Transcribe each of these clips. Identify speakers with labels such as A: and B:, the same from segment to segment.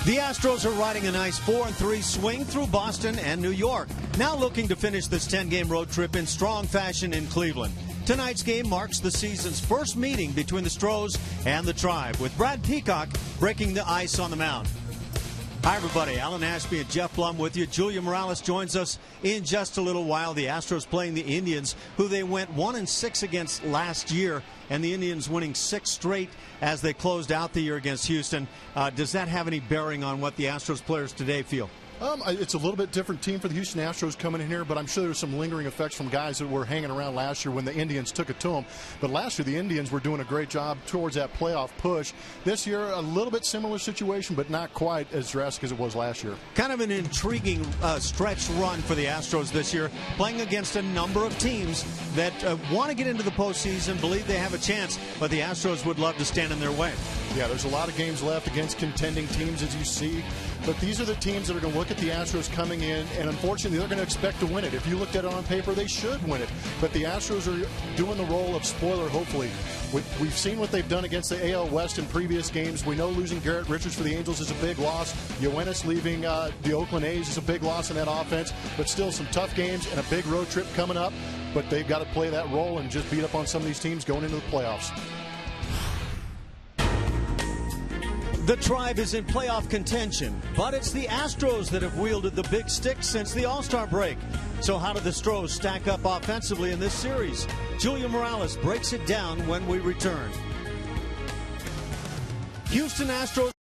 A: The Astros are riding a nice 4-3 swing through Boston and New York, now looking to finish this 10-game road trip in strong fashion in Cleveland. Tonight's game marks the season's first meeting between the Stros and the Tribe, with Brad Peacock breaking the ice on the mound. Hi, everybody. Alan Ashby and Jeff Blum with you. Julia Morales joins us in just a little while. The Astros playing the Indians, who they went 1-6 against last year, and the Indians winning 6 straight as they closed out the year against Houston. Does that have any bearing on what the Astros players today feel?
B: It's a little bit different team for the Houston Astros coming in here, but I'm sure there's some lingering effects from guys that were hanging around last year when the Indians took it to them. But last year, the Indians were doing a great job towards that playoff push. This year, a little bit similar situation, but not quite as drastic as it was last year.
A: Kind of an intriguing stretch run for the Astros this year, playing against a number of teams that want to get into the postseason, believe they have a chance, but the Astros would love to stand in their way.
B: Yeah, there's a lot of games left against contending teams, as you see. But these are the teams that are going to look at the Astros coming in, and unfortunately, they're going to expect to win it. If you looked at it on paper, they should win it. But the Astros are doing the role of spoiler, hopefully. We've seen what they've done against the AL West in previous games. We know losing Garrett Richards for the Angels is a big loss. Yoenis leaving the Oakland A's is a big loss in that offense. But still some tough games and a big road trip coming up. But they've got to play that role and just beat up on some of these teams going into the playoffs.
A: The Tribe is in playoff contention, but it's the Astros that have wielded the big stick since the All-Star break. So how do the Stros stack up offensively in this series? Julia Morales breaks it down when we return. Houston Astros.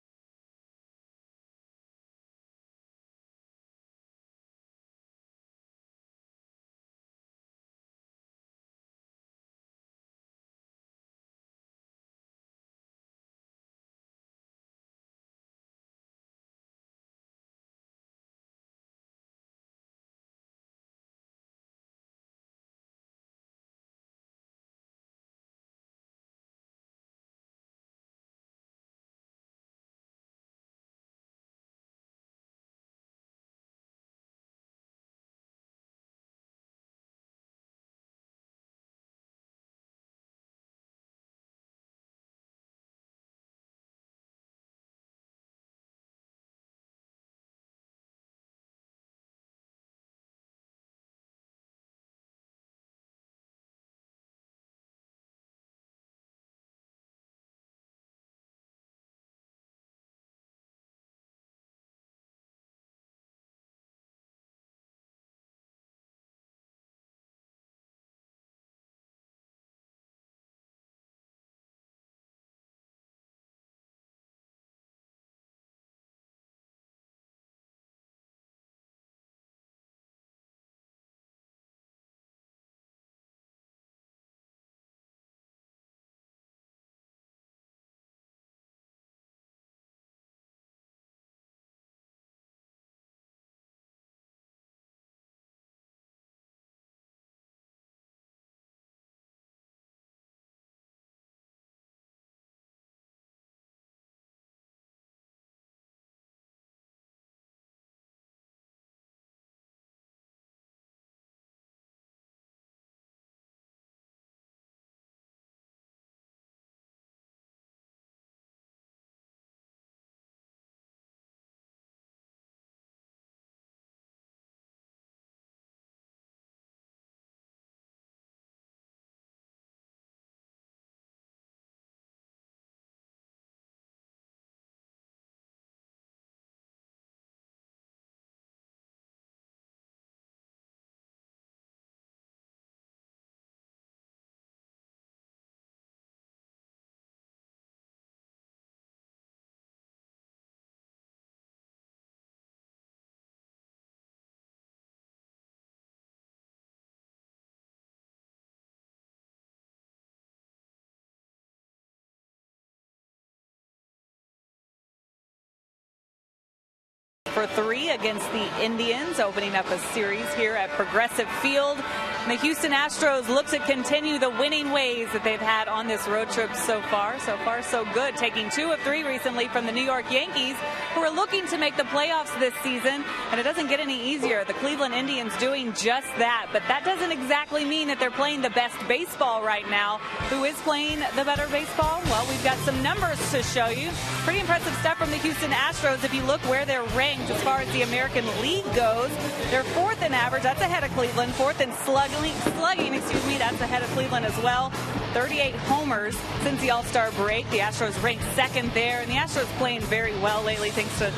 C: For 3 against the Indians, opening up a series here at Progressive Field. And the Houston Astros look to continue the winning ways that they've had on this road trip so far. So far, so good. Taking 2 of 3 recently from the New York Yankees, who are looking to make the playoffs this season. And it doesn't get any easier. The Cleveland Indians doing just that. But that doesn't exactly mean that they're playing the best baseball right now. Who is playing the better baseball? Well, we've got some numbers to show you. Pretty impressive stuff from the Houston Astros. If you look where they're ranked as far as the American League goes, they're 4th in average. That's ahead of Cleveland. 4th in slugging, excuse me. That's ahead of Cleveland as well. 38 homers since the All-Star break. The Astros ranked 2nd there, and the Astros playing very well lately thanks to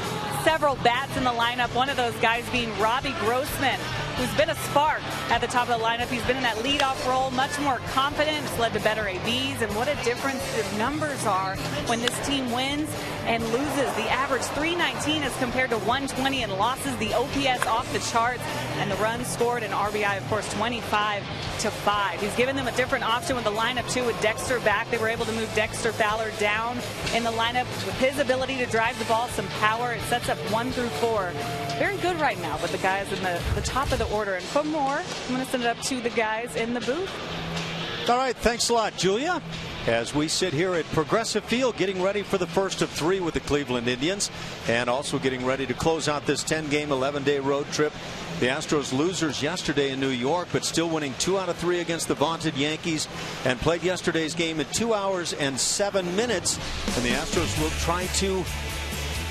C: several bats in the lineup. One of those guys being Robbie Grossman, who's been a spark at the top of the lineup. He's been in that leadoff role, much more confident. It's led to better ABs, and what a difference the numbers are when this team wins and loses. The average 319 as compared to 120 in losses. The OPS off the charts, and the runs scored and RBI, of course, 25-5. He's given them a different option with the lineup, too, with Dexter back. They were able to move Dexter Fowler down in the lineup with his ability to drive the ball, some power. It sets up 1 through 4. Very good right now with the guys in the top of the order. And for more, I'm going to send it up to the guys in the booth.
A: All right, thanks a lot, Julia. As we sit here at Progressive Field, getting ready for the first of 3 with the Cleveland Indians, and also getting ready to close out this 10-game, 11-day road trip. The Astros losers yesterday in New York, but still winning 2 out of 3 against the vaunted Yankees, and played yesterday's game in 2 hours and 7 minutes. And the Astros will try to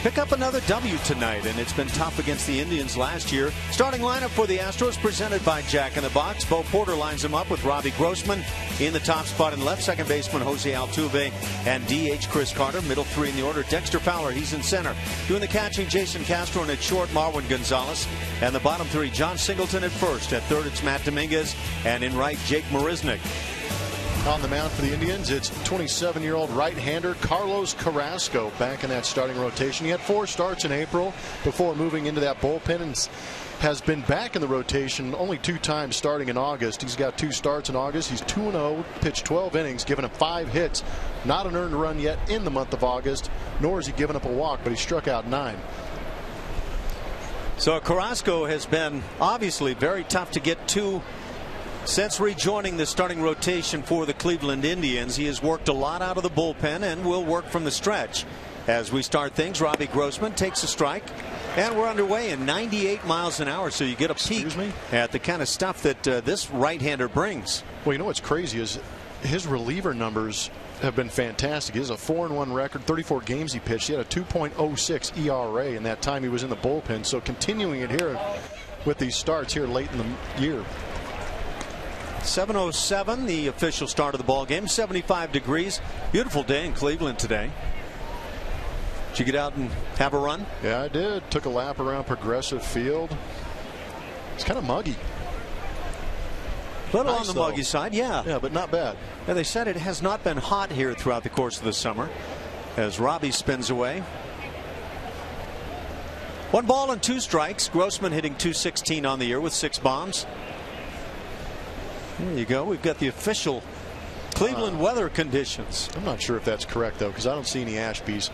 A: pick up another W tonight, and it's been tough against the Indians last year. Starting lineup for the Astros presented by Jack in the Box. Bo Porter lines him up with Robbie Grossman in the top spot in left. Second baseman Jose Altuve and DH Chris Carter. Middle 3 in the order. Dexter Fowler, he's in center. Doing the catching, Jason Castro, and at short, Marwin Gonzalez. And the bottom 3, John Singleton at first. At third, it's Matt Dominguez. And in right, Jake Marisnick.
B: On the mound for the Indians, it's 27-year-old right-hander Carlos Carrasco back in that starting rotation. He had 4 starts in April before moving into that bullpen, and has been back in the rotation only 2 times starting in August. He's got 2 starts in August. He's 2-0, pitched 12 innings, given up 5 hits. Not an earned run yet in the month of August, nor has he given up a walk, but he struck out 9.
A: So Carrasco has been obviously very tough to get to since rejoining the starting rotation for the Cleveland Indians. He has worked a lot out of the bullpen and will work from the stretch. As we start things, Robbie Grossman takes a strike, and we're underway in 98 miles an hour. So you get a peek at the kind of stuff that this right-hander brings.
B: Well, you know what's crazy is his reliever numbers have been fantastic. He has a 4-1 record, 34 games he pitched. He had a 2.06 ERA in that time he was in the bullpen. So continuing it here with these starts here late in the year.
A: 7:07, the official start of the ball game. 75 degrees. Beautiful day in Cleveland today. Did you get out and have a run?
B: Yeah, I did. Took a lap around Progressive Field. It's kind of muggy.
A: A little on the muggy side, yeah.
B: Yeah, but not bad.
A: Yeah, they said it has not been hot here throughout the course of the summer. As Robbie spins away. 1 ball and 2 strikes. Grossman hitting .216 on the year with 6 bombs. There you go. We've got the official Cleveland weather conditions.
B: I'm not sure if that's correct, though, because I don't see any Ashbys.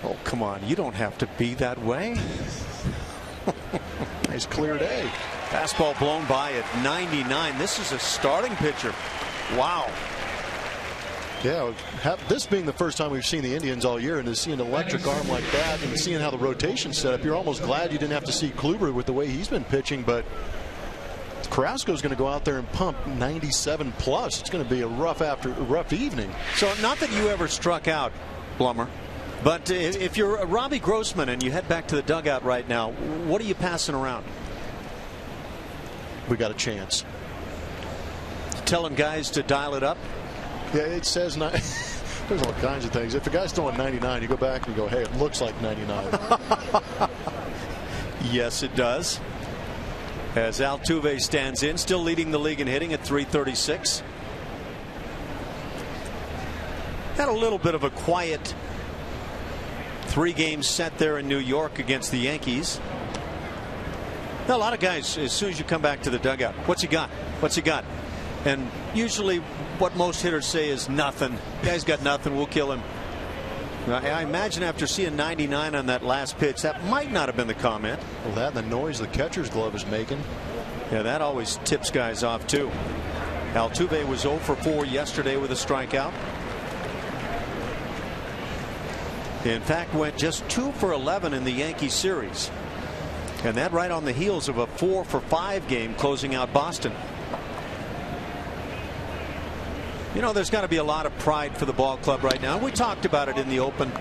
A: Oh, come on. You don't have to be that way.
B: Nice clear day.
A: Fastball blown by at 99. This is a starting pitcher. Wow.
B: Yeah, this being the first time we've seen the Indians all year, and to see an electric arm like that and seeing how the rotation's set up, you're almost glad you didn't have to see Kluber with the way he's been pitching, but Carrasco's going to go out there and pump 97 plus. It's going to be a rough evening.
A: So not that you ever struck out, Blummer, but if you're Robbie Grossman and you head back to the dugout right now, what are you passing around?
B: We got a chance.
A: Telling guys to dial it up?
B: Yeah, it says not. There's all kinds of things. If a guy's throwing 99, you go back and you go, hey, it looks like 99.
A: Yes, it does. As Altuve stands in, still leading the league in hitting at .336. Had a little bit of a quiet 3-game set there in New York against the Yankees. Now, a lot of guys, as soon as you come back to the dugout, what's he got? What's he got? And usually what most hitters say is nothing. Guy's got nothing. We'll kill him. I imagine after seeing 99 on that last pitch, that might not have been the comment.
B: Well, that and the noise the catcher's glove is making.
A: Yeah, that always tips guys off too. Altuve was 0 for 4 yesterday with a strikeout. In fact, went just 2 for 11 in the Yankee series. And that right on the heels of a 4 for 5 game closing out Boston. You know, there's got to be a lot of pride for the ball club right now. We talked about it in the open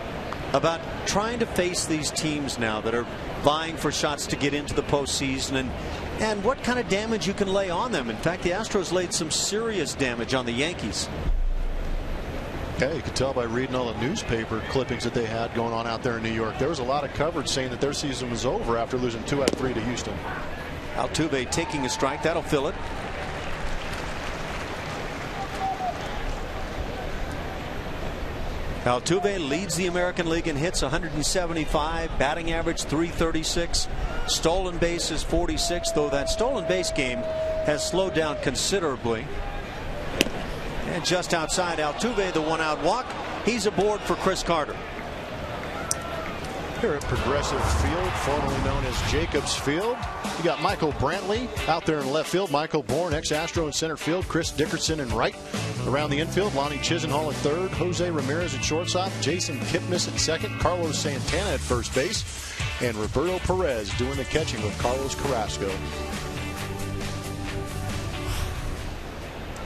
A: about trying to face these teams now that are vying for shots to get into the postseason and what kind of damage you can lay on them. In fact, the Astros laid some serious damage on the Yankees.
B: Yeah, you could tell by reading all the newspaper clippings that they had going on out there in New York. There was a lot of coverage saying that their season was over after losing 2 out of 3 to Houston.
A: Altuve taking a strike. That'll fill it. Altuve leads the American League in hits, 175, batting average 336, stolen bases 46, though that stolen base game has slowed down considerably. And just outside Altuve, the 1-out walk. He's aboard for Chris Carter.
B: Here at Progressive Field, formerly known as Jacobs Field, you got Michael Brantley out there in left field, Michael Bourne, ex-Astro in center field, Chris Dickerson in right. Around the infield, Lonnie Chisenhall at third, Jose Ramirez at shortstop, Jason Kipnis at second, Carlos Santana at first base, and Roberto Perez doing the catching with Carlos Carrasco.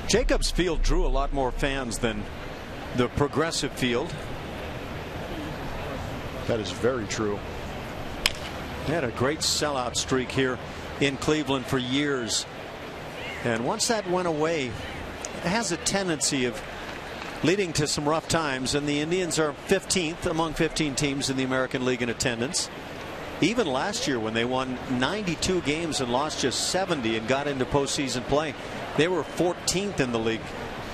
A: Jacobs Field drew a lot more fans than the Progressive Field.
B: That is very true.
A: They had a great sellout streak here in Cleveland for years. And once that went away, it has a tendency of leading to some rough times. And the Indians are 15th among 15 teams in the American League in attendance. Even last year when they won 92 games and lost just 70 and got into postseason play, they were 14th in the league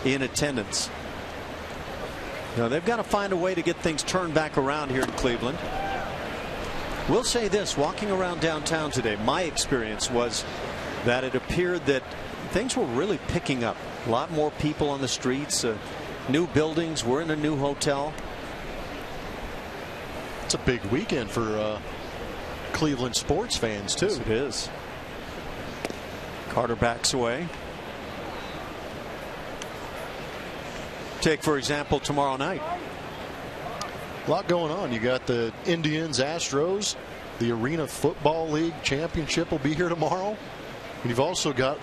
A: in attendance. Now they've got to find a way to get things turned back around here in Cleveland. We'll say this, walking around downtown today, my experience was that it appeared that things were really picking up. A lot more people on the streets, new buildings. We're in a new hotel.
B: It's a big weekend for Cleveland sports fans too.
A: Yes, it is. Carter backs away. Take, for example, tomorrow night.
B: A lot going on. You got the Indians, Astros, the Arena Football League Championship will be here tomorrow. And you've also got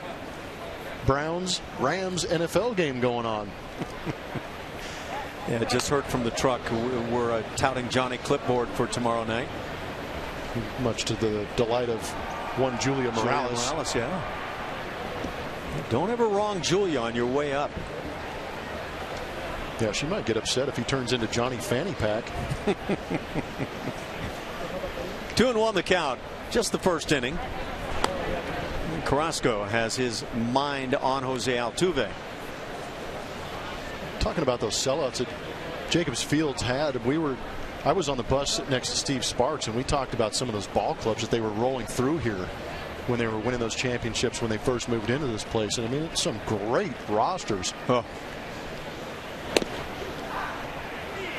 B: Browns, Rams NFL game going on.
A: Yeah, just heard from the truck. We're touting Johnny Clipboard for tomorrow night.
B: Much to the delight of one Julia Morales.
A: Yeah. Don't ever wrong Julia on your way up.
B: Yeah, she might get upset if he turns into Johnny Fanny Pack.
A: 2-1 the count. Just the first inning. Carrasco has his mind on Jose Altuve.
B: Talking about those sellouts that Jacobs Fields had, I was on the bus sitting next to Steve Sparks, and we talked about some of those ball clubs that they were rolling through here when they were winning those championships when they first moved into this place. And I mean, it's some great rosters.
A: Oh.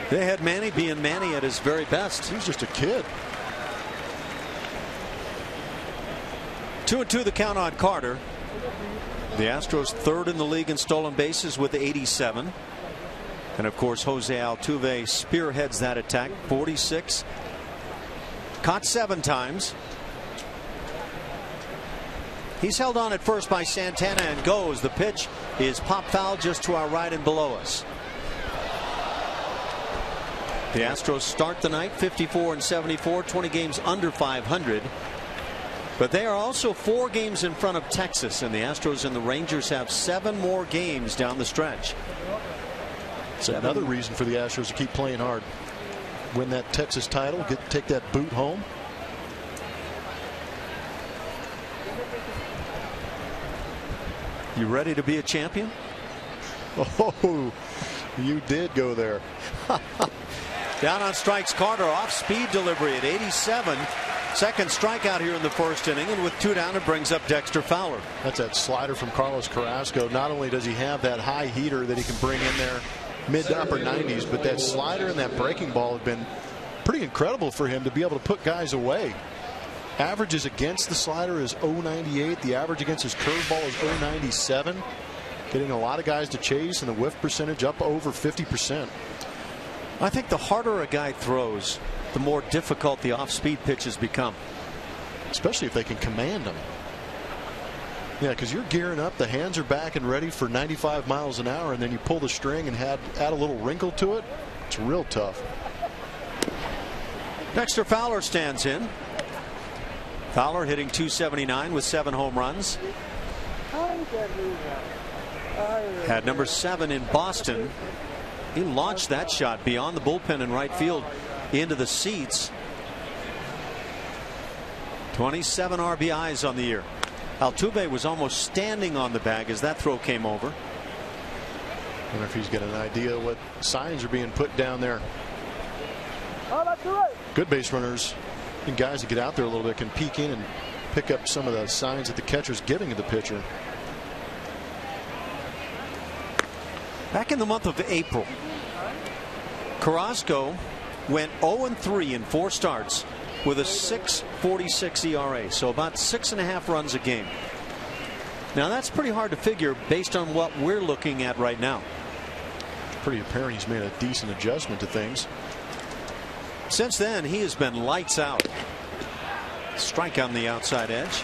A: They had Manny being Manny at his very best.
B: He was just a kid.
A: 2-2 the count on Carter. The Astros third in the league in stolen bases with 87. And of course Jose Altuve spearheads that attack, 46. Caught 7 times. He's held on at first by Santana and goes. The pitch is pop foul just to our right and below us. The Astros start the night 54-74, 20 games under 500. But they are also 4 games in front of Texas, and the Astros and the Rangers have 7 more games down the stretch.
B: It's another reason for the Astros to keep playing hard. Win that Texas title, take that boot home.
A: You ready to be a champion?
B: Oh, you did go there.
A: Down on strikes, Carter, off speed delivery at 87. Second strikeout here in the first inning, and with 2 down, it brings up Dexter Fowler.
B: That's that slider from Carlos Carrasco. Not only does he have that high heater that he can bring in there mid to upper 90s, but that slider and that breaking ball have been pretty incredible for him to be able to put guys away. Averages against the slider is 0.98. The average against his curveball is 0.97. Getting a lot of guys to chase, and the whiff percentage up over 50%.
A: I think the harder a guy throws, the more difficult the off-speed pitches become.
B: Especially if they can command them. Yeah, because you're gearing up, the hands are back and ready for 95 miles an hour, and then you pull the string and add a little wrinkle to it. It's real tough.
A: Dexter Fowler stands in. Fowler hitting .279 with 7 home runs. Had number 7 in Boston. He launched that shot beyond the bullpen in right field into the seats. 27 RBIs on the year. Altuve was almost standing on the bag as that throw came over.
B: I wonder if he's got an idea of what signs are being put down there. Good base runners and guys that get out there a little bit can peek in and pick up some of the signs that the catcher's giving to the pitcher.
A: Back in the month of April, Carrasco went 0-3 in 4 starts with a 6.46 ERA, so about 6.5 runs a game. Now that's pretty hard to figure based on what we're looking at right now.
B: Pretty apparent he's made a decent adjustment to things.
A: Since then, he has been lights out. Strike on the outside edge.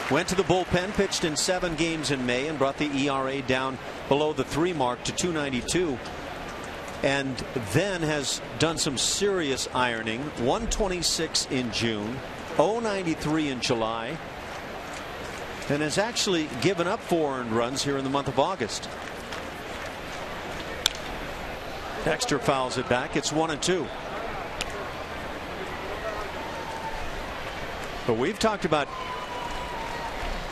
A: Went to the bullpen, pitched in 7 games in May, and brought the ERA down below the 3 mark to 2.92. And then has done some serious ironing. 126 in June, 0.93 in July, and has actually given up 4 earned runs here in the month of August. Dexter fouls it back. It's 1-2. But we've talked about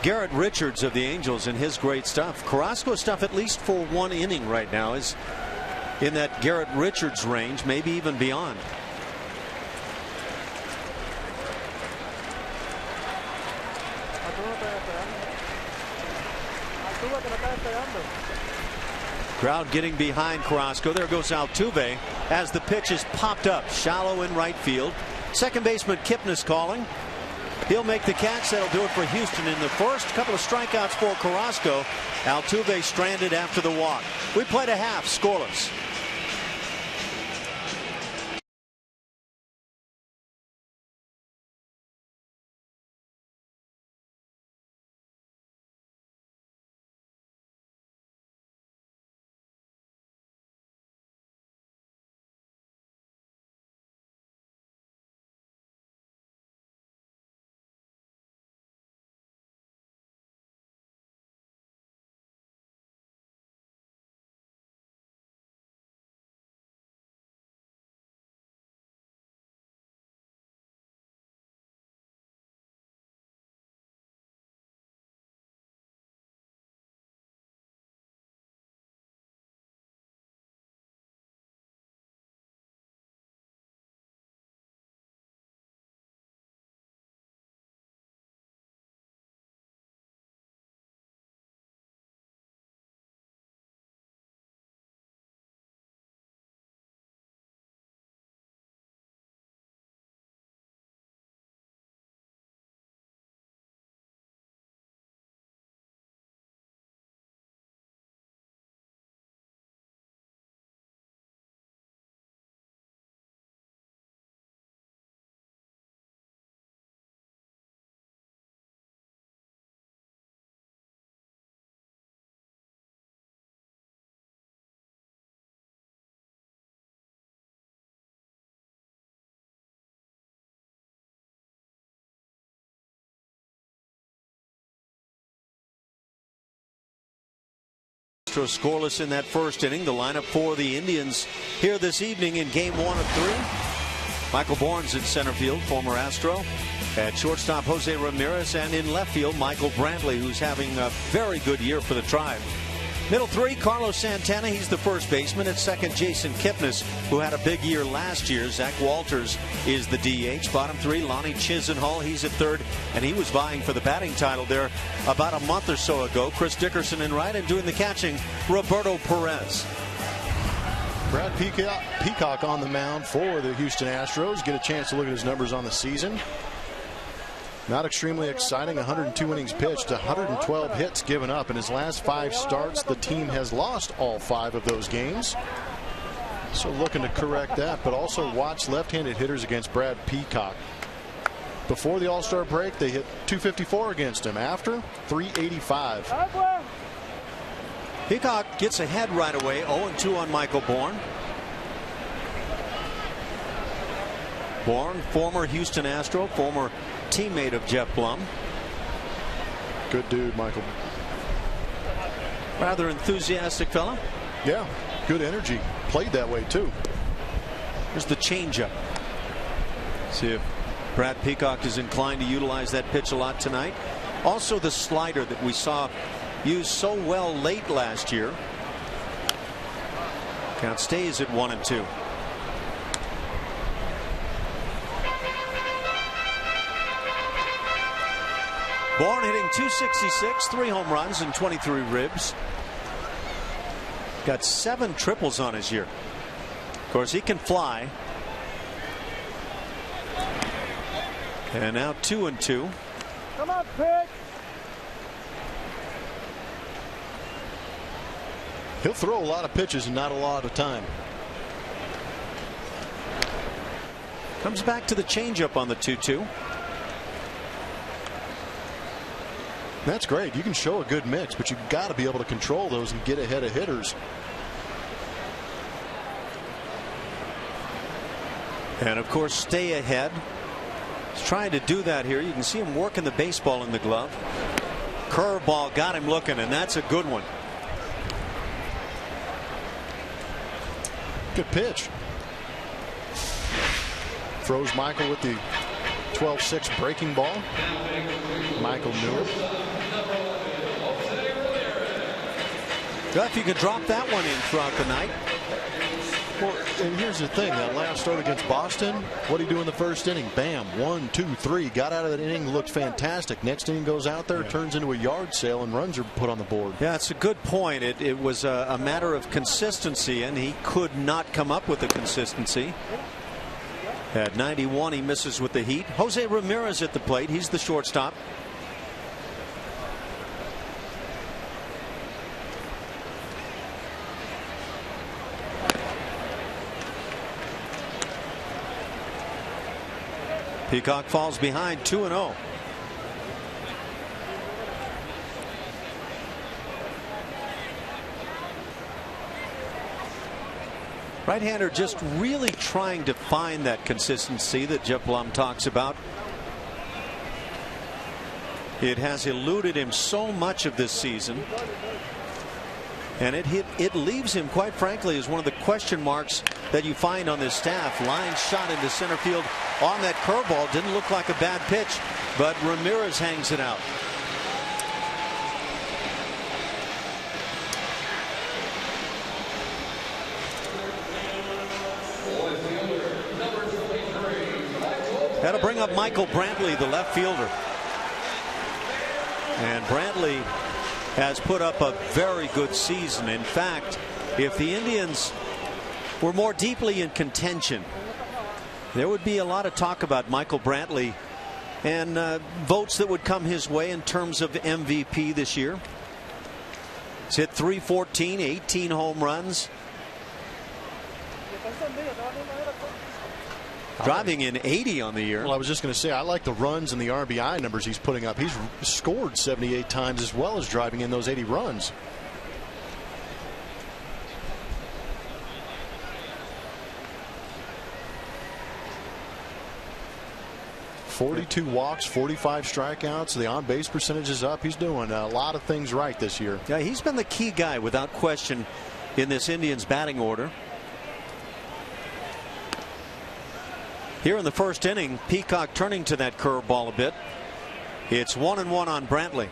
A: Garrett Richards of the Angels and his great stuff. Carrasco's stuff, at least for 1 inning right now, is in that Garrett Richards range, maybe even beyond. Crowd getting behind Carrasco. There goes Altuve as the pitch is popped up shallow in right field. Second baseman Kipnis calling. He'll make the catch. That'll do it for Houston in the first. Couple of strikeouts for Carrasco. Altuve stranded after the walk. We played a half scoreless. Astros scoreless in that first inning. The lineup for the Indians here this evening in game 1 of 3. Michael Bourne's in center field, former Astro. At shortstop, Jose Ramirez, and in left field, Michael Brantley, who's having a very good year for the Tribe. Middle 3, Carlos Santana, he's the first baseman. At second, Jason Kipnis, who had a big year last year. Zach Walters is the DH. Bottom 3, Lonnie Chisenhall, he's at third, and he was vying for the batting title there about a month or so ago. Chris Dickerson in right, and doing the catching, Roberto Perez.
B: Brad Peacock on the mound for the Houston Astros. Get a chance to look at his numbers on the season. Not extremely exciting. 102 innings pitched, 112 hits given up. In his last 5 starts, the team has lost all 5 of those games. So looking to correct that, but also watch left-handed hitters against Brad Peacock. Before the All-Star break, they hit .254 against him. After, .385.
A: Peacock gets ahead right away. 0-2 on Michael Bourne. Bourne, former Houston Astro, former teammate of Jeff Blum.
B: Good dude, Michael.
A: Rather enthusiastic fella.
B: Yeah, good energy. Played that way too.
A: Here's the changeup. See if Brad Peacock is inclined to utilize that pitch a lot tonight. Also the slider that we saw used so well late last year. Count stays at 1-2. Bourne hitting .266, 3 home runs and 23 ribs. Got 7 triples on his year. Of course, he can fly. And now 2-2.
D: Come on, Pick.
B: He'll throw a lot of pitches and not a lot of time.
A: Comes back to the changeup on the 2-2.
B: That's great. You can show a good mix, but you've got to be able to control those and get ahead of hitters.
A: And of course, stay ahead. He's trying to do that here. You can see him working the baseball in the glove. Curveball got him looking, and that's a good one.
B: Good pitch. Throws Michael with the 12-6 breaking ball. Michael Newell.
A: If you could drop that one in throughout the night.
B: Well, and here's the thing. That last start against Boston, what did he do in the first inning? Bam, 1, 2, 3. Got out of that inning, looked fantastic. Next inning goes out there, turns into a yard sale, and runs are put on the board.
A: Yeah, it's a good point. It was a matter of consistency, and he could not come up with the consistency. At 91, he misses with the heat. Jose Ramirez at the plate. He's the shortstop. Peacock falls behind 2-0. Right-hander just really trying to find that consistency that Jeff Blum talks about. It has eluded him so much of this season. And it leaves him, quite frankly, as one of the question marks that you find on this staff. Line shot into center field on that curveball. Didn't look like a bad pitch, but Ramirez hangs it out. That'll bring up Michael Brantley, the left fielder. And Brantley has put up a very good season. In fact, if the Indians were more deeply in contention, there would be a lot of talk about Michael Brantley and votes that would come his way in terms of MVP this year. He's hit .314, 18 home runs. Driving in 80 on the year.
B: Well, I was just going to say, I like the runs and the RBI numbers he's putting up. He's scored 78 times as well as driving in those 80 runs. .42 walks, 45 strikeouts. The on-base percentage is up. He's doing a lot of things right this year.
A: Yeah, he's been the key guy without question in this Indians batting order. Here in the first inning, Peacock turning to that curveball a bit. It's 1-1 on Brantley.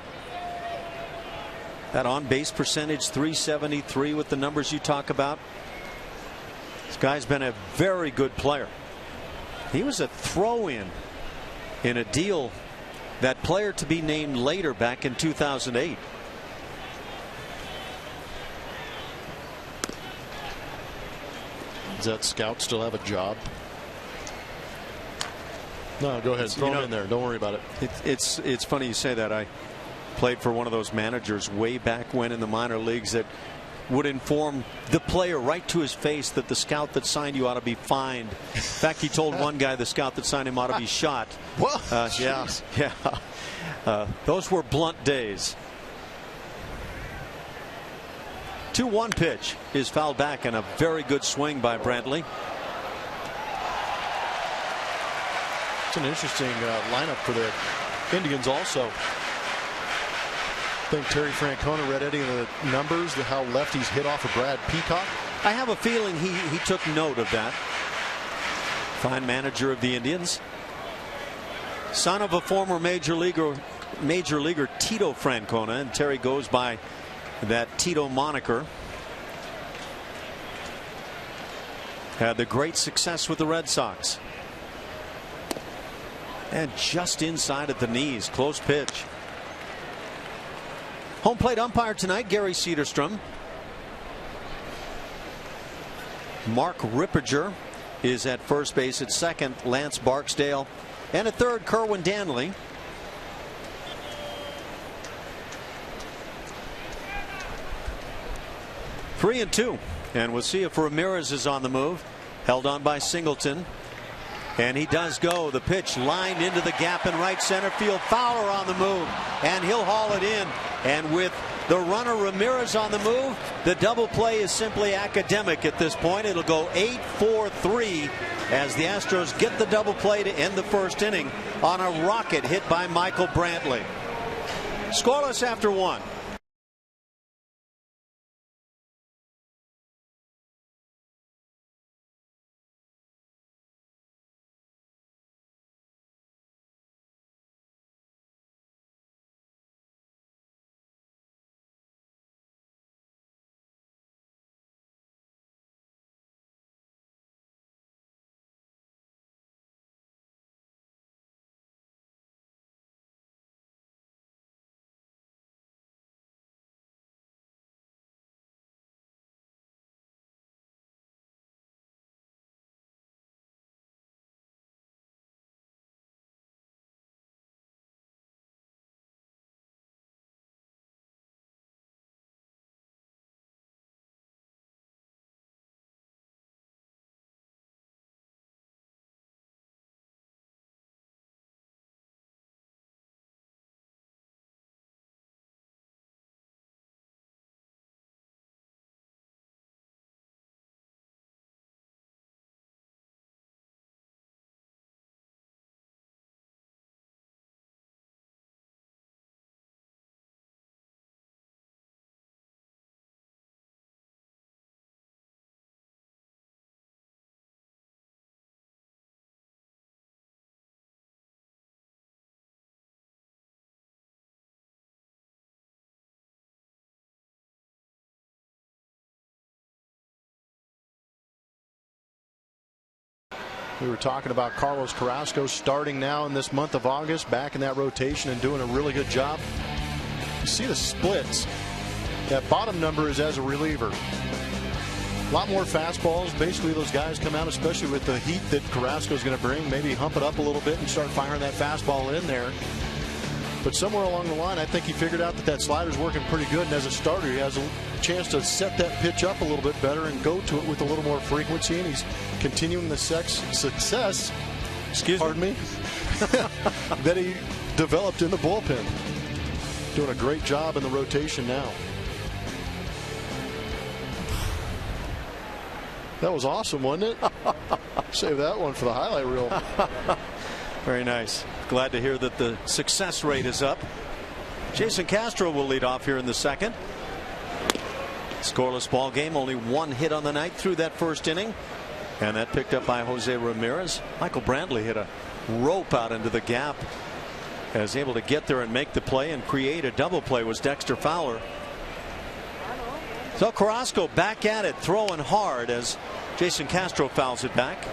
A: That on-base percentage, .373 with the numbers you talk about. This guy's been a very good player. He was a throw-in in a deal, that player to be named later back in 2008.
B: Does that scout still have a job? No, go ahead. Throw him in there. Don't worry about it.
A: It's funny you say that. I played for one of those managers way back when in the minor leagues that would inform the player right to his face that the scout that signed you ought to be fined. In fact, he told one guy the scout that signed him ought to be shot.
B: Well,
A: those were blunt days. 2-1 pitch is fouled back, and a very good swing by Brantley.
B: It's an interesting lineup for the Indians also. I think Terry Francona read any of the numbers, how lefties hit off of Brad Peacock.
A: I have a feeling he took note of that. Fine manager of the Indians. Son of a former major leaguer Tito Francona, and Terry goes by that Tito moniker. Had the great success with the Red Sox. And just inside at the knees. Close pitch. Home plate umpire tonight, Gary Cederstrom. Mark Rippiger is at first base. At second, Lance Barksdale. And at third, Kerwin Danley. Three and two. And we'll see if Ramirez is on the move. Held on by Singleton. And he does go. The pitch lined into the gap in right center field. Fowler on the move. And he'll haul it in. And with the runner Ramirez on the move, the double play is simply academic at this point. It'll go 8-4-3 as the Astros get the double play to end the first inning on a rocket hit by Michael Brantley. Scoreless after one.
B: We were talking about Carlos Carrasco starting now in this month of August, back in that rotation and doing a really good job. You see the splits. That bottom number is as a reliever. A lot more fastballs. Basically, those guys come out, especially with the heat that Carrasco is going to bring, maybe hump it up a little bit and start firing that fastball in there. But somewhere along the line, I think he figured out that slider's working pretty good. And as a starter, he has a chance to set that pitch up a little bit better and go to it with a little more frequency. And he's continuing the success. Pardon me. that he developed in the bullpen. Doing a great job in the rotation now. That was awesome, wasn't it? Save that one for the highlight reel.
A: Very nice. Glad to hear that the success rate is up. Jason Castro will lead off here in the second. Scoreless ball game. Only one hit on the night through that first inning. And that picked up by Jose Ramirez. Michael Brantley hit a rope out into the gap. As able to get there and make the play and create a double play was Dexter Fowler. So Carrasco back at it, throwing hard as Jason Castro fouls it back.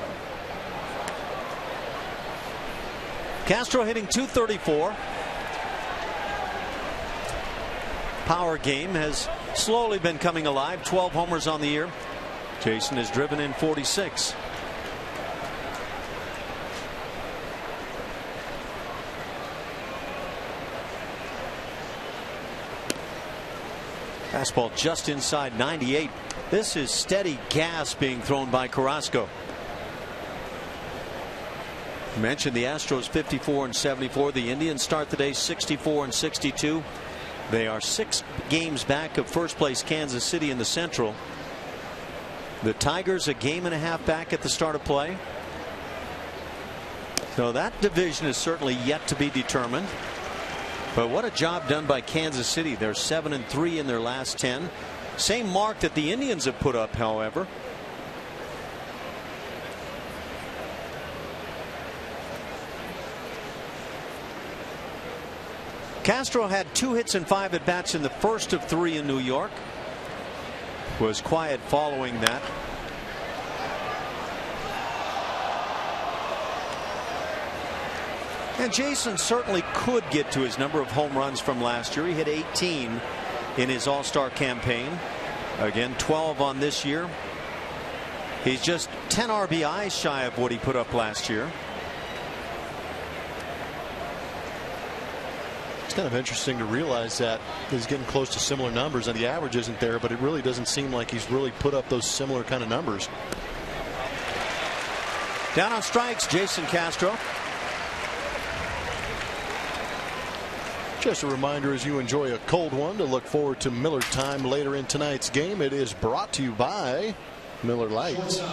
A: Castro hitting .234. Power game has slowly been coming alive. 12 homers on the year. Jason has driven in 46. Fastball just inside 98. This is steady gas being thrown by Carrasco. Mentioned the Astros 54-74. The Indians start the day 64-62. They are 6 games back of first place Kansas City in the Central. The Tigers a game and a half back at the start of play. So that division is certainly yet to be determined. But what a job done by Kansas City. They're 7-3 in their last 10. Same mark that the Indians have put up, however. Castro had 2 hits and 5 at bats in the first of 3 in New York. Was quiet following that. And Jason certainly could get to his number of home runs from last year. He hit 18 in his All-Star campaign. Again, 12 on this year. He's just 10 RBIs shy of what he put up last year.
B: It's kind of interesting to realize that he's getting close to similar numbers, and the average isn't there, but it really doesn't seem like he's really put up those similar kind of numbers.
A: Down on strikes, Jason Castro.
B: Just a reminder, as you enjoy a cold one, to look forward to Miller Time later in tonight's game. It is brought to you by Miller Lights.
A: Of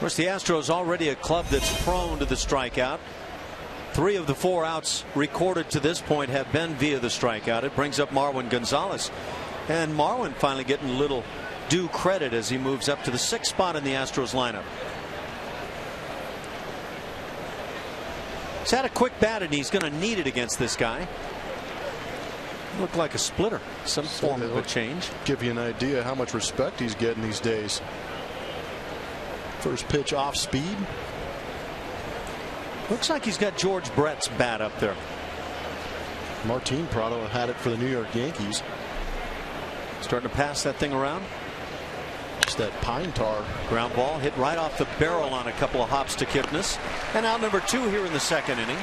A: course, the Astros already a club that's prone to the strikeout. 3 of the 4 outs recorded to this point have been via the strikeout. It brings up Marwin Gonzalez, and Marwin finally getting a little due credit as he moves up to the 6th spot in the Astros lineup. He's had a quick bat, and he's going to need it against this guy. Looked like a splitter, some form of a change.
B: Give you an idea how much respect he's getting these days. First pitch off speed.
A: Looks like he's got George Brett's bat up there.
B: Martin Prado had it for the New York Yankees.
A: Starting to pass that thing around.
B: Just that pine tar.
A: Ground ball hit right off the barrel on a couple of hops to Kipnis. And out number 2 here in the 2nd inning.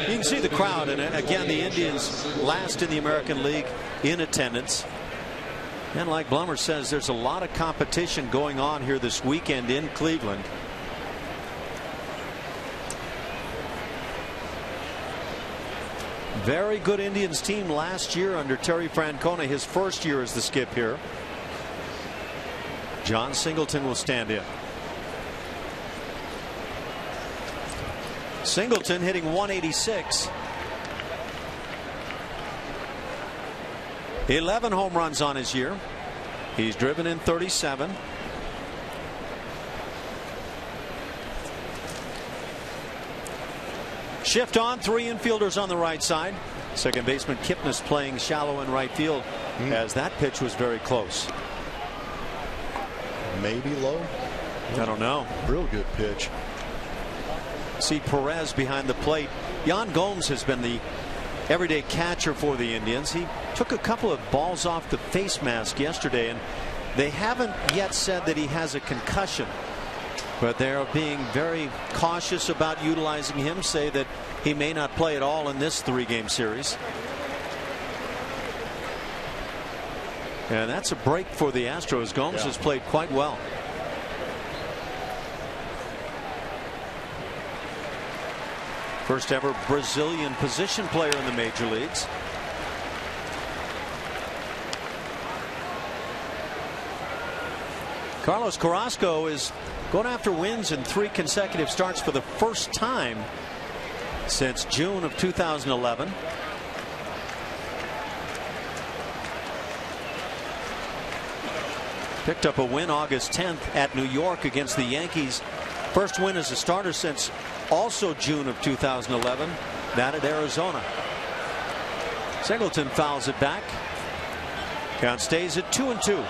A: You can see the crowd, and again the Indians last in the American League in attendance. And like Blummer says, there's a lot of competition going on here this weekend in Cleveland. Very good Indians team last year under Terry Francona, his first year as the skip here. John Singleton will stand in. Singleton hitting 186. 11 home runs on his year. He's driven in 37. Shift on, 3 infielders on the right side. Second baseman Kipnis playing shallow in right field as that pitch was very close.
B: Maybe low.
A: I don't know.
B: Real good pitch.
A: See Perez behind the plate. Yan Gomes has been the everyday catcher for the Indians. He took a couple of balls off the face mask yesterday, and they haven't yet said that he has a concussion, but they're being very cautious about utilizing him, say that he may not play at all in this 3-game series. And that's a break for the Astros. Gomes has played quite well. First ever Brazilian position player in the major leagues. Carlos Carrasco is going after wins in 3 consecutive starts for the first time since June of 2011. Picked up a win August 10th at New York against the Yankees. First win as a starter since also June of 2011, that at Arizona. Singleton fouls it back. Count stays at 2-2.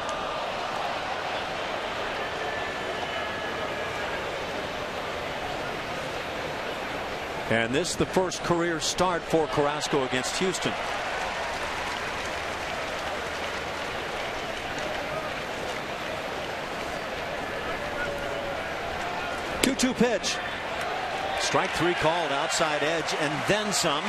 A: And this is the first career start for Carrasco against Houston. 2-2 pitch. Strike 3 called, outside edge, and then some.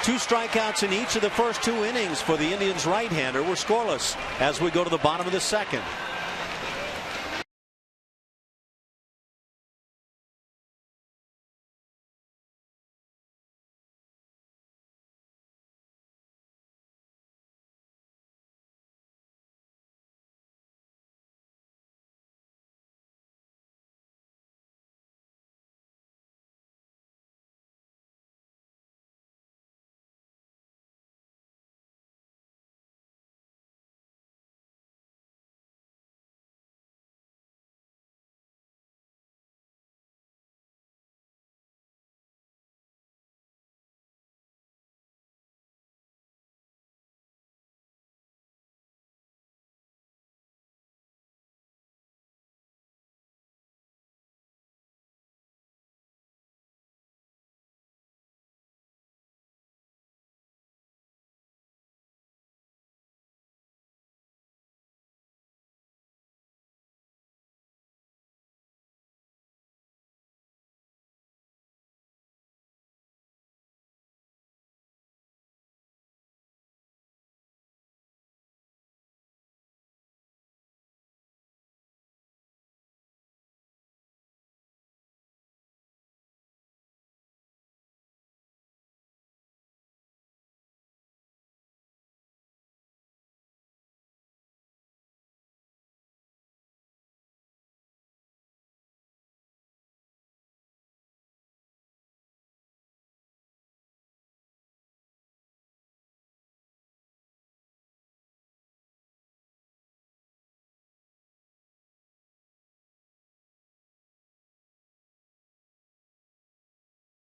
A: 2 strikeouts in each of the first 2 innings for the Indians' right-hander. We're scoreless as we go to the bottom of the second.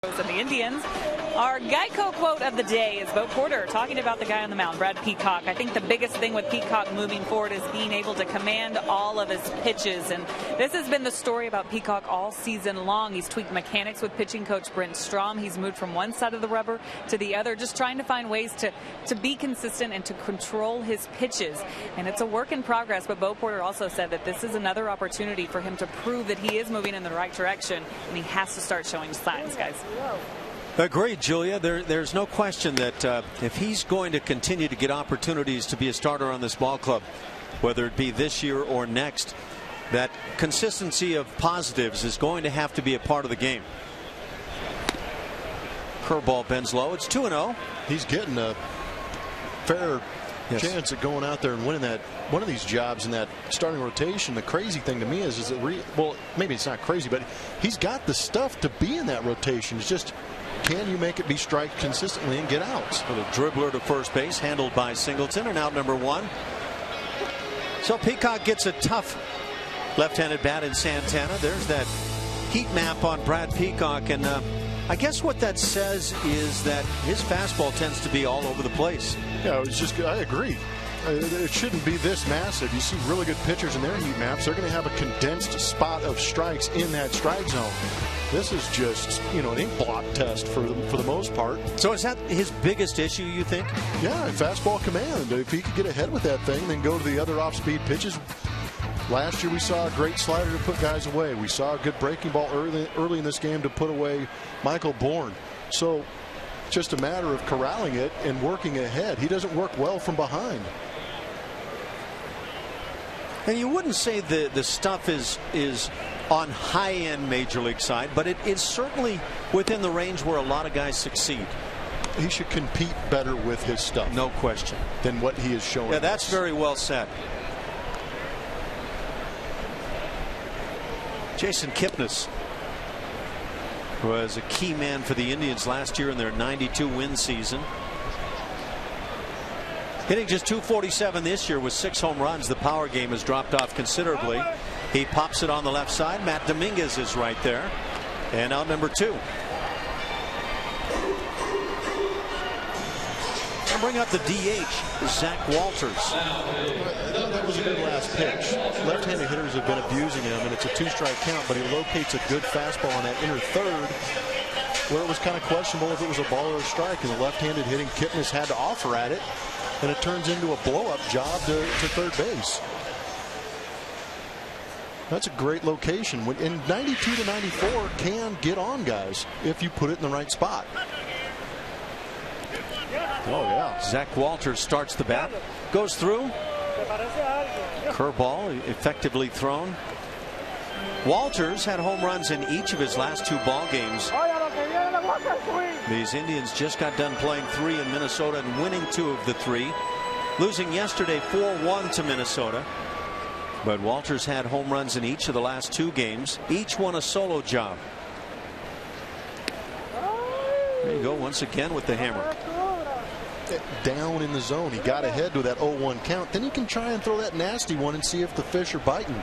C: And the Indians. Our Geico quote of the day is Bo Porter talking about the guy on the mound, Brad Peacock. I think the biggest thing with Peacock moving forward is being able to command all of his pitches. And this has been the story about Peacock all season long. He's tweaked mechanics with pitching coach Brent Strom. He's moved from one side of the rubber to the other, just trying to find ways to be consistent and to control his pitches. And it's a work in progress, but Bo Porter also said that this is another opportunity for him to prove that he is moving in the right direction, and he has to start showing signs, guys.
A: Agreed, Julia. There's no question that if he's going to continue to get opportunities to be a starter on this ball club, whether it be this year or next, that consistency of positives is going to have to be a part of the game. Curveball bends low. It's 2-0.
B: He's getting a fair chance at going out there and winning that one of these jobs in that starting rotation. The crazy thing to me is that well, maybe it's not crazy, but he's got the stuff to be in that rotation. It's just, can you make it be striked consistently and get outs?
A: With a dribbler to first base, handled by Singleton, and out number 1. So Peacock gets a tough left-handed bat in Santana. There's that heat map on Brad Peacock, and I guess what that says is that his fastball tends to be all over the place.
B: Yeah, it's just, I agree. It shouldn't be this massive. You see really good pitchers in their heat maps. They're going to have a condensed spot of strikes in that strike zone. This is just, an ink blot test for the most part.
A: So is that his biggest issue, you think?
B: Yeah, fastball command. If he could get ahead with that thing, then go to the other off-speed pitches. Last year we saw a great slider to put guys away. We saw a good breaking ball early in this game to put away Michael Bourne. So just a matter of corralling it and working ahead. He doesn't work well from behind.
A: And you wouldn't say the stuff is on high-end Major League side, but it is certainly within the range where a lot of guys succeed.
B: He should compete better with his stuff.
A: No question.
B: Than what he is showing.
A: Yeah, that's very well said. Jason Kipnis was a key man for the Indians last year in their 92-win season. Hitting just .247 this year with 6 home runs. The power game has dropped off considerably. He pops it on the left side. Matt Dominguez is right there. And out number 2. And bring up the DH, Zach Walters.
B: That was a good last pitch. Left-handed hitters have been abusing him, and it's a 2-strike count, but he locates a good fastball on that inner third, where it was kind of questionable if it was a ball or a strike, and the left-handed hitting Kipnis had to offer at it, and it turns into a blow-up job to third base. That's a great location. In 92 to 94 can get on guys if you put it in the right spot.
A: Oh, yeah. Zach Walters starts the bat. Goes through. Curveball effectively thrown. Walters had home runs in each of his last 2 ball games. These Indians just got done playing 3 in Minnesota and winning 2 of the 3. Losing yesterday 4-1 to Minnesota. But Walters had home runs in each of the last 2 games. Each one a solo job. There you go once again with the hammer.
B: Down in the zone. He got ahead with that 0-1 count. Then you can try and throw that nasty one and see if the fish are biting.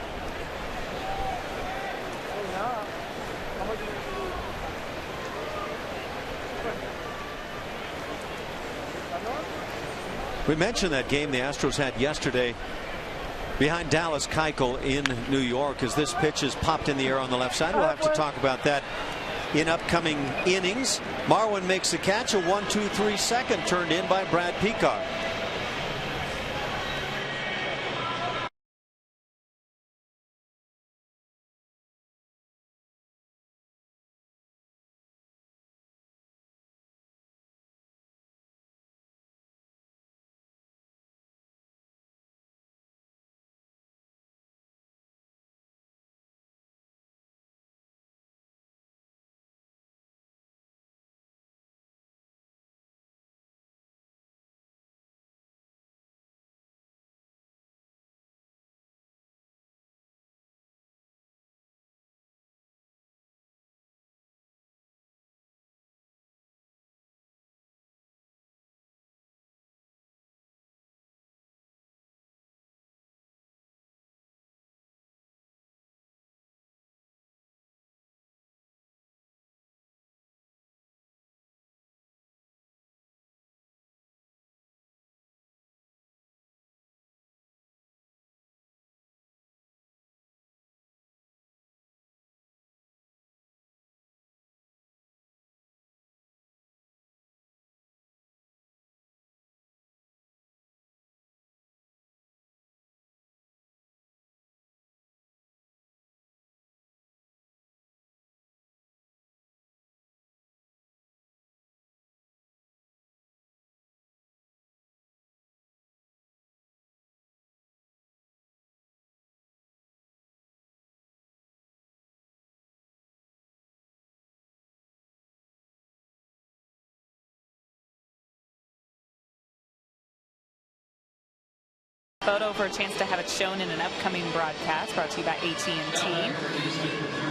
A: We mentioned that game the Astros had yesterday behind Dallas Keuchel in New York as this pitch is popped in the air on the left side. We'll have to talk about that in upcoming innings. Marwin makes the catch. A 1-2-3 second turned in by Brad Peacock.
C: Photo for a chance to have it shown in an upcoming broadcast brought to you by AT&T.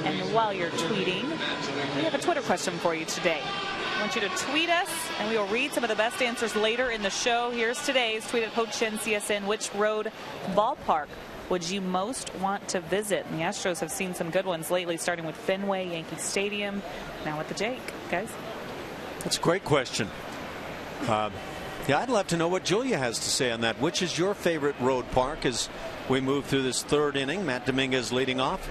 C: And while you're tweeting, we have a Twitter question for you today. I want you to tweet us, and we will read some of the best answers later in the show. Here's today's tweet at HOCHEN-CSN. Which road ballpark would you most want to visit? And the Astros have seen some good ones lately, starting with Fenway, Yankee Stadium, now with the Jake. Guys?
A: That's a great question. Yeah, I'd love to know what Julia has to say on that. Which is your favorite road park as we move through this 3rd inning? Matt Dominguez leading off.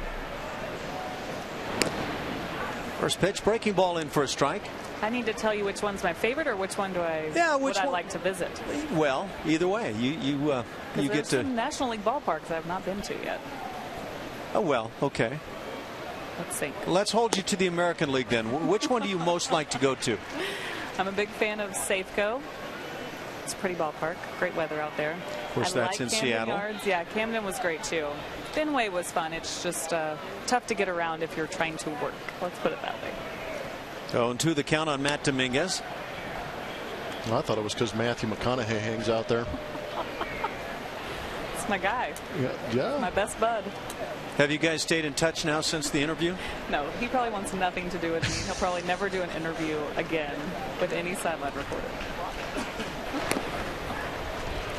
A: First pitch, breaking ball in for a strike.
C: I need to tell you which one's my favorite, or which one would I like to visit?
A: Well, either way, you get to.
C: Some National League ballparks I have not been to yet.
A: Oh well, okay.
C: Let's see.
A: Let's hold you to the American League then. Which one do you most like to go to?
C: I'm a big fan of Safeco. It's a pretty ballpark. Great weather out there.
A: Of course, that's in Seattle.
C: Yards. Yeah, Camden was great too. Fenway was fun. It's just tough to get around if you're trying to work. Let's put it that way.
A: 0-2 the count on Matt Dominguez.
B: Well, I thought it was because Matthew McConaughey hangs out there.
C: It's my guy.
B: Yeah.
C: My best bud.
A: Have you guys stayed in touch now since the interview?
C: No, he probably wants nothing to do with me. He'll probably never do an interview again with any sideline reporter.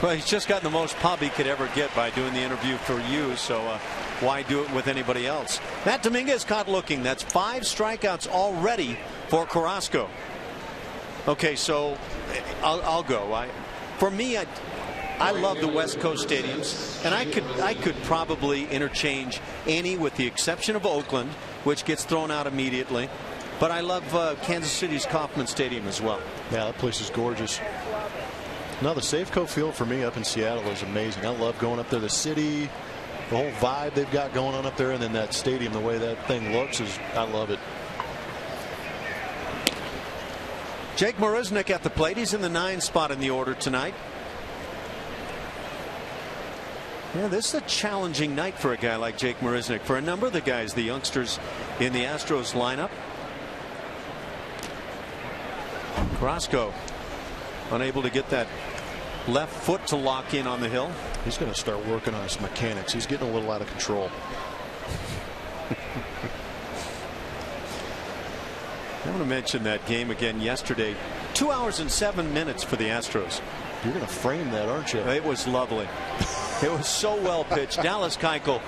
A: Well, he's just gotten the most pub he could ever get by doing the interview for you, so why do it with anybody else? Matt Dominguez caught looking. That's 5 strikeouts already for Carrasco. Okay, so I'll go. For me, I love the West Coast stadiums, and I could probably interchange any with the exception of Oakland, which gets thrown out immediately. But I love Kansas City's Kauffman Stadium as well.
B: Yeah, that place is gorgeous. Now, the Safeco field for me up in Seattle is amazing. I love going up there. The city, The whole vibe they've got going on up there, and then that stadium, the way that thing looks, I love it.
A: Jake Marisnick at the plate. He's in the 9 spot in the order tonight. Yeah, this is a challenging night for a guy like Jake Marisnick. For a number of the guys, the youngsters in the Astros lineup. Carrasco unable to get that left foot to lock in on the hill.
B: He's going to start working on his mechanics. He's getting a little out of control.
A: I want to mention that game again yesterday. 2 hours and 7 minutes for the Astros.
B: You're going to frame that, aren't you?
A: It was lovely. It was so well pitched. Dallas Keuchel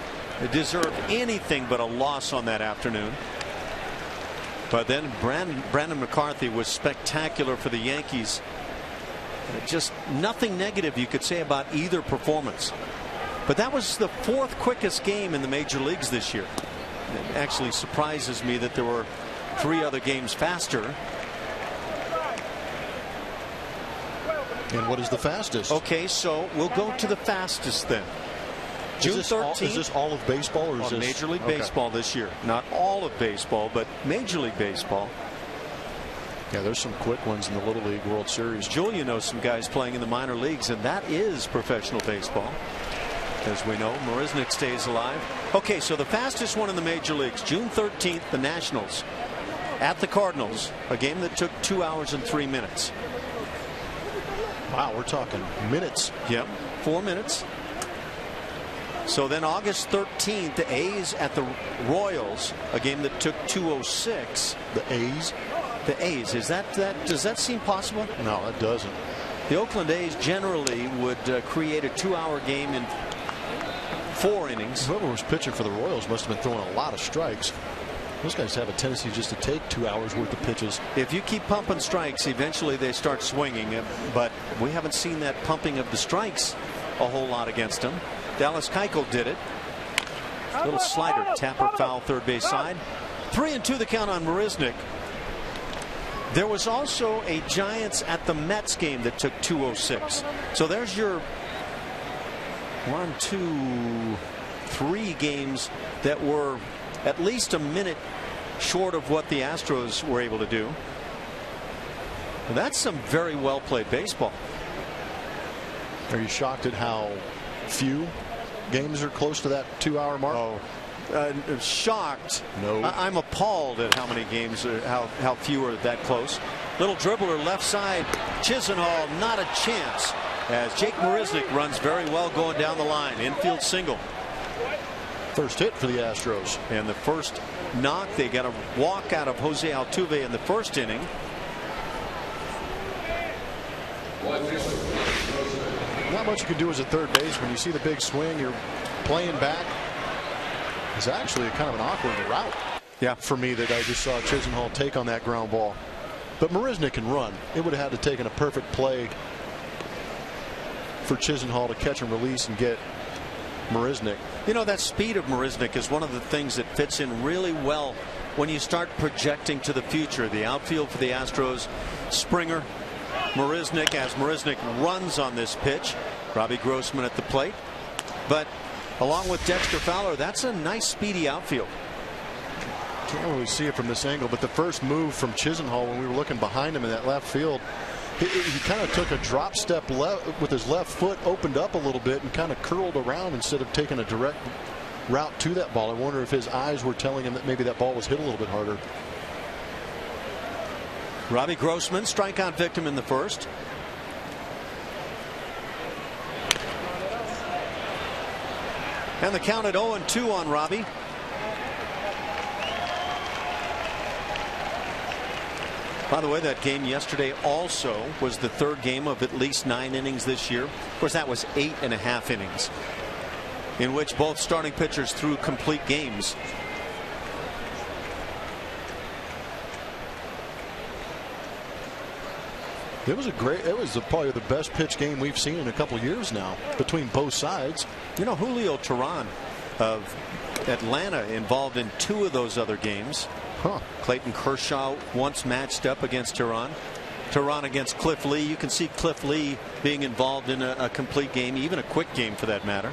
A: deserved anything but a loss on that afternoon. But then Brandon McCarthy was spectacular for the Yankees. Just nothing negative you could say about either performance. But that was the 4th quickest game in the major leagues this year. It actually surprises me that there were 3 other games faster.
B: And what is the fastest?
A: Okay, so we'll go to the fastest then. June 13th.
B: Is this all of baseball, or is this
A: Major League Baseball this year? Not all of baseball, but Major League Baseball.
B: Yeah, there's some quick ones in the Little League World Series.
A: Julia knows some guys playing in the minor leagues, and that is professional baseball. As we know, Marisnick stays alive. Okay, so the fastest one in the major leagues, June 13th, the Nationals at the Cardinals, a game that took 2 hours and 3 minutes.
B: Wow, we're talking minutes.
A: Yep, 4 minutes. So then August 13th, the A's at the Royals, a game that took 2:06.
B: The A's?
A: The A's. Does that seem possible?
B: No, it doesn't.
A: The Oakland A's generally would create a 2-hour game in 4 innings.
B: Whoever was pitching for the Royals must have been throwing a lot of strikes. Those guys have a tendency just to take 2 hours worth of pitches.
A: If you keep pumping strikes, eventually they start swinging. But we haven't seen that pumping of the strikes a whole lot against them. Dallas Keuchel did it. Little slider, tapper foul, third base side. 3-2 the count on Marisnick. There was also a Giants at the Mets game that took 2:06. So there's your 1, 2, 3 games that were at least a minute short of what the Astros were able to do. And that's some very well played baseball.
B: Are you shocked at how few games are close to that 2-hour mark?
A: Oh, shocked.
B: No.
A: I'm appalled at how many games are, how few are that close. Little dribbler left side. Chisenhall, not a chance, as Jake Marisnick runs very well going down the line. Infield single.
B: First hit for the Astros.
A: And the first knock, they got a walk out of Jose Altuve in the first inning.
B: Not much you can do as a third base when you see the big swing. You're playing back. It's actually kind of an awkward route.
A: Yeah,
B: for me, that I just saw Chisenhall take on that ground ball. But Marisnick can run. It would have had to taken a perfect play for Chisenhall to catch and release and get Marisnick.
A: You know, that speed of Marisnick is one of the things that fits in really well when you start projecting to the future. The outfield for the Astros, Springer, Marisnick, as Marisnick runs on this pitch. Robbie Grossman at the plate. But along with Dexter Fowler, that's a nice speedy outfield.
B: Can't really see it from this angle, but the first move from Chisenhall when we were looking behind him in that left field, he kind of took a drop step left with his left foot, opened up a little bit and kind of curled around instead of taking a direct route to that ball. I wonder if his eyes were telling him that maybe that ball was hit a little bit harder.
A: Robbie Grossman, strikeout victim in the first. And the count at 0-2 on Robbie. By the way, that game yesterday also was the third game of at least 9 innings this year. Of course, that was 8.5 innings in which both starting pitchers threw complete games.
B: It was probably the best pitch game we've seen in a couple years now between both sides.
A: You know, Julio Teheran of Atlanta involved in 2 of those other games. Clayton Kershaw once matched up against Teheran. Teheran against Cliff Lee. You can see Cliff Lee being involved in a complete game, even a quick game for that matter.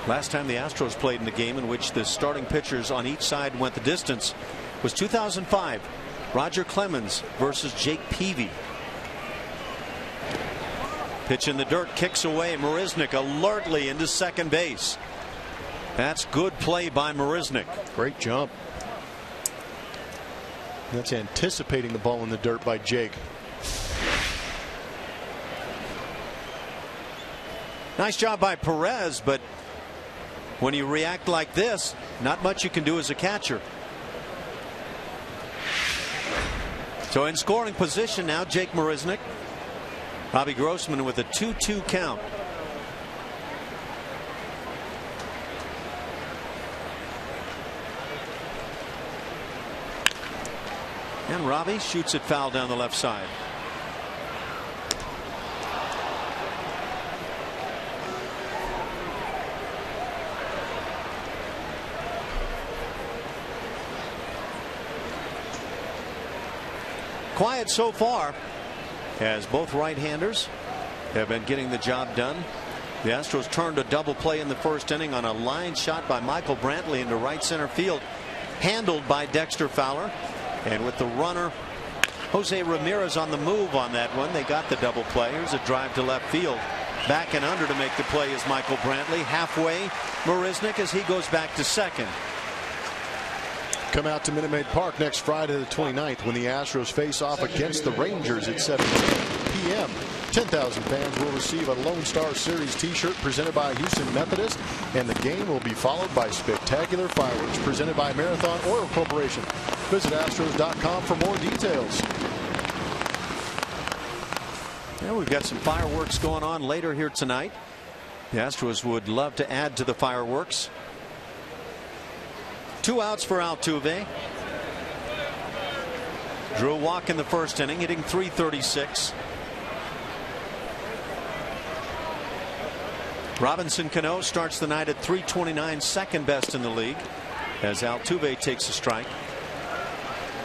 A: Last time the Astros played in the game in which the starting pitchers on each side went the distance was 2005. Roger Clemens versus Jake Peavy. Pitch in the dirt, kicks away. Marisnick alertly into second base. That's good play by Marisnick.
B: Great jump. That's anticipating the ball in the dirt by Jake.
A: Nice job by Perez, but when you react like this, not much you can do as a catcher. So in scoring position now, Jake Marisnick. Robbie Grossman with a 2-2 count. And Robbie shoots it foul down the left side. Quiet so far, as both right-handers have been getting the job done. The Astros turned a double play in the first inning on a line shot by Michael Brantley into right center field, handled by Dexter Fowler. And with the runner Jose Ramirez on the move on that one, they got the double play. Here's a drive to left field. Back and under to make the play is Michael Brantley. Halfway, Marisnick as he goes back to second.
B: Come out to Minute Maid Park next Friday the 29th when the Astros face off against the Rangers at 7 p.m. 10,000 fans will receive a Lone Star Series t-shirt presented by Houston Methodist, and the game will be followed by spectacular fireworks presented by Marathon Oil Corporation. Visit Astros.com for more details.
A: Yeah, we've got some fireworks going on later here tonight. The Astros would love to add to the fireworks. 2 outs for Altuve. Drew a walk in the first inning, hitting .336. Robinson Cano starts the night at .329, second best in the league, as Altuve takes a strike.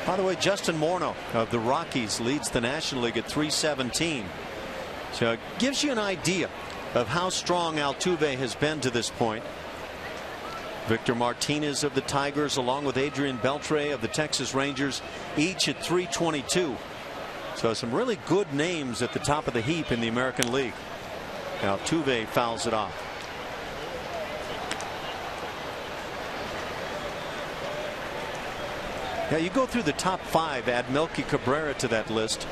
A: By the way, Justin Morneau of the Rockies leads the National League at .317. So it gives you an idea of how strong Altuve has been to this point. Victor Martinez of the Tigers, along with Adrian Beltre of the Texas Rangers, each at .322. So some really good names at the top of the heap in the American League. Altuve fouls it off. Now you go through the top 5, add Melky Cabrera to that list,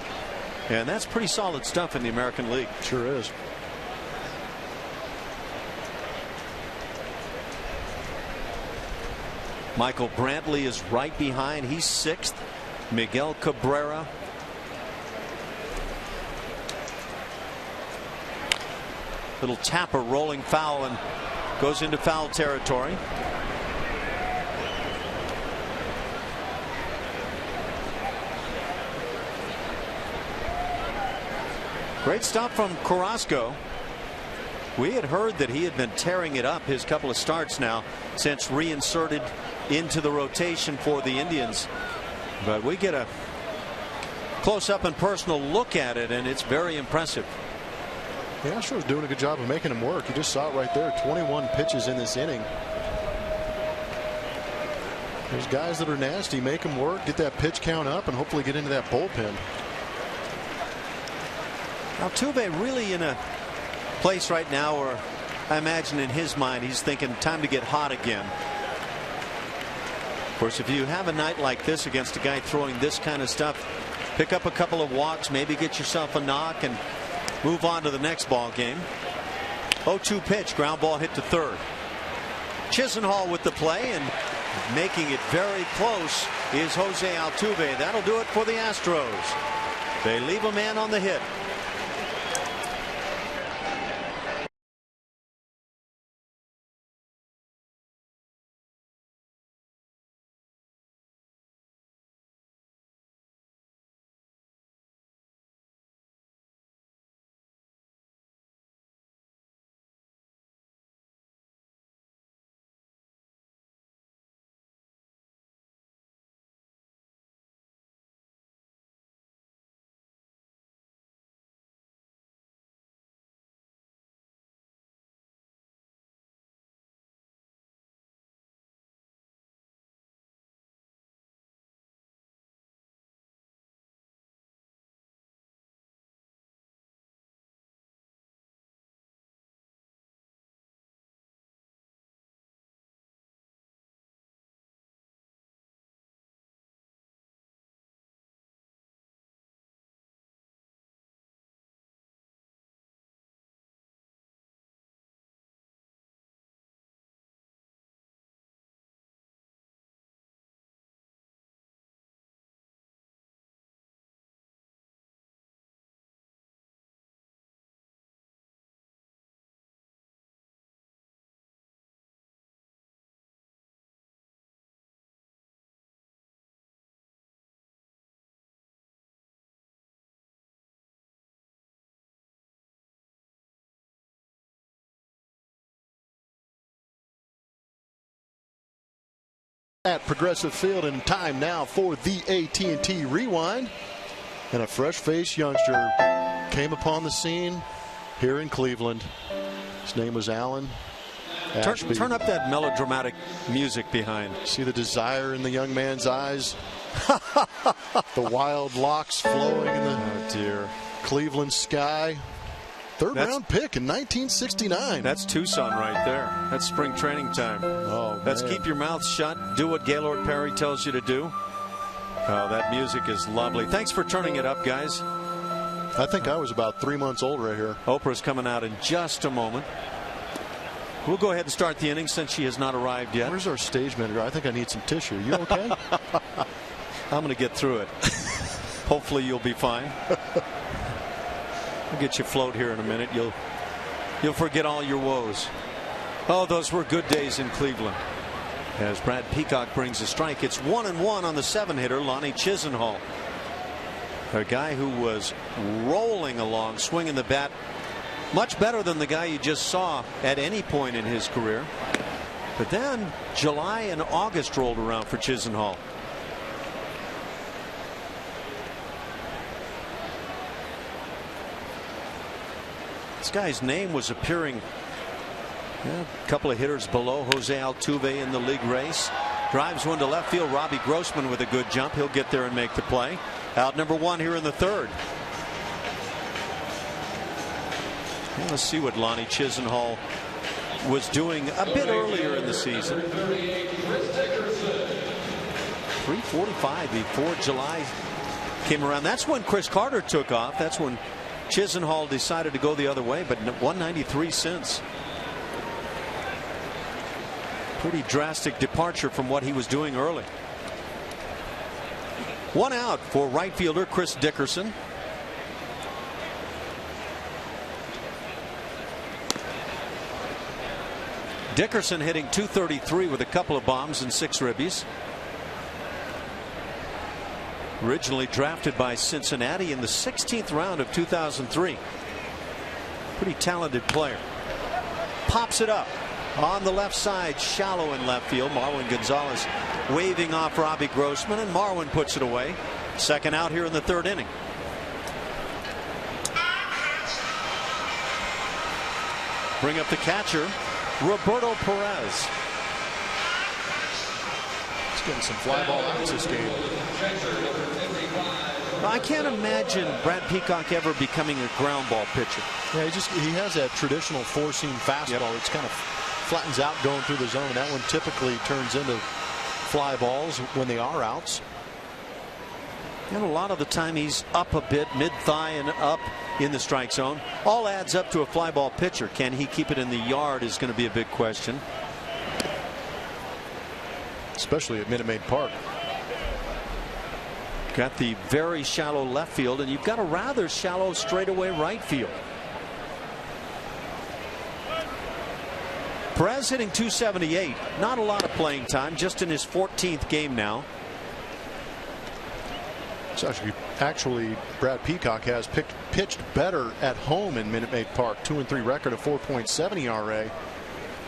A: and that's pretty solid stuff in the American League.
B: Sure is.
A: Michael Brantley is right behind. He's 6th. Miguel Cabrera. Little tapper, rolling foul, and goes into foul territory. Great stop from Carrasco. We had heard that he had been tearing it up his couple of starts now since reinserted into the rotation for the Indians. But we get a close-up and personal look at it, and it's very impressive.
B: The Astros doing a good job of making him work. You just saw it right there. 21 pitches in this inning. There's guys that are nasty. Make them work, get that pitch count up, and hopefully get into that bullpen.
A: Altuve really in a place right now where I imagine in his mind he's thinking time to get hot again. Of course, if you have a night like this against a guy throwing this kind of stuff, pick up a couple of walks, maybe get yourself a knock, and move on to the next ball game. 0-2 pitch, ground ball hit to third. Chisenhall with the play, and making it very close is Jose Altuve. That'll do it for the Astros. They leave a man on the hit.
B: At Progressive Field, and time now for the AT&T Rewind. And a fresh-faced youngster came upon the scene here in Cleveland. His name was Alan Ashby.
A: Turn up that melodramatic music behind.
B: See the desire in the young man's eyes. The wild locks flowing in the Cleveland sky. Third round pick in 1969.
A: That's Tucson right there. That's spring training time.
B: Oh,
A: let's
B: man.
A: keep your mouth shut. Do what Gaylord Perry tells you to do. Oh, that music is lovely. Thanks for turning it up, guys.
B: I think I was about 3 months old right here.
A: Oprah's coming out in just a moment. We'll go ahead and start the inning since she has not arrived yet.
B: Where's our stage manager? I think I need some tissue. You okay?
A: I'm going to get through it. Hopefully you'll be fine. I'll get you float here in a minute. You'll forget all your woes. Oh, those were good days in Cleveland. As Brad Peacock brings a strike, it's 1-1 on the 7-hitter, Lonnie Chisenhall. A guy who was rolling along, swinging the bat much better than the guy you just saw at any point in his career. But then July and August rolled around for Chisenhall. This guy's name was appearing a couple of hitters below Jose Altuve in the league race. Drives one to left field. Robbie Grossman with a good jump. He'll get there and make the play. Out number 1 here in the 3rd. Well, let's see what Lonnie Chisenhall was doing a bit earlier in the season. 3:45 before July came around. That's when Chris Carter took off. That's when Chisenhall decided to go the other way, but 193 since. Pretty drastic departure from what he was doing early. 1 out for right fielder Chris Dickerson. Dickerson hitting .233 with a couple of bombs and 6 ribbies. Originally drafted by Cincinnati in the 16th round of 2003. Pretty talented player. Pops it up on the left side, shallow in left field. Marwin Gonzalez waving off Robbie Grossman, and Marwin puts it away. 2nd out here in the 3rd inning. Bring up the catcher, Roberto Perez.
B: He's getting some fly ball outs this game.
A: I can't imagine Brad Peacock ever becoming a ground ball pitcher.
B: Yeah, he has that traditional 4-seam fastball. It's kind of flattens out going through the zone. That one typically turns into fly balls when they are outs.
A: And a lot of the time he's up a bit, mid-thigh and up in the strike zone. All adds up to a fly ball pitcher. Can he keep it in the yard is going to be a big question.
B: Especially at Minute Maid Park.
A: Got the very shallow left field, and you've got a rather shallow straightaway right field. Perez hitting .278. Not a lot of playing time, just in his 14th game now.
B: It's actually Brad Peacock has pitched better at home in Minute Maid Park. 2-3 record, a 4.7 ERA.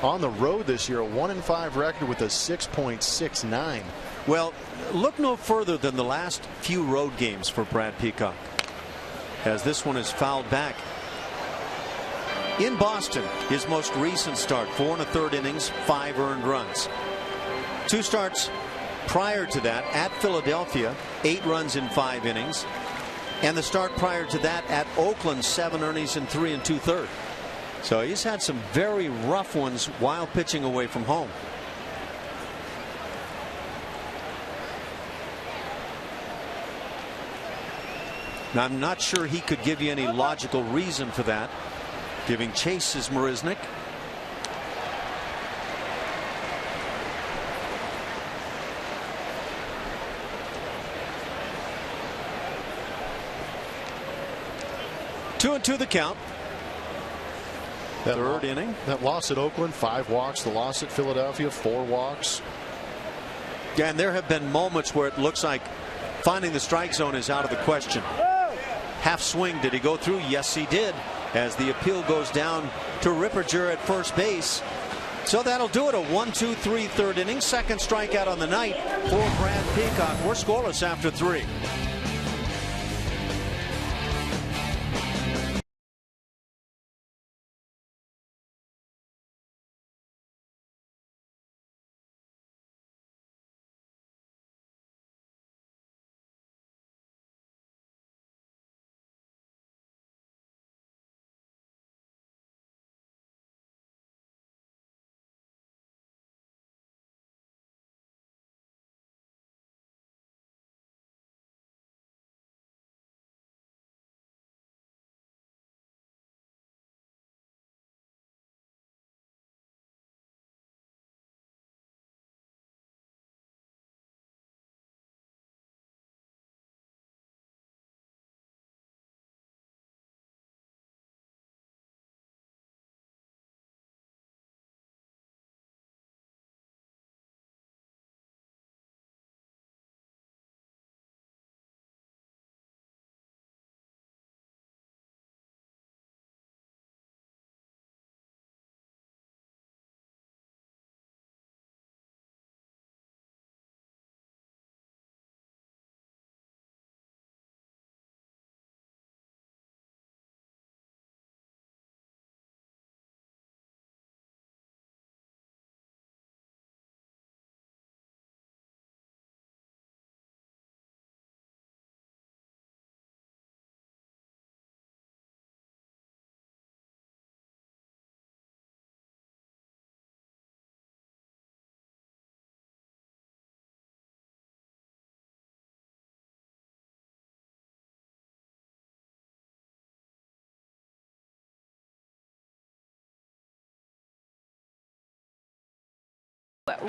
B: On the road this year, a 1-5 record with a 6.69.
A: Well, look no further than the last few road games for Brad Peacock, as this one is fouled back. In Boston, his most recent start, 4 1/3 innings, 5 earned runs. 2 starts prior to that at Philadelphia, 8 runs in 5 innings. And the start prior to that at Oakland, 7 earnings in 3 2/3. So he's had some very rough ones while pitching away from home. Now, I'm not sure he could give you any logical reason for that. Giving chase is Marisnik. Two and two the count.
B: That
A: 3rd inning.
B: That loss at Oakland, 5 walks. The loss at Philadelphia, 4 walks.
A: Yeah, and there have been moments where it looks like finding the strike zone is out of the question. Half swing, did he go through? Yes, he did. As the appeal goes down to Ripperger at first base. So that'll do it. A 1-2-3 third inning. Second strikeout on the night for Brad Peacock. We're scoreless after 3.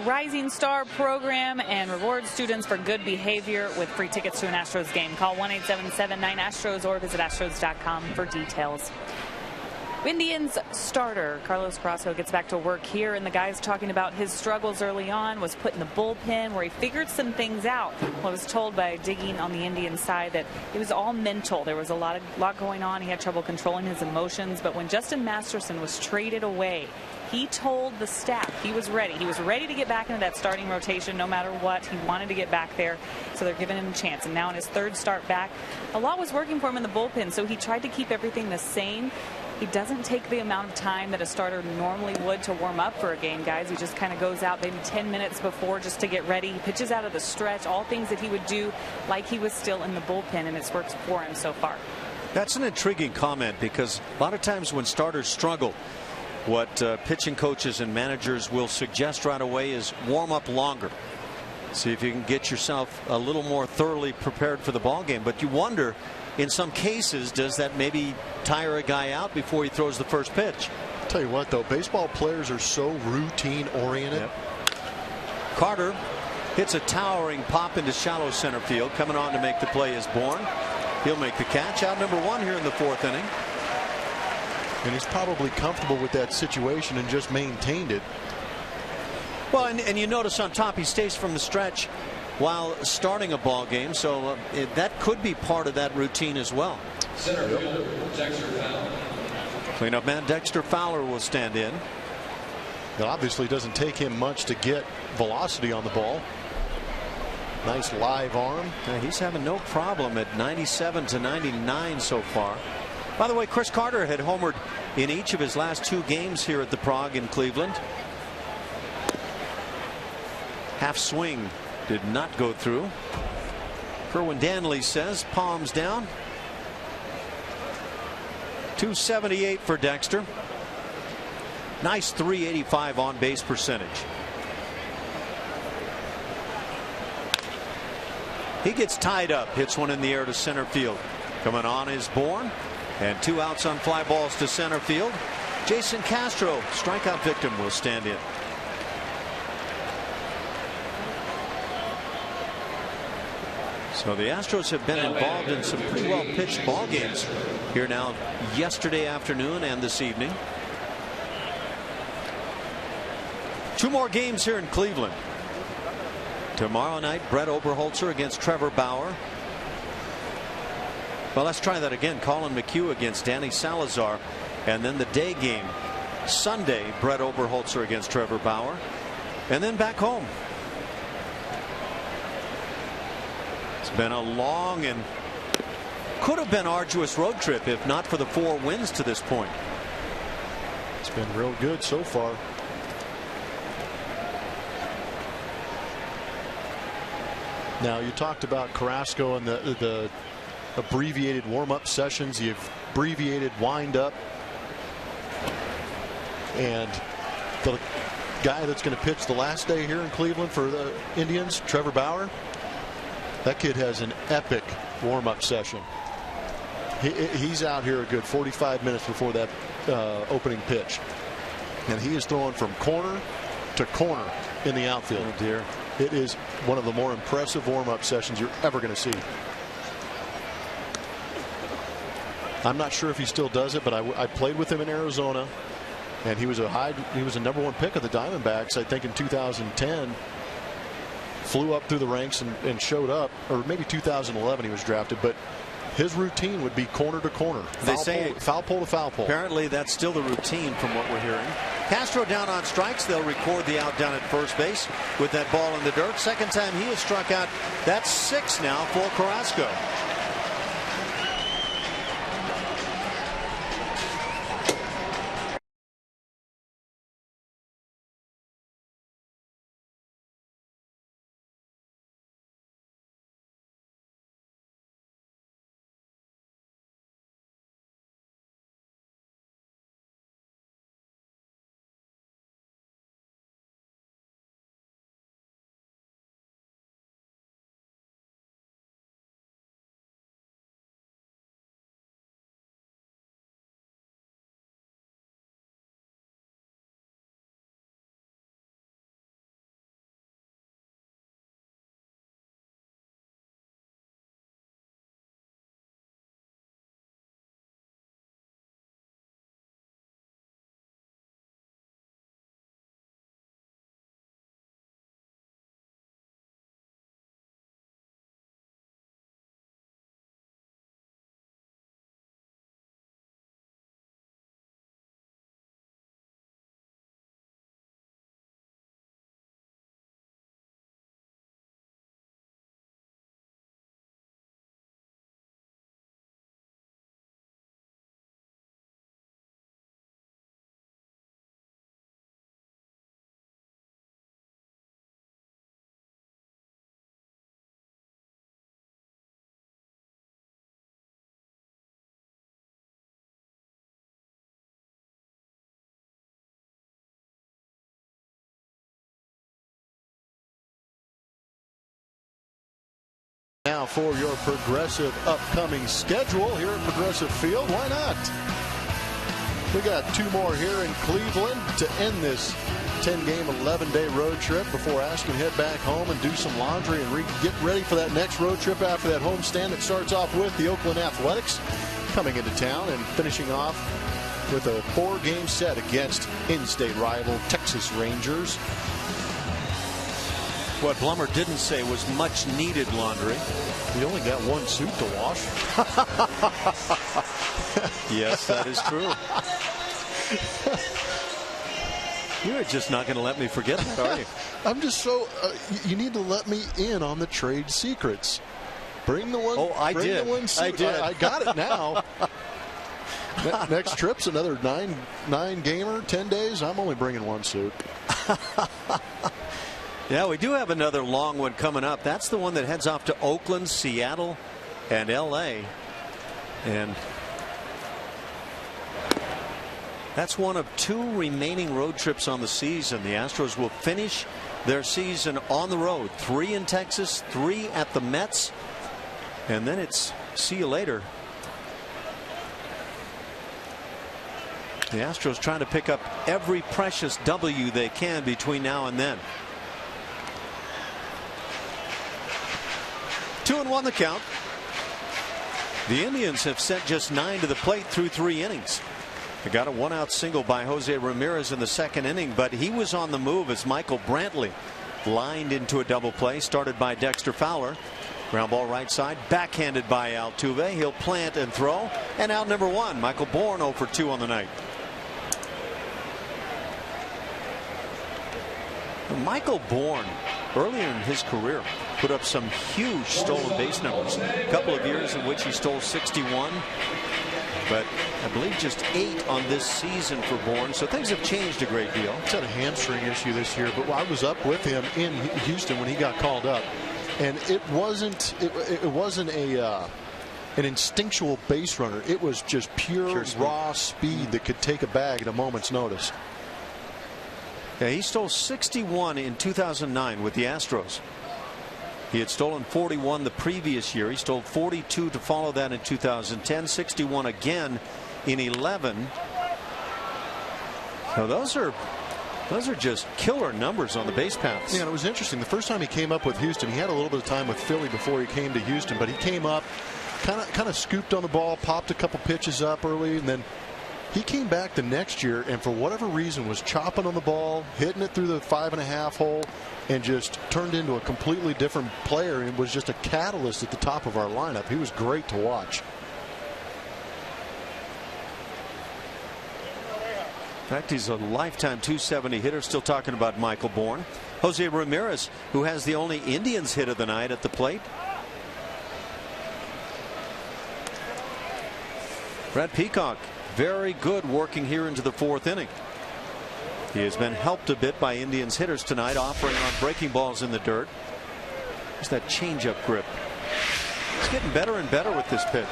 C: Rising Star program and reward students for good behavior with free tickets to an Astros game. Call 1-877-9-ASTROS or visit astros.com for details. Indians starter Carlos Carrasco gets back to work here, and the guys talking about his struggles early on, was put in the bullpen where he figured some things out. Well, I was told by digging on the Indian side that it was all mental. There was a lot going on. He had trouble controlling his emotions, but when Justin Masterson was traded away, he told the staff he was ready. He was ready to get back into that starting rotation no matter what. He wanted to get back there, so they're giving him a chance. And now in his third start back, a lot was working for him in the bullpen, so he tried to keep everything the same. He doesn't take the amount of time that a starter normally would to warm up for a game, guys. He just kind of goes out maybe 10 minutes before just to get ready. He pitches out of the stretch, all things that he would do like he was still in the bullpen, and it's worked for him so far.
A: That's an intriguing comment, because a lot of times when starters struggle, what pitching coaches and managers will suggest right away is warm up longer. See if you can get yourself a little more thoroughly prepared for the ball game. But you wonder, in some cases, does that maybe tire a guy out before he throws the first pitch?
B: I'll tell you what, though, baseball players are so routine oriented.
A: Yep. Carter hits a towering pop into shallow center field. Coming on to make the play is Bourne. He'll make the catch. Out number 1 here in the 4th inning.
B: And he's probably comfortable with that situation and just maintained it.
A: Well, and you notice on top, he stays from the stretch while starting a ball game, so that could be part of that routine as well.
D: Center fielder Dexter Fowler.
A: Cleanup man Dexter Fowler will stand in.
B: It obviously doesn't take him much to get velocity on the ball. Nice live arm.
A: Yeah, he's having no problem at 97 to 99 so far. By the way, Chris Carter had homered in each of his last 2 games here at the Prague in Cleveland. Half swing did not go through. Kerwin Danley says palms down. 278 for Dexter. Nice 385 on base percentage. He gets tied up, hits one in the air to center field. Coming on is Bourne, and 2 outs on fly balls to center field. Jason Castro, strikeout victim, will stand in. So the Astros have been involved in some pretty well pitched ball games here now, yesterday afternoon and this evening. 2 more games here in Cleveland. Tomorrow night, Brett Oberholzer against Trevor Bauer. Well, let's try that again. Colin McHugh against Danny Salazar. And then the day game Sunday, Brett Oberholzer against Trevor Bauer, and then back home. It's been a long and could have been arduous road trip if not for the 4 wins to this point.
B: It's been real good so far. Now, you talked about Carrasco and the abbreviated warm-up sessions, the abbreviated wind-up, and the guy that's going to pitch the last day here in Cleveland for the Indians, Trevor Bauer, that kid has an epic warm-up session. He's out here a good 45 minutes before that opening pitch, and he is throwing from corner to corner in the outfield.
A: Oh dear.
B: It is one of the more impressive warm-up sessions you're ever going to see. I'm not sure if he still does it, but I played with him in Arizona, and he was a #1 pick of the Diamondbacks, I think, in 2010. Flew up through the ranks and showed up, or maybe 2011 he was drafted, but his routine would be corner to corner.
A: They say
B: foul pole to foul pole.
A: Apparently that's still the routine from what we're hearing. Castro down on strikes. They'll record the out down at first base with that ball in the dirt. Second time he has struck out. That's 6 now for Carrasco.
B: Now for your Progressive upcoming schedule here at Progressive Field. Why not? We got 2 more here in Cleveland to end this 10-game, 11-day road trip before Ash can head back home and do some laundry and get ready for that next road trip after that homestand that starts off with the Oakland Athletics coming into town and finishing off with a 4-game set against in-state rival Texas Rangers.
A: What Blummer didn't say was much needed laundry.
B: He only got 1 suit to wash.
A: Yes, that is true. You're just not going to let me forget that, are you?
B: I'm just so you need to let me in on the trade secrets. Bring the one.
A: Oh, I did.
B: The one suit.
A: I did.
B: I got it now. Next trip's another 9 gamer, 10 days. I'm only bringing 1 suit.
A: Yeah, we do have another long one coming up. That's the one that heads off to Oakland, Seattle, and L.A. And that's one of 2 remaining road trips on the season. The Astros will finish their season on the road. 3 in Texas, 3 at the Mets, and then it's see you later. The Astros trying to pick up every precious W they can between now and then. 2-1 the count. The Indians have sent just 9 to the plate through 3 innings. They got a 1-out single by Jose Ramirez in the 2nd inning, but he was on the move as Michael Brantley lined into a double play started by Dexter Fowler. Ground ball right side, backhanded by Altuve. He'll plant and throw, and out number 1. Michael Bourne 0 for 2 on the night. Michael Bourne, earlier in his career, put up some huge stolen base numbers. A couple of years in which he stole 61, but I believe just 8 on this season for Bourne. So things have changed a great deal.
B: He's had a hamstring issue this year, but I was up with him in Houston when he got called up, and it wasn't an instinctual base runner. It was just pure raw speed that could take a bag at a moment's notice.
A: Yeah, he stole 61 in 2009 with the Astros. He had stolen 41 the previous year. He stole 42 to follow that in 2010, 61 again in 11. So those are just killer numbers on the base paths.
B: Yeah, and it was interesting. The first time he came up with Houston, he had a little bit of time with Philly before he came to Houston, but he came up, kind of scooped on the ball, popped a couple pitches up early, and then he came back the next year and for whatever reason was chopping on the ball, hitting it through the 5.5 hole, and just turned into a completely different player and was just a catalyst at the top of our lineup. He was great to watch.
A: In fact, he's a lifetime 270 hitter. Still talking about Michael Bourne. Jose Ramirez, who has the only Indians hit of the night at the plate. Brad Peacock, very good working here into the 4th inning. He has been helped a bit by Indians hitters tonight, offering on breaking balls in the dirt. There's that changeup grip. He's getting better and better with this pitch.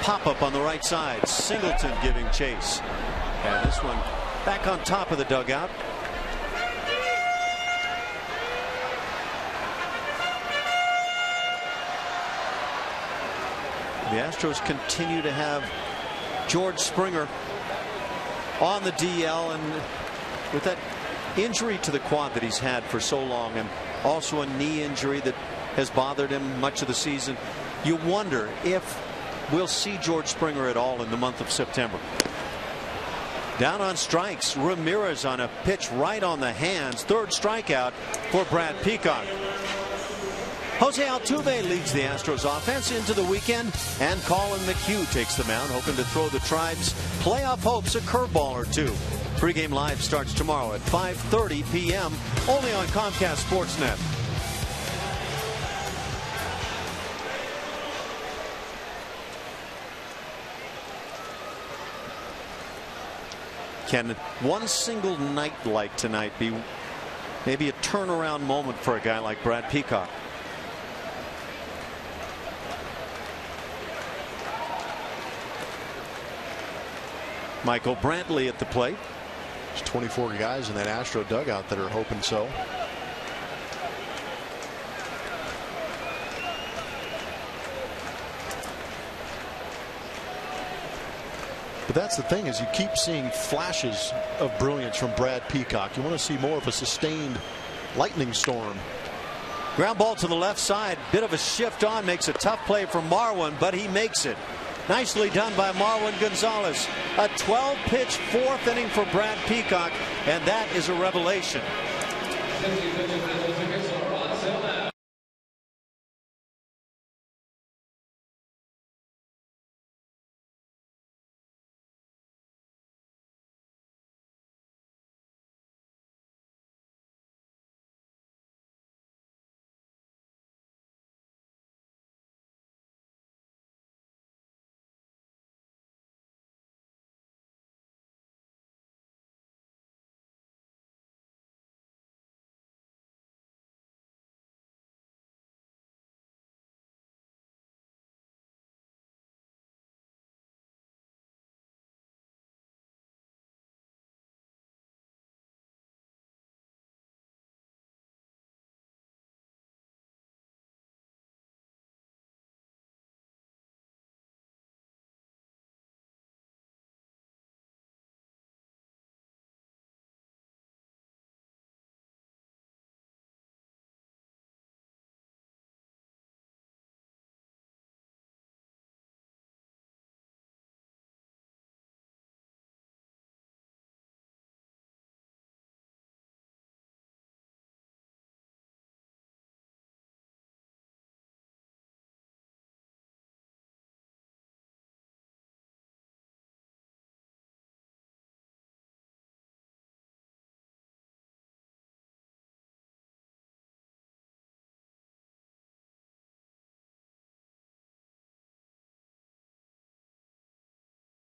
A: Pop up on the right side. Singleton giving chase. And this one back on top of the dugout. The Astros continue to have George Springer on the DL, and with that injury to the quad that he's had for so long, and also a knee injury that has bothered him much of the season, you wonder if we'll see George Springer at all in the month of September. Down on strikes, Ramirez on a pitch right on the hands. 3rd strikeout for Brad Peacock. Jose Altuve leads the Astros offense into the weekend, and Colin McHugh takes the mound, hoping to throw the Tribe's playoff hopes a curveball or two. Pregame Live starts tomorrow at 5:30 p.m. only on Comcast Sportsnet. Can one single night like tonight be maybe a turnaround moment for a guy like Brad Peacock? Michael Brantley at the plate.
B: There's 24 guys in that Astro dugout that are hoping so. But that's the thing, is you keep seeing flashes of brilliance from Brad Peacock. You want to see more of a sustained lightning storm.
A: Ground ball to the left side. Bit of a shift on. Makes a tough play for Marwin, but he makes it. Nicely done by Marwin Gonzalez. A 12-pitch 4th inning for Brad Peacock, and that is a revelation.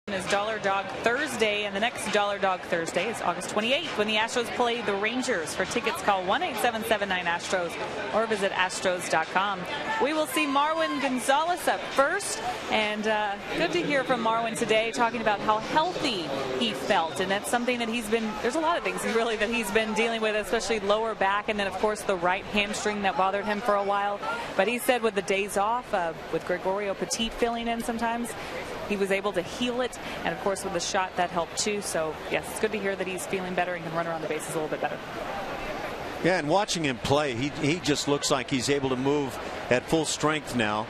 C: Is Dollar Dog Thursday, and the next Dollar Dog Thursday is August 28th when the Astros play the Rangers. For tickets, call 1-877-9-ASTROS or visit astros.com. We will see Marwin Gonzalez up first, and good to hear from Marwin today talking about how healthy he felt, and that's something that there's a lot of things really that he's been dealing with, especially lower back, and then of course the right hamstring that bothered him for a while. But he said with the days off, with Gregorio Petit filling in sometimes, he was able to heal it, and of course with the shot that helped too. So yes, it's good to hear that he's feeling better and can run around the bases a little bit better.
A: Yeah, and watching him play, he just looks like he's able to move at full strength now.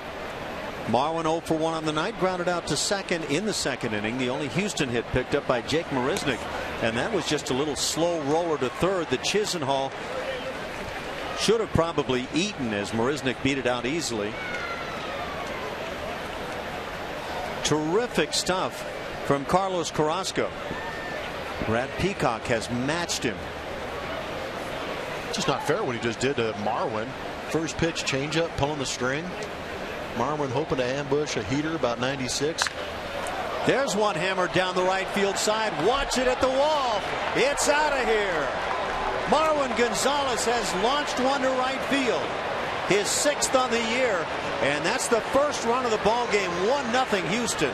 A: Marwin 0 for 1 on the night, grounded out to second in the second inning. The only Houston hit picked up by Jake Marisnick, and that was just a little slow roller to third that Chisenhall should have probably eaten as Marisnick beat it out easily. Terrific stuff from Carlos Carrasco. Brad Peacock has matched him.
B: Just not fair what he just did to Marwin. First pitch changeup, pulling the string. Marwin hoping to ambush a heater about 96.
A: There's one hammered down the right field side. Watch it at the wall. It's out of here. Marwin Gonzalez has launched one to right field. His 6th on the year, and that's the first run of the ball game. 1-0 Houston.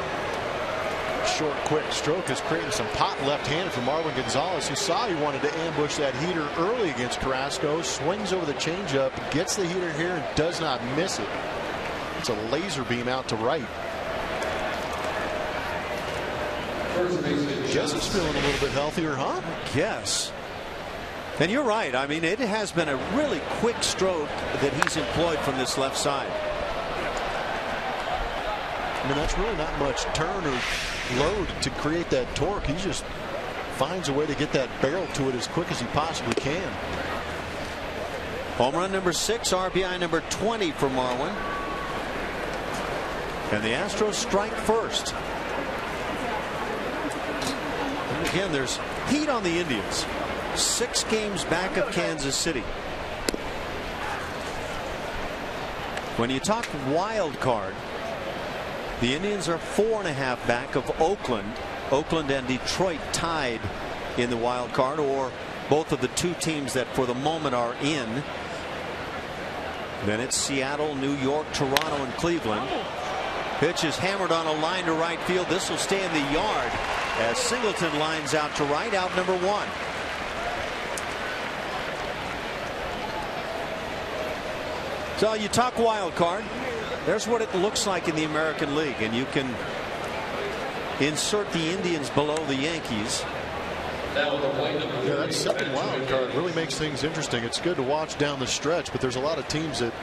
B: Short, quick stroke is creating some pop left-handed for Marwin Gonzalez, who saw he wanted to ambush that heater early against Carrasco. Swings over the changeup, gets the heater here, and does not miss it. It's a laser beam out to right. Guess he's feeling a little bit healthier, huh?
A: Yes. And you're right. I mean, it has been a really quick stroke that he's employed from this left side.
B: I mean, that's really not much turn or load to create that torque. He just finds a way to get that barrel to it as quick as he possibly can.
A: Home run number 6, RBI number 20 for Marwin. And the Astros strike first. And again, there's heat on the Indians. 6 games back of Kansas City. When you talk wild card, the Indians are 4.5 back of Oakland. Oakland and Detroit tied in the wild card, or both of the 2 teams that for the moment are in. Then it's Seattle, New York, Toronto, and Cleveland. Pitch is hammered on a line to right field. This will stay in the yard as Singleton lines out to right, out number 1. So you talk wild card. There's what it looks like in the American League, and you can insert the Indians below the Yankees.
B: Yeah, that second wild card really makes things interesting. It's good to watch down the stretch, but there's a lot of teams that,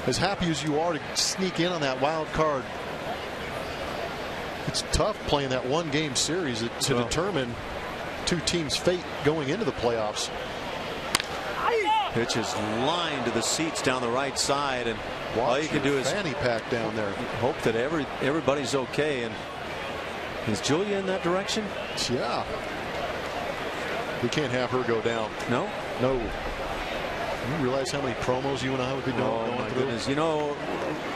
B: as happy as you are to sneak in on that wild card, it's tough playing that 1-game series to determine 2 teams' fate going into the playoffs.
A: Pitch is lined to the seats down the right side, and all you can do is
B: fanny pack down there.
A: Hope that everybody's okay. And is Julia in that direction?
B: Yeah. We can't have her go down.
A: No?
B: No. You realize how many promos you and I would be doing?
A: Oh, my goodness. You know,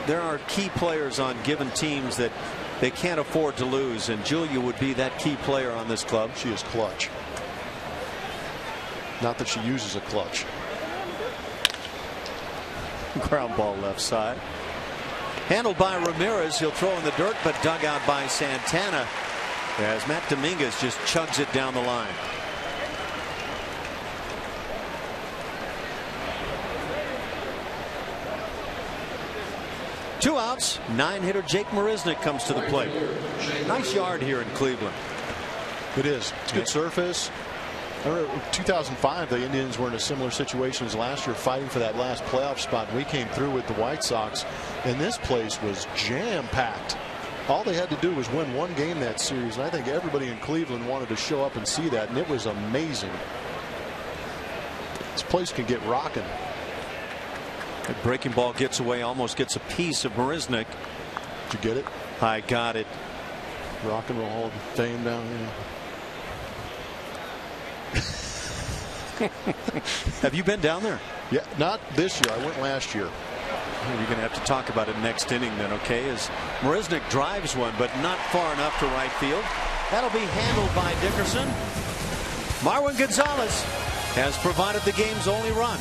A: there are key players on given teams that they can't afford to lose, and Julia would be that key player on this club.
B: She is clutch. Not that she uses a clutch.
A: Ground ball left side. Handled by Ramirez. He'll throw in the dirt, but dug out by Santana as Matt Dominguez just chugs it down the line. Two outs. 9-hitter Jake Marisnick comes to the plate. Nice yard here in Cleveland.
B: It is. It's good surface. I remember 2005, the Indians were in a similar situation as last year, fighting for that last playoff spot. We came through with the White Sox, and this place was jam-packed. All they had to do was win 1 game that series, and I think everybody in Cleveland wanted to show up and see that, and it was amazing. This place can get rocking.
A: The breaking ball gets away, almost gets a piece of Marisnick.
B: Did you get it?
A: I got it.
B: Rock and Roll Hall of Fame down here.
A: Have you been down there?
B: Yeah, not this year. I went last year.
A: You're going to have to talk about it next inning then, okay? As Marisnick drives one, but not far enough to right field. That'll be handled by Dickerson. Marwin Gonzalez has provided the game's only run.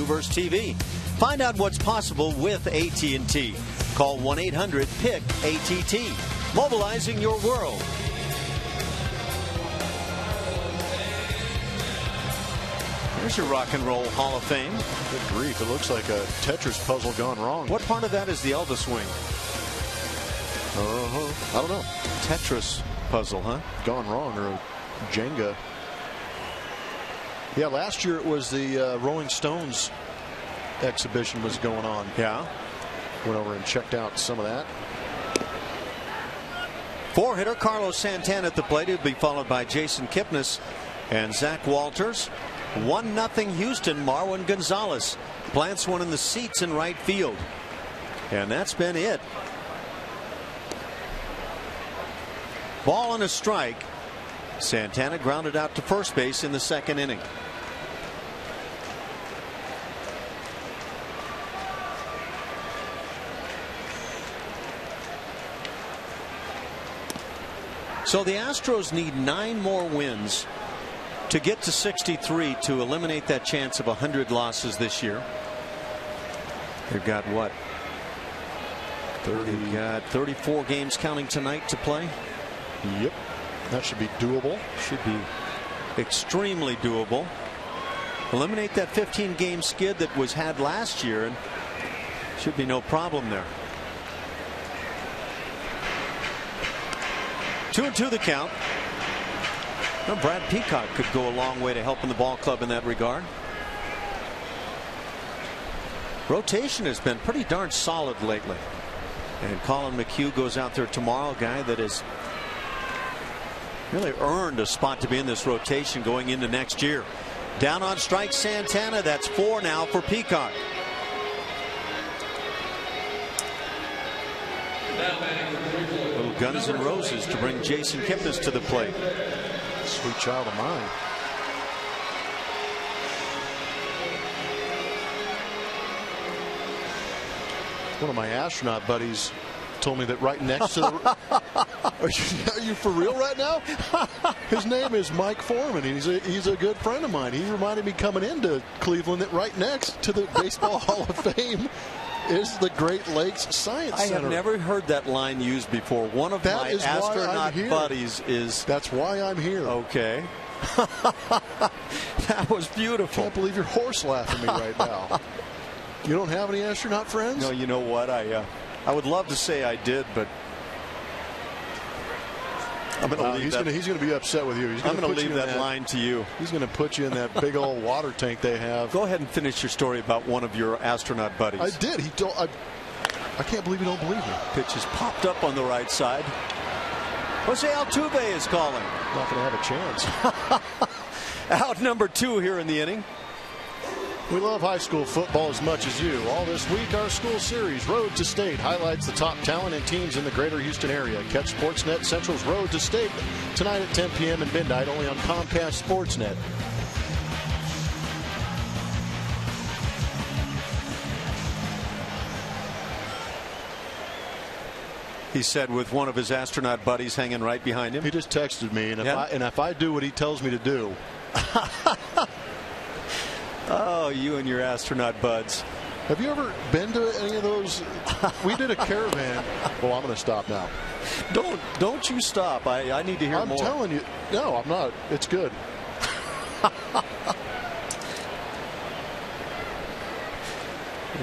A: Versus TV. Find out what's possible with AT&T. Call 1-800-PIC-ATT. Mobilizing your world. There's your Rock and Roll Hall of Fame.
B: Good grief, it looks like a Tetris puzzle gone wrong.
A: What part of that is the Elvis swing?
B: I don't know.
A: Tetris puzzle, huh?
B: Gone wrong, or a Jenga. Yeah, last year it was the Rolling Stones exhibition was going on.
A: Yeah.
B: Went over and checked out some of that.
A: Four-hitter Carlos Santana at the plate. He'll be followed by Jason Kipnis and Zach Walters. 1-0 Houston. Marwin Gonzalez plants one in the seats in right field. And that's been it. Ball and a strike. Santana grounded out to first base in the second inning. So the Astros need 9 more wins to get to 63 to eliminate that chance of 100 losses this year. They've got what? They've got 34 games counting tonight to play.
B: Yep. That should be doable.
A: Should be extremely doable. Eliminate that 15-game skid that was had last year, and should be no problem there. 2-2 the count. Well, Brad Peacock could go a long way to helping the ball club in that regard. Rotation has been pretty darn solid lately. And Colin McHugh goes out there tomorrow, a guy that has really earned a spot to be in this rotation going into next year. Down on strike Santana. That's 4 now for Peacock. Little Guns N' Roses to bring Jason Kipnis to the plate.
B: Sweet child of mine. One of my astronaut buddies told me that right next to the are you for real right now? His name is Mike Foreman. He's a good friend of mine. He reminded me coming into Cleveland that right next to the Baseball Hall of Fame is the Great Lakes Science Center.
A: I have never heard that line used before. One of my astronaut buddies is.
B: That's why I'm here.
A: Okay. That was beautiful.
B: I can't believe you're horse laughing at me right now. You don't have any astronaut friends?
A: No, you know what? I I would love to say I did, but I'm going to leave that.
B: He's going to be upset with you.
A: I'm going to leave that line to you.
B: He's going to put you in that big old water tank they have.
A: Go ahead and finish your story about one of your astronaut buddies.
B: I did. I can't believe you don't believe me.
A: Pitch is popped up on the right side. Jose Altuve is calling.
B: Not going to have a chance.
A: Out number 2 here in the inning.
B: We love high school football as much as you. All this week, our school series, Road to State, highlights the top talent and teams in the greater Houston area. Catch Sportsnet Central's Road to State tonight at 10 p.m. and midnight, only on Comcast Sportsnet.
A: He said with one of his astronaut buddies hanging right behind him.
B: He just texted me, and if I do what he tells me to do.
A: Oh, you and your astronaut buds.
B: Have you ever been to any of those? We did a caravan. Well, I'm going to stop now.
A: Don't you stop. I need to hear more.
B: I'm telling you. No, I'm not. It's good.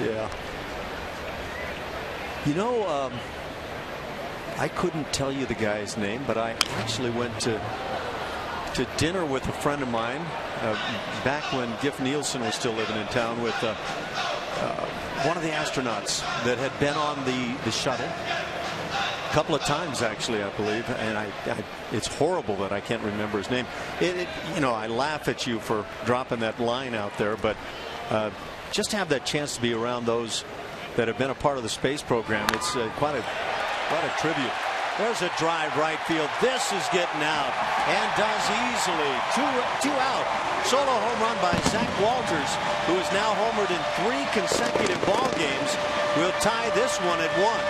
A: Yeah. You know, I couldn't tell you the guy's name, but I actually went to dinner with a friend of mine back when Giff Nielsen was still living in town with one of the astronauts that had been on the shuttle a couple of times, actually, I believe. And it's horrible that I can't remember his name. You know, I laugh at you for dropping that line out there, but just to have that chance to be around those that have been a part of the space program, it's quite a tribute. There's a drive right field. This is getting out and does easily. Two out. Solo home run by Zach Walters, who is now homered in 3 consecutive ball games. Will tie this one at 1.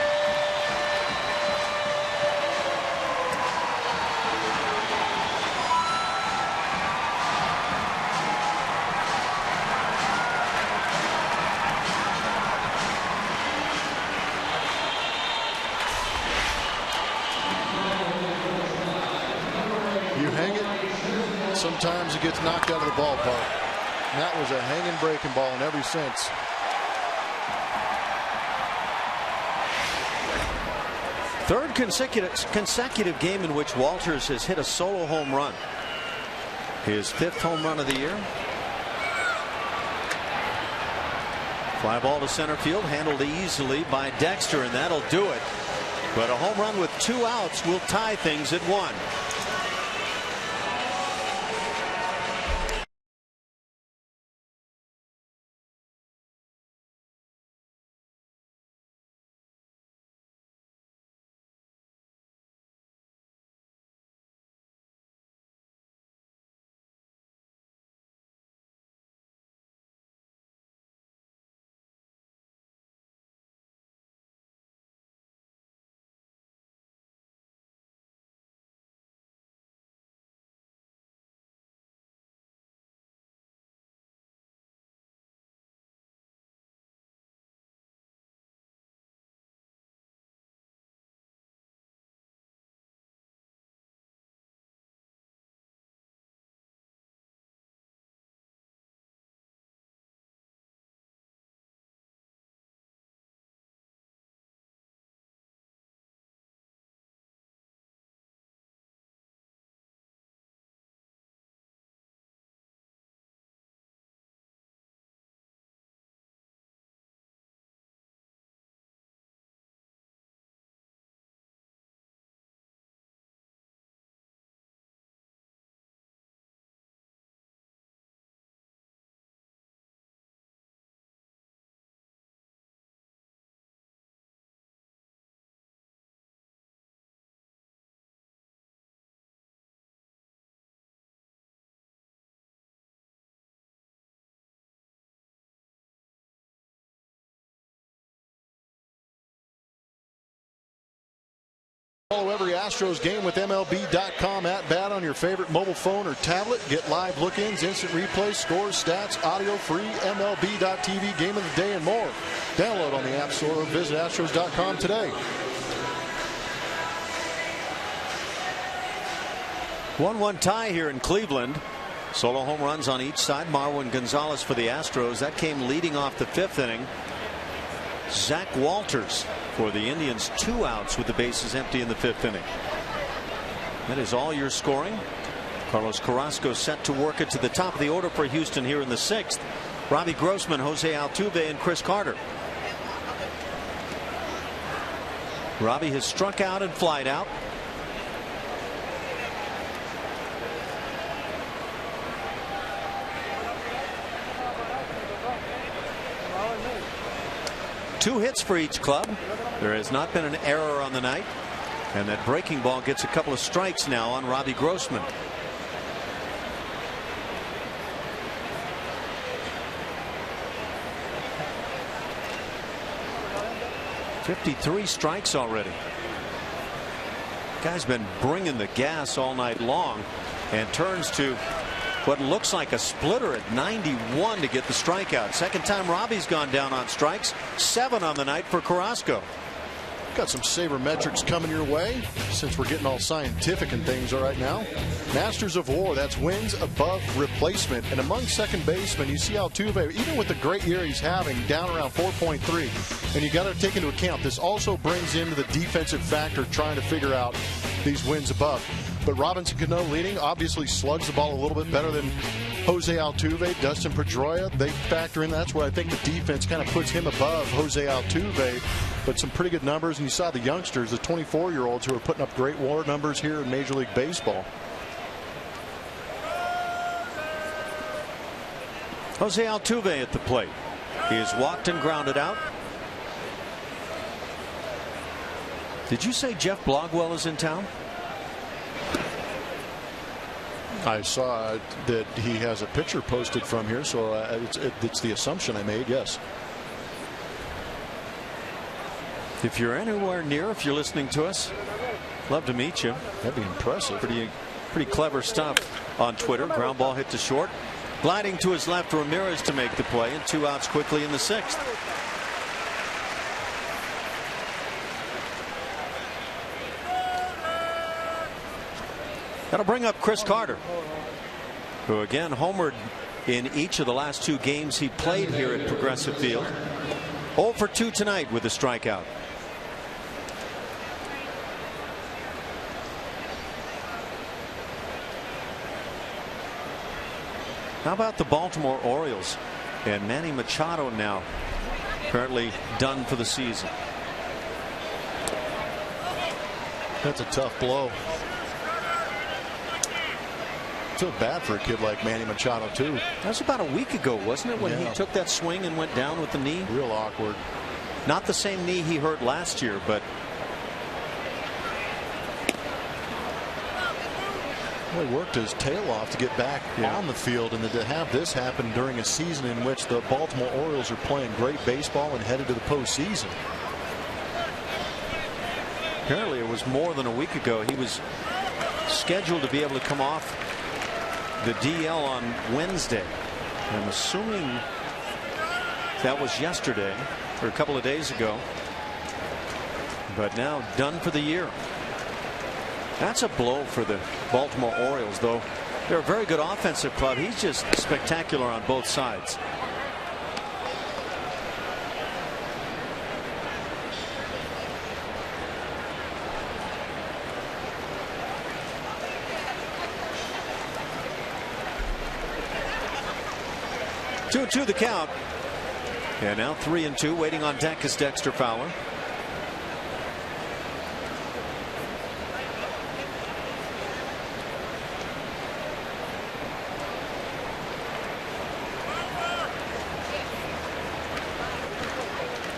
B: Sometimes it gets knocked out of the ballpark. And that was a hanging breaking ball in every sense.
A: Third consecutive game in which Walters has hit a solo home run. His 5th home run of the year. Fly ball to center field, handled easily by Dexter, and that'll do it. But a home run with 2 outs will tie things at 1.
B: Follow every Astros game with MLB.com at bat on your favorite mobile phone or tablet. Get live look-ins, instant replays, scores, stats, audio free, MLB.tv, game of the day, and more. Download on the App Store or visit Astros.com today.
A: 1-1 tie here in Cleveland. Solo home runs on each side. Marwin Gonzalez for the Astros. That came leading off the 5th inning. Zach Walters For the Indians, 2 outs with the bases empty in the 5th inning. That is all your scoring. Carlos Carrasco set to work it to the top of the order for Houston here in the 6th. Robbie Grossman, Jose Altuve, and Chris Carter. Robbie has struck out and flied out. Two hits for each club. There has not been an error on the night. And that breaking ball gets a couple of strikes now on Robbie Grossman. .53 strikes already. Guy's been bringing the gas all night long and turns to what looks like a splitter at 91 to get the strikeout. Second time Robbie's gone down on strikes. 7 on the night for Carrasco.
B: Got some sabermetrics coming your way since we're getting all scientific and things all right now. Masters of War, that's wins above replacement. And among second basemen, you see Altuve, even with the great year he's having, down around 4.3. And you got to take into account this also brings into the defensive factor trying to figure out these wins above. But Robinson Cano leading obviously slugs the ball a little bit better than Jose Altuve. Dustin Pedroia, they factor in. That's where I think the defense kind of puts him above Jose Altuve. But some pretty good numbers, and you saw the youngsters, the 24-year-olds who are putting up great WAR numbers here in Major League Baseball.
A: Jose Altuve at the plate. He is walked and grounded out. Did you say Jeff Blogwell is in town?
B: I saw that he has a picture posted from here, so it's the assumption I made, yes.
A: If you're anywhere near, if you're listening to us, love to meet you.
B: That'd be impressive.
A: Pretty clever stuff on Twitter. Ground ball hit to short. Gliding to his left, Ramirez to make the play, and 2 outs quickly in the 6th. That'll bring up Chris Carter, who again homered in each of the last 2 games he played here at Progressive Field. 0 for 2 tonight with a strikeout. How about the Baltimore Orioles and Manny Machado now apparently done for the season?
B: That's a tough blow. Feel bad for a kid like Manny Machado too.
A: That was about a week ago, wasn't it, when he took that swing and went down with the knee?
B: Real awkward.
A: Not the same knee he hurt last year, but
B: he worked his tail off to get back on the field, and to have this happen during a season in which the Baltimore Orioles are playing great baseball and headed to the postseason.
A: Apparently it was more than a week ago. He was scheduled to be able to come off the DL on Wednesday. I'm assuming that was yesterday or a couple of days ago, but now done for the year. That's a blow for the Baltimore Orioles, though. They're a very good offensive club. He's just spectacular on both sides. Two the count. And now 3-2. Waiting on deck is Dexter Fowler.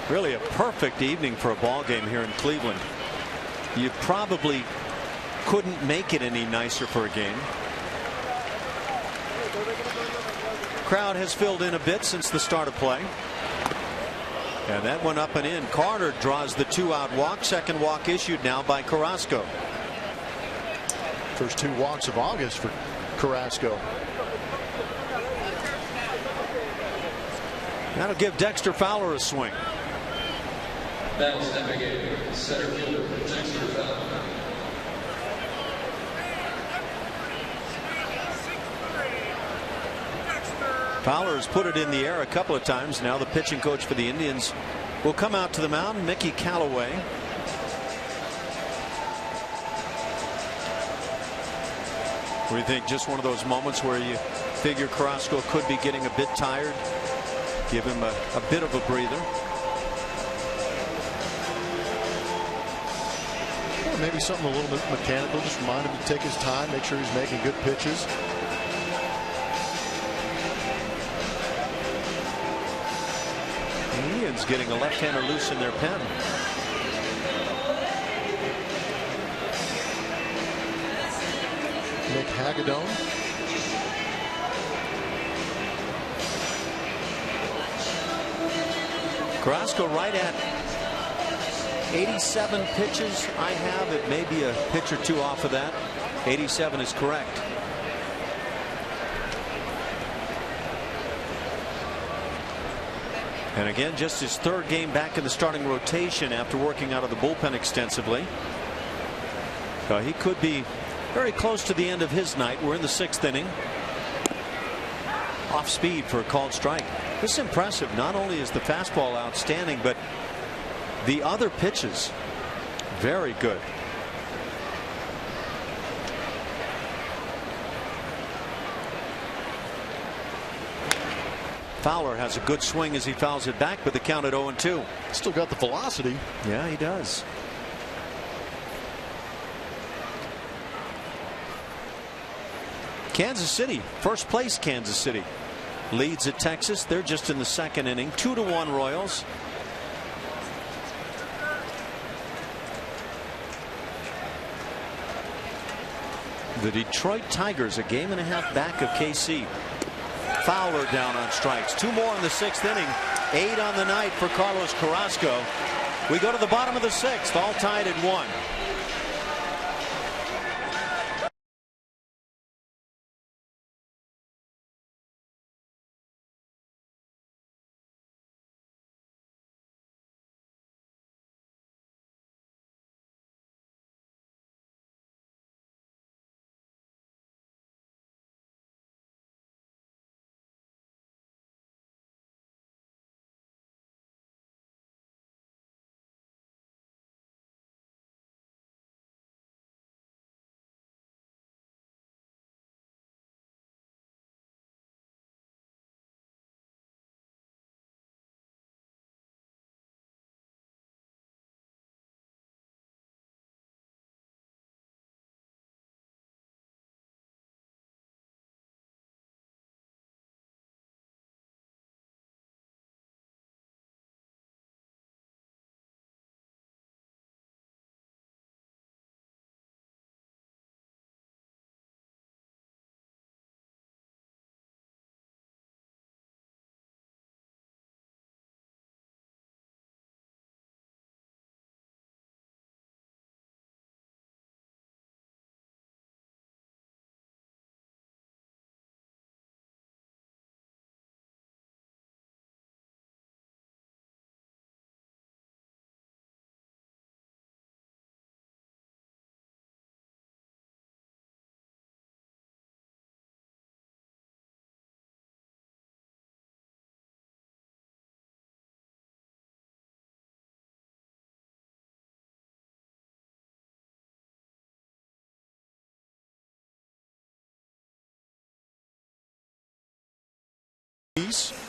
A: Really a perfect evening for a ball game here in Cleveland. You probably couldn't make it any nicer for a game. Crowd has filled in a bit since the start of play. And that went up and in. Carter draws the 2-out walk. Second walk issued now by Carrasco.
B: First 2 walks of August for Carrasco.
A: That'll give Dexter Fowler a swing.
D: Now stepping in, center fielder Dexter Fowler.
A: Fowler has put it in the air a couple of times. Now the pitching coach for the Indians will come out to the mound. Mickey Callaway. What do you think? Just one of those moments where you figure Carrasco could be getting a bit tired. Give him a bit of a breather.
B: Or maybe something a little bit mechanical. Just remind him to take his time, make sure he's making good pitches.
A: Ian's getting a left-hander loose in their pen.
B: Nick Hagedorn.
A: Carrasco right at 87 pitches. I have it. May be a pitch or two off of that. 87 is correct. And again, just his third game back in the starting rotation after working out of the bullpen extensively. He could be very close to the end of his night. We're in the 6th inning. Off speed for a called strike. This is impressive. Not only is the fastball outstanding, but the other pitches very good. Fowler has a good swing as he fouls it back, but the count at 0-2.
B: Still got the velocity.
A: Yeah, he does. Kansas City, first place Kansas City, leads at Texas. They're just in the 2nd inning. 2-1 Royals. The Detroit Tigers a game and a half back of KC. Fowler down on strikes. 2 more in the 6th inning. 8 on the night for Carlos Carrasco. We go to the bottom of the 6th, all tied at 1.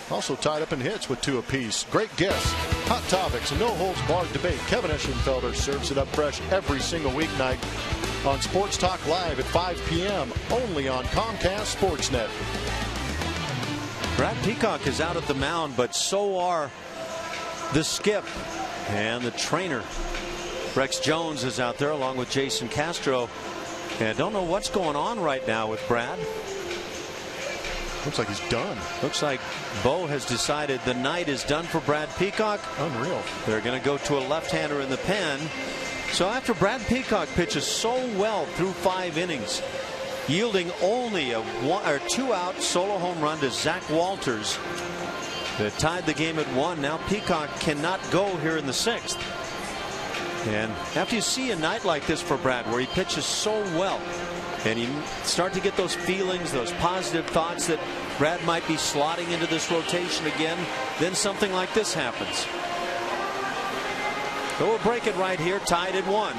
B: Also tied up in hits with 2 apiece. Great guests, hot topics, and no holds barred debate. Kevin Eschenfelder serves it up fresh every single weeknight on Sports Talk Live at 5 p.m. only on Comcast Sportsnet.
A: Brad Peacock is out at the mound, but so are the skip and the trainer. Rex Jones is out there along with Jason Castro. And I don't know what's going on right now with Brad.
B: Looks like he's done.
A: Looks like Bo has decided the night is done for Brad Peacock.
B: Unreal. They're
A: going to go to a left-hander in the pen. So after Brad Peacock pitches so well through 5 innings, yielding only a 2-out solo home run to Zach Walters that tied the game at 1. Now Peacock cannot go here in the 6th. And after you see a night like this for Brad, where he pitches so well, and you start to get those feelings, those positive thoughts that Brad might be slotting into this rotation again, then something like this happens. So we'll break it right here, tied at 1.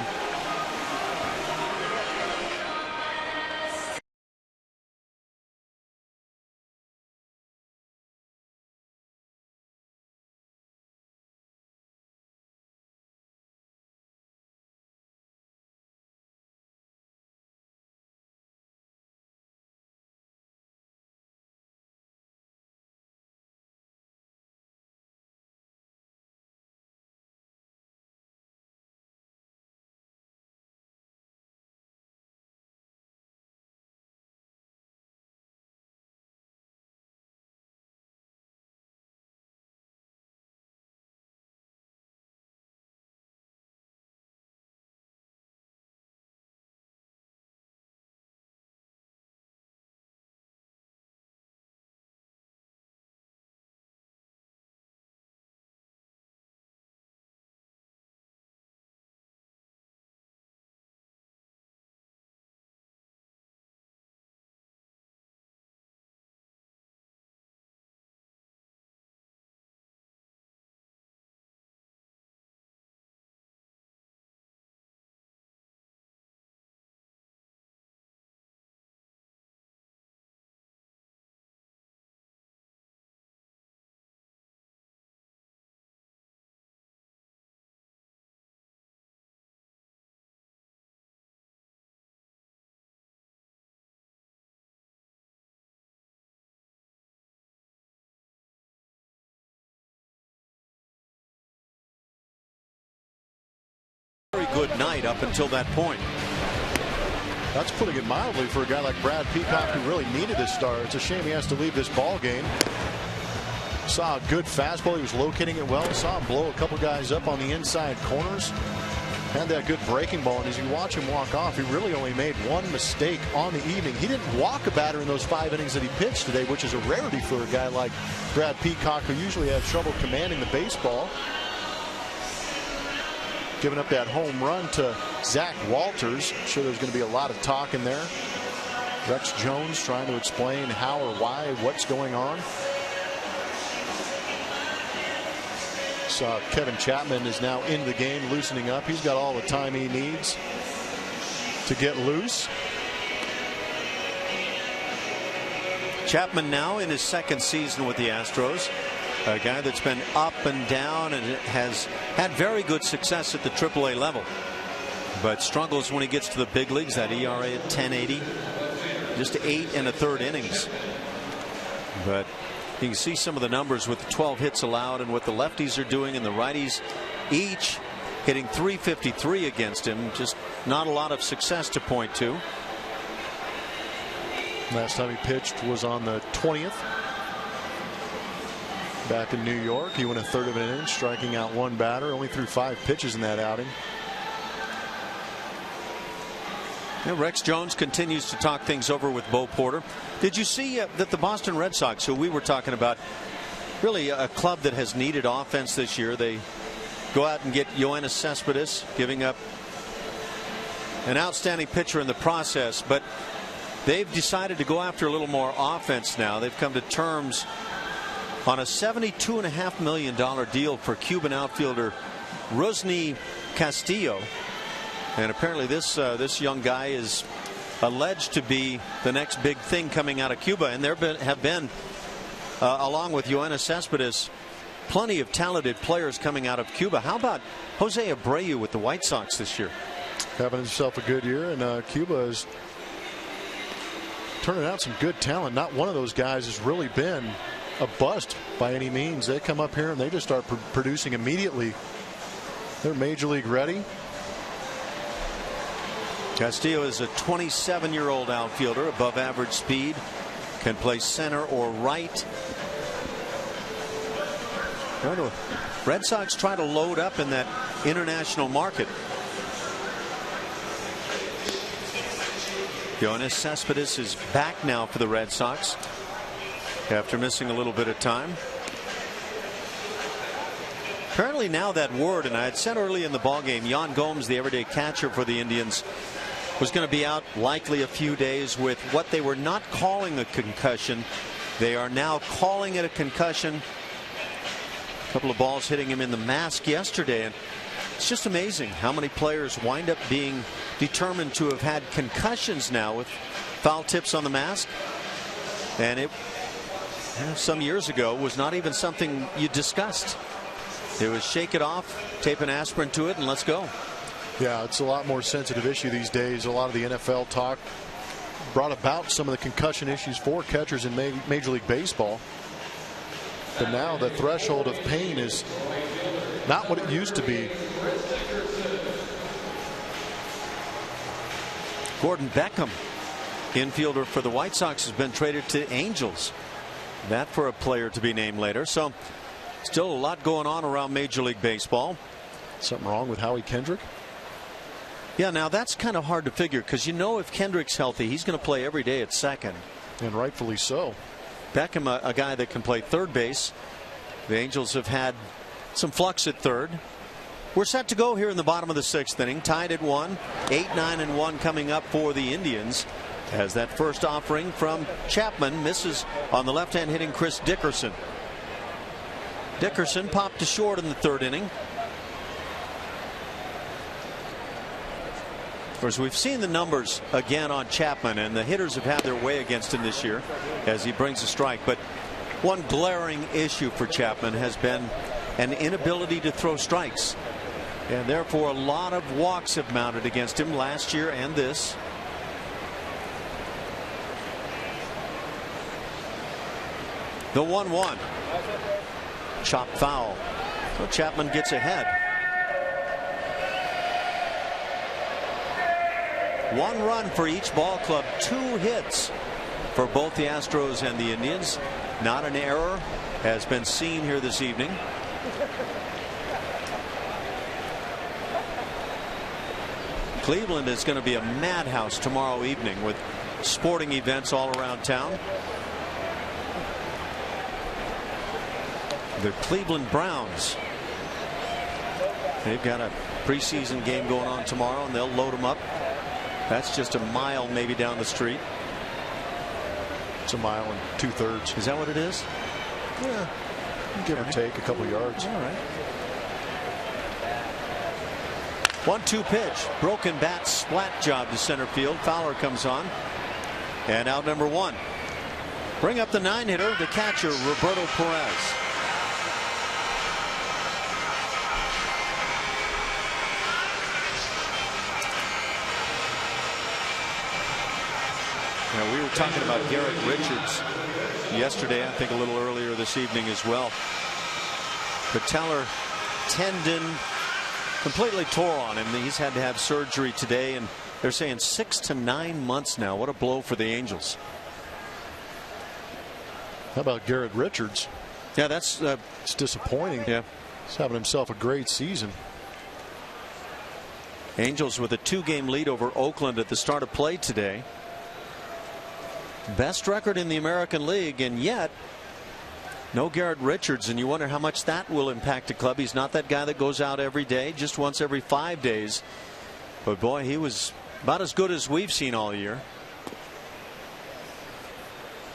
A: Very good night up until that point.
B: That's putting it mildly for a guy like Brad Peacock, who really needed this start. It's a shame he has to leave this ball game. Saw a good fastball. He was locating it well. Saw him blow a couple guys up on the inside corners. Had that good breaking ball, and as you watch him walk off, he really only made one mistake on the evening. He didn't walk a batter in those 5 innings that he pitched today, which is a rarity for a guy like Brad Peacock, who usually has trouble commanding the baseball. Giving up that home run to Zach Walters. I'm sure there's going to be a lot of talk in there. Rex Jones trying to explain how or why, what's going on. So Kevin Chapman is now in the game, loosening up. He's got all the time he needs to get loose.
A: Chapman now in his 2nd season with the Astros. A guy that's been up and down and has had very good success at the AAA level, but struggles when he gets to the big leagues. That ERA at 10.80, just 8 1/3 innings. But you can see some of the numbers with the 12 hits allowed and what the lefties are doing, and the righties each hitting .353 against him. Just not a lot of success to point to.
B: Last time he pitched was on the 20th. Back in New York, he went a 1/3 of an inning, striking out 1 batter. Only threw 5 pitches in that outing.
A: Yeah, Rex Jones continues to talk things over with Bo Porter. Did you see that the Boston Red Sox, who we were talking about, really a club that has needed offense this year, they go out and get Yoenis Cespedes, giving up an outstanding pitcher in the process, but they've decided to go after a little more offense now. They've come to terms on a $72.5 million deal for Cuban outfielder Rusney Castillo, and apparently this young guy is alleged to be the next big thing coming out of Cuba. And there have been along with Yoenis Cespedes, plenty of talented players coming out of Cuba. How about Jose Abreu with the White Sox this year?
B: Having himself a good year, and Cuba is turning out some good talent. Not one of those guys has really been a bust by any means. They come up here and they just start producing immediately. They're major league ready.
A: Castillo is a 27-year-old outfielder, above average speed, can play center or right. Red Sox try to load up in that international market. Yoenis Cespedes is back now for the Red Sox after missing a little bit of time. Apparently now that word, and I had said early in the ballgame, Yan Gomes, the everyday catcher for the Indians, was going to be out likely a few days with what they were not calling a concussion. They are now calling it a concussion. A couple of balls hitting him in the mask yesterday, and It's just amazing how many players wind up being determined to have had concussions now with foul tips on the mask. And it, some years ago, was not even something you discussed. It was shake it off, tape an aspirin to it, and let's go.
B: Yeah, it's a lot more sensitive issue these days. A lot of the NFL talk brought about some of the concussion issues for catchers in Major League Baseball. But now the threshold of pain is not what it used to be.
A: Gordon Beckham, infielder for the White Sox, has been traded to Angels. That for a player to be named later. So still a lot going on around Major League Baseball.
B: Something wrong with Howie Kendrick?
A: Yeah, now that's kind of hard to figure, because you know if Kendrick's healthy, he's going to play every day at second.
B: And rightfully so.
A: Beckham, a guy that can play third base. The Angels have had some flux at third. We're set to go here in the bottom of the 6th inning, tied at 1, 8-9-1 coming up for the Indians, as that first offering from Chapman misses on the left-hand hitting Chris Dickerson. Dickerson popped to short in the 3rd inning. Of course, we've seen the numbers again on Chapman, and the hitters have had their way against him this year as he brings a strike. But one glaring issue for Chapman has been an inability to throw strikes, and therefore a lot of walks have mounted against him last year and this. The 1-1. Chop foul. So Chapman gets ahead. 1 run for each ball club, 2 hits for both the Astros and the Indians. Not an error has been seen here this evening. Cleveland is going to be a madhouse tomorrow evening with sporting events all around town. The Cleveland Browns, they've got a preseason game going on tomorrow, and they'll load them up. That's just a mile maybe down the street.
B: It's a mile and 2/3.
A: Is that what it is?
B: Yeah, give or take a couple yards.
A: All right. 1-2 pitch, broken bat splat job to center field. Fowler comes on, and out number 1. Bring up the 9-hitter, the catcher Roberto Perez. Now, we were talking about Garrett Richards yesterday, I think a little earlier this evening as well. Patellar tendon completely tore on him. He's had to have surgery today, and they're saying 6 to 9 months now. What a blow for the Angels.
B: How about Garrett Richards?
A: Yeah, that's
B: it's disappointing.
A: Yeah,
B: he's having himself a great season.
A: Angels with a 2-game lead over Oakland at the start of play today. Best record in the American League, and yet no Garrett Richards, and you wonder how much that will impact the club. He's not that guy that goes out every day, just once every 5 days. But boy, he was about as good as we've seen all year.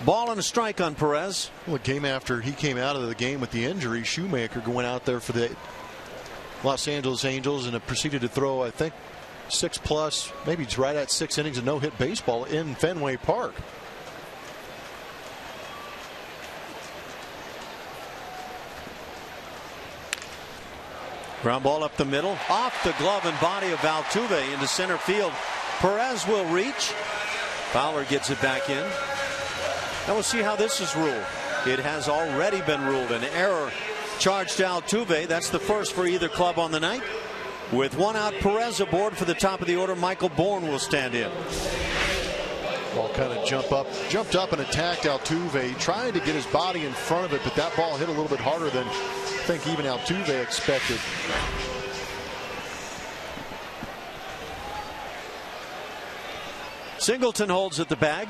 A: Ball and a strike on Perez.
B: Well, a game after he came out of the game with the injury, Shoemaker went out there for the Los Angeles Angels and proceeded to throw, I think, 6+, maybe it's right at 6 innings of no-hit baseball in Fenway Park.
A: Ground ball up the middle, off the glove and body of Altuve into center field. Perez will reach. Fowler gets it back in. Now we'll see how this is ruled. It has already been ruled an error charged to Altuve. That's the first for either club on the night. With 1 out, Perez aboard for the top of the order. Michael Bourne will stand in.
B: Ball kind of jumped up and attacked Altuve, trying to get his body in front of it, but that ball hit a little bit harder than I think even Altuve expected.
A: Singleton holds at the bag.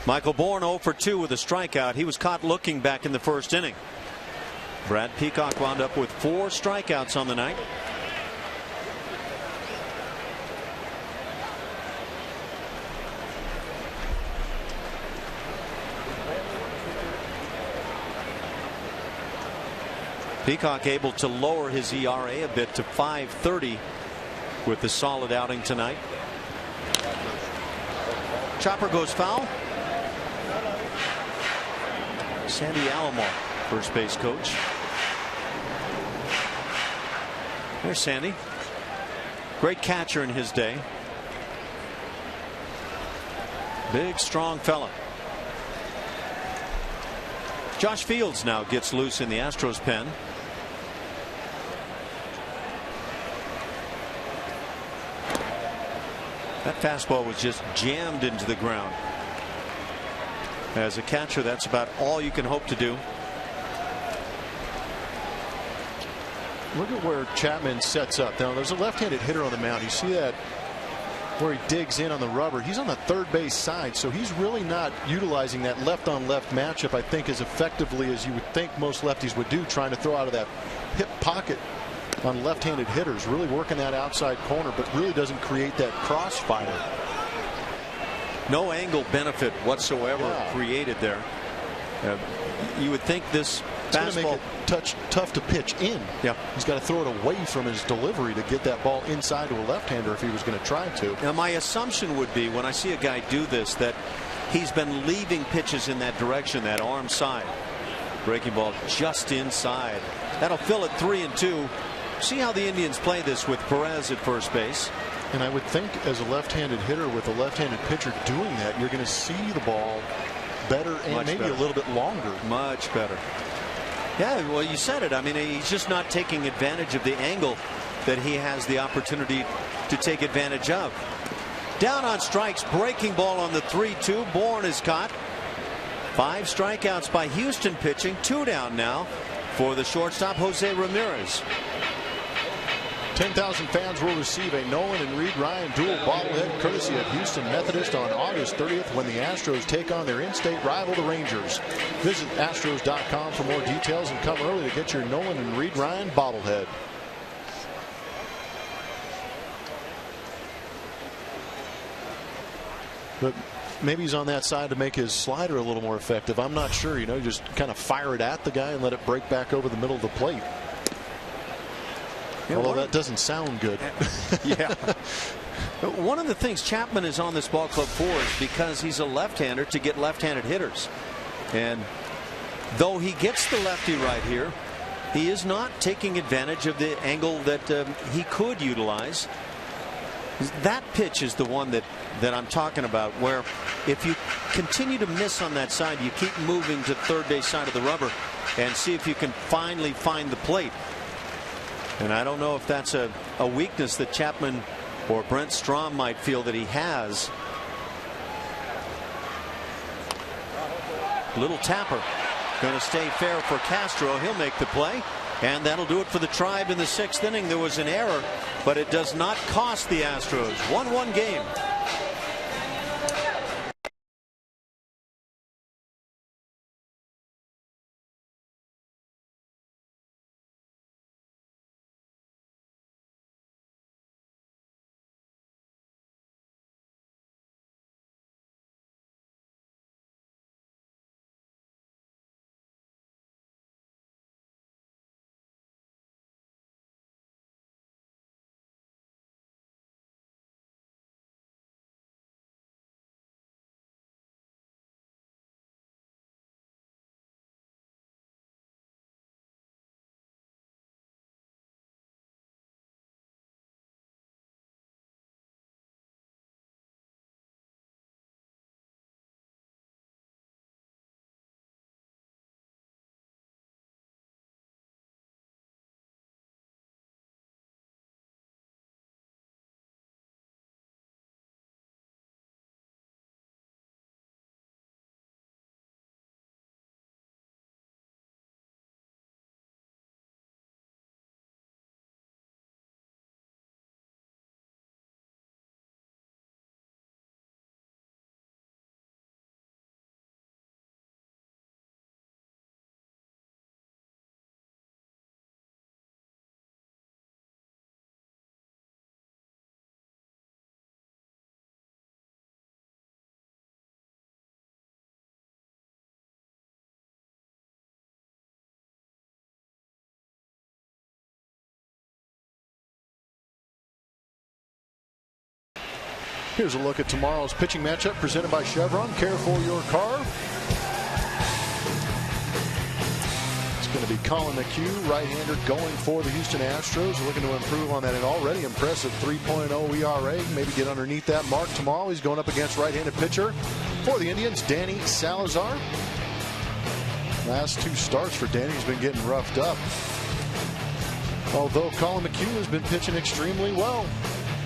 A: Michael Bourne 0 for 2 with a strikeout. He was caught looking back in the 1st inning. Brad Peacock wound up with 4 strikeouts on the night. Peacock able to lower his ERA a bit to 5.30 with the solid outing tonight. Chopper goes foul. Sandy Alomar, first base coach. There's Sandy. Great catcher in his day. Big, strong fella. Josh Fields now gets loose in the Astros pen. That fastball was just jammed into the ground. As a catcher, that's about all you can hope to do.
B: Look at where Chapman sets up. Now, there's a left-handed hitter on the mound. You see that where he digs in on the rubber. He's on the third base side, so he's really not utilizing that left-on-left matchup, I think, as effectively as you would think most lefties would do, trying to throw out of that hip pocket on left-handed hitters. Really working that outside corner, but really doesn't create that crossfire.
A: No angle benefit whatsoever created there. You would think this fastball
B: tough to pitch in.
A: Yeah,
B: he's got to throw it away from his delivery to get that ball inside to a left-hander if he was going to try to.
A: Now, my assumption would be when I see a guy do this that he's been leaving pitches in that direction, that arm side. Breaking ball just inside. That'll fill it 3-2. See how the Indians play this with Perez at first base.
B: And I would think as a left-handed hitter with a left-handed pitcher doing that, you're going to see the ball better and
A: much
B: maybe
A: better.
B: A little bit longer.
A: Much better. Yeah, well, you said it. I mean, he's just not taking advantage of the angle that he has the opportunity to take advantage of. Down on strikes, breaking ball on the 3-2. Bourne is caught. 5 strikeouts by Houston pitching. 2 down now for the shortstop, Jose Ramirez.
B: 10,000 fans will receive a Nolan and Reed Ryan dual bobblehead courtesy of Houston Methodist on August 30th when the Astros take on their in-state rival, the Rangers. Visit Astros.com for more details and come early to get your Nolan and Reed Ryan bobblehead. But maybe he's on that side to make his slider a little more effective. I'm not sure. You know, just kind of fire it at the guy and let it break back over the middle of the plate. Yeah, although that doesn't sound good.
A: Yeah. One of the things Chapman is on this ball club for is because he's a left-hander to get left-handed hitters. And though he gets the lefty right here, he is not taking advantage of the angle that he could utilize. That pitch is the one that I'm talking about, where if you continue to miss on that side, you keep moving to third base side of the rubber and see if you can finally find the plate. And I don't know if that's a weakness that Chapman or Brent Strom might feel that he has. Little tapper. Going to stay fair for Castro. He'll make the play. And that'll do it for the Tribe in the 6th inning. There was an error, but it does not cost the Astros. 1-1 game.
B: Here's a look at tomorrow's pitching matchup presented by Chevron. Care for your car. It's going to be Colin McHugh, right-hander, going for the Houston Astros, looking to improve on that an already impressive 3.0 ERA. Maybe get underneath that mark tomorrow. He's going up against right-handed pitcher for the Indians, Danny Salazar. Last two starts for Danny, he's been getting roughed up. Although Colin McHugh has been pitching extremely well.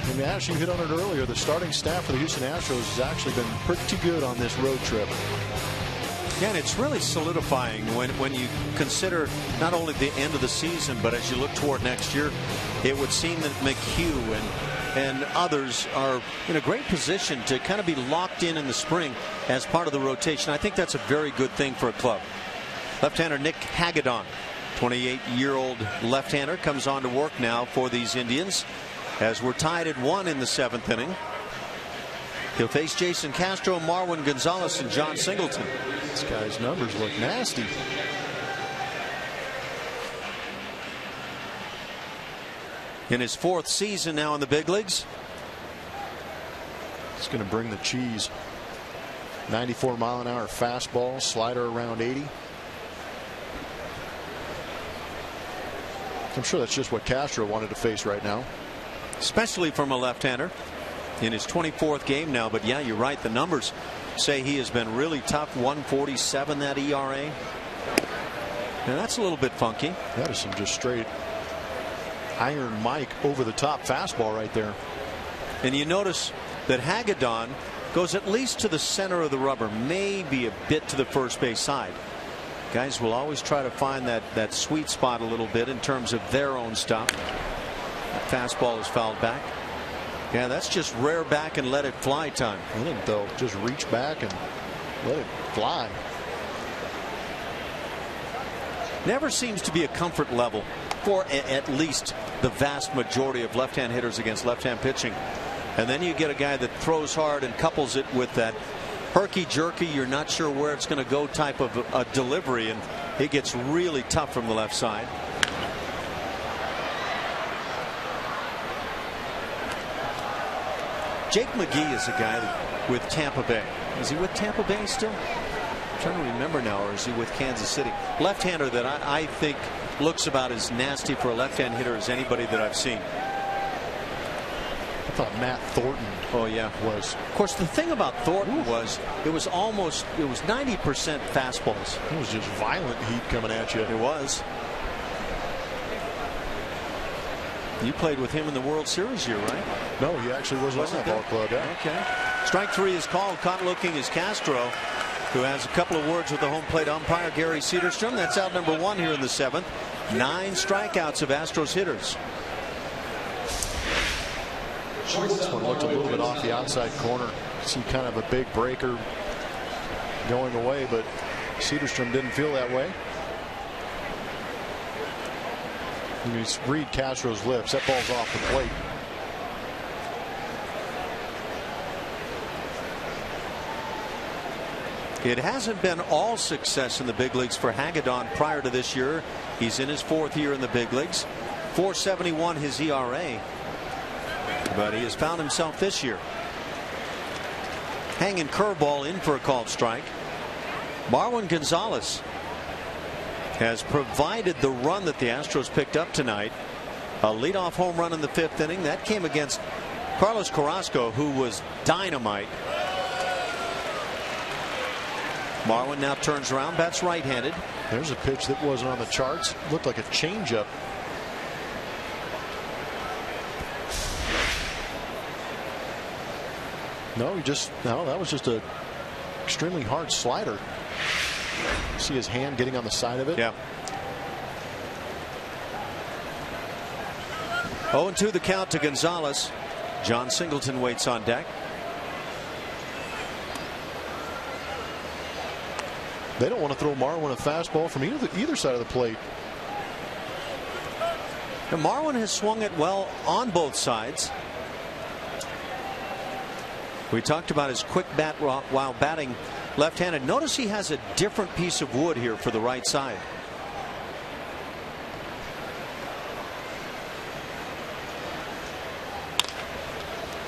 B: And as you hit on it earlier, the starting staff for the Houston Astros has actually been pretty good on this road trip.
A: Yeah, and it's really solidifying when you consider not only the end of the season, but as you look toward next year, it would seem that McHugh and others are in a great position to kind of be locked in the spring as part of the rotation. I think that's a very good thing for a club. Left-hander Nick Hagedorn, 28-year-old left-hander, comes on to work now for these Indians as we're tied at 1 in the 7th inning. He'll face Jason Castro, Marwin Gonzalez, and John Singleton.
B: This guy's numbers look nasty.
A: In his 4th season now in the big leagues.
B: He's going to bring the cheese. 94-mile-an-hour fastball, slider around 80. I'm sure that's just what Castro wanted to face right now.
A: Especially from a left-hander in his 24th game now. But yeah, you're right. The numbers say he has been really tough. 147 that ERA. And that's a little bit funky.
B: That is some just straight Iron Mike over the top fastball right there.
A: And you notice that Hagedorn goes at least to the center of the rubber, maybe a bit to the first base side. Guys will always try to find that sweet spot a little bit in terms of their own stuff. That fastball is fouled back. Yeah, that's just rear back and let it fly time.
B: I think they'll just reach back and let it fly.
A: Never seems to be a comfort level for at least the vast majority of left-hand hitters against left-hand pitching. And then you get a guy that throws hard and couples it with that herky-jerky, you're not sure where it's going to go type of a delivery, and it gets really tough from the left side. Jake McGee is a guy with Tampa Bay. Is he with Tampa Bay still? I'm trying to remember now, or is he with Kansas City? Left-hander that I think looks about as nasty for a left-hand hitter as anybody that I've seen.
B: I thought Matt Thornton.
A: Oh yeah,
B: was.
A: Of course, the thing about Thornton was it was 90% fastballs.
B: It was just violent heat coming at you.
A: It was. You played with him in the World Series year, right?
B: No, he actually wasn't on that ball club. Yeah.
A: Okay. Strike 3 is called. Caught looking is Castro, who has a couple of words with the home plate umpire, Gary Cederstrom. That's out number 1 here in the 7th. 9 strikeouts of Astros hitters.
B: This one looked a little bit off the outside corner. See kind of a big breaker going away, but Cederstrom didn't feel that way. You read Castro's lips. That ball's off the plate.
A: It hasn't been all success in the big leagues for Hagedorn prior to this year. He's in his 4th year in the big leagues. 4.71 his ERA. But he has found himself this year. Hanging curveball in for a called strike. Marwin Gonzalez has provided the run that the Astros picked up tonight. A leadoff home run in the 5th inning. That came against Carlos Carrasco, who was dynamite. Marwin now turns around, bats right-handed.
B: There's a pitch that wasn't on the charts. Looked like a changeup. No, that was just a extremely hard slider. See his hand getting on the side of it.
A: Yeah. 0-2 the count to Gonzalez. John Singleton waits on deck.
B: They don't want to throw Marwin a fastball from either side of the plate.
A: And Marwin has swung it well on both sides. We talked about his quick bat while batting left-handed. Notice he has a different piece of wood here for the right side.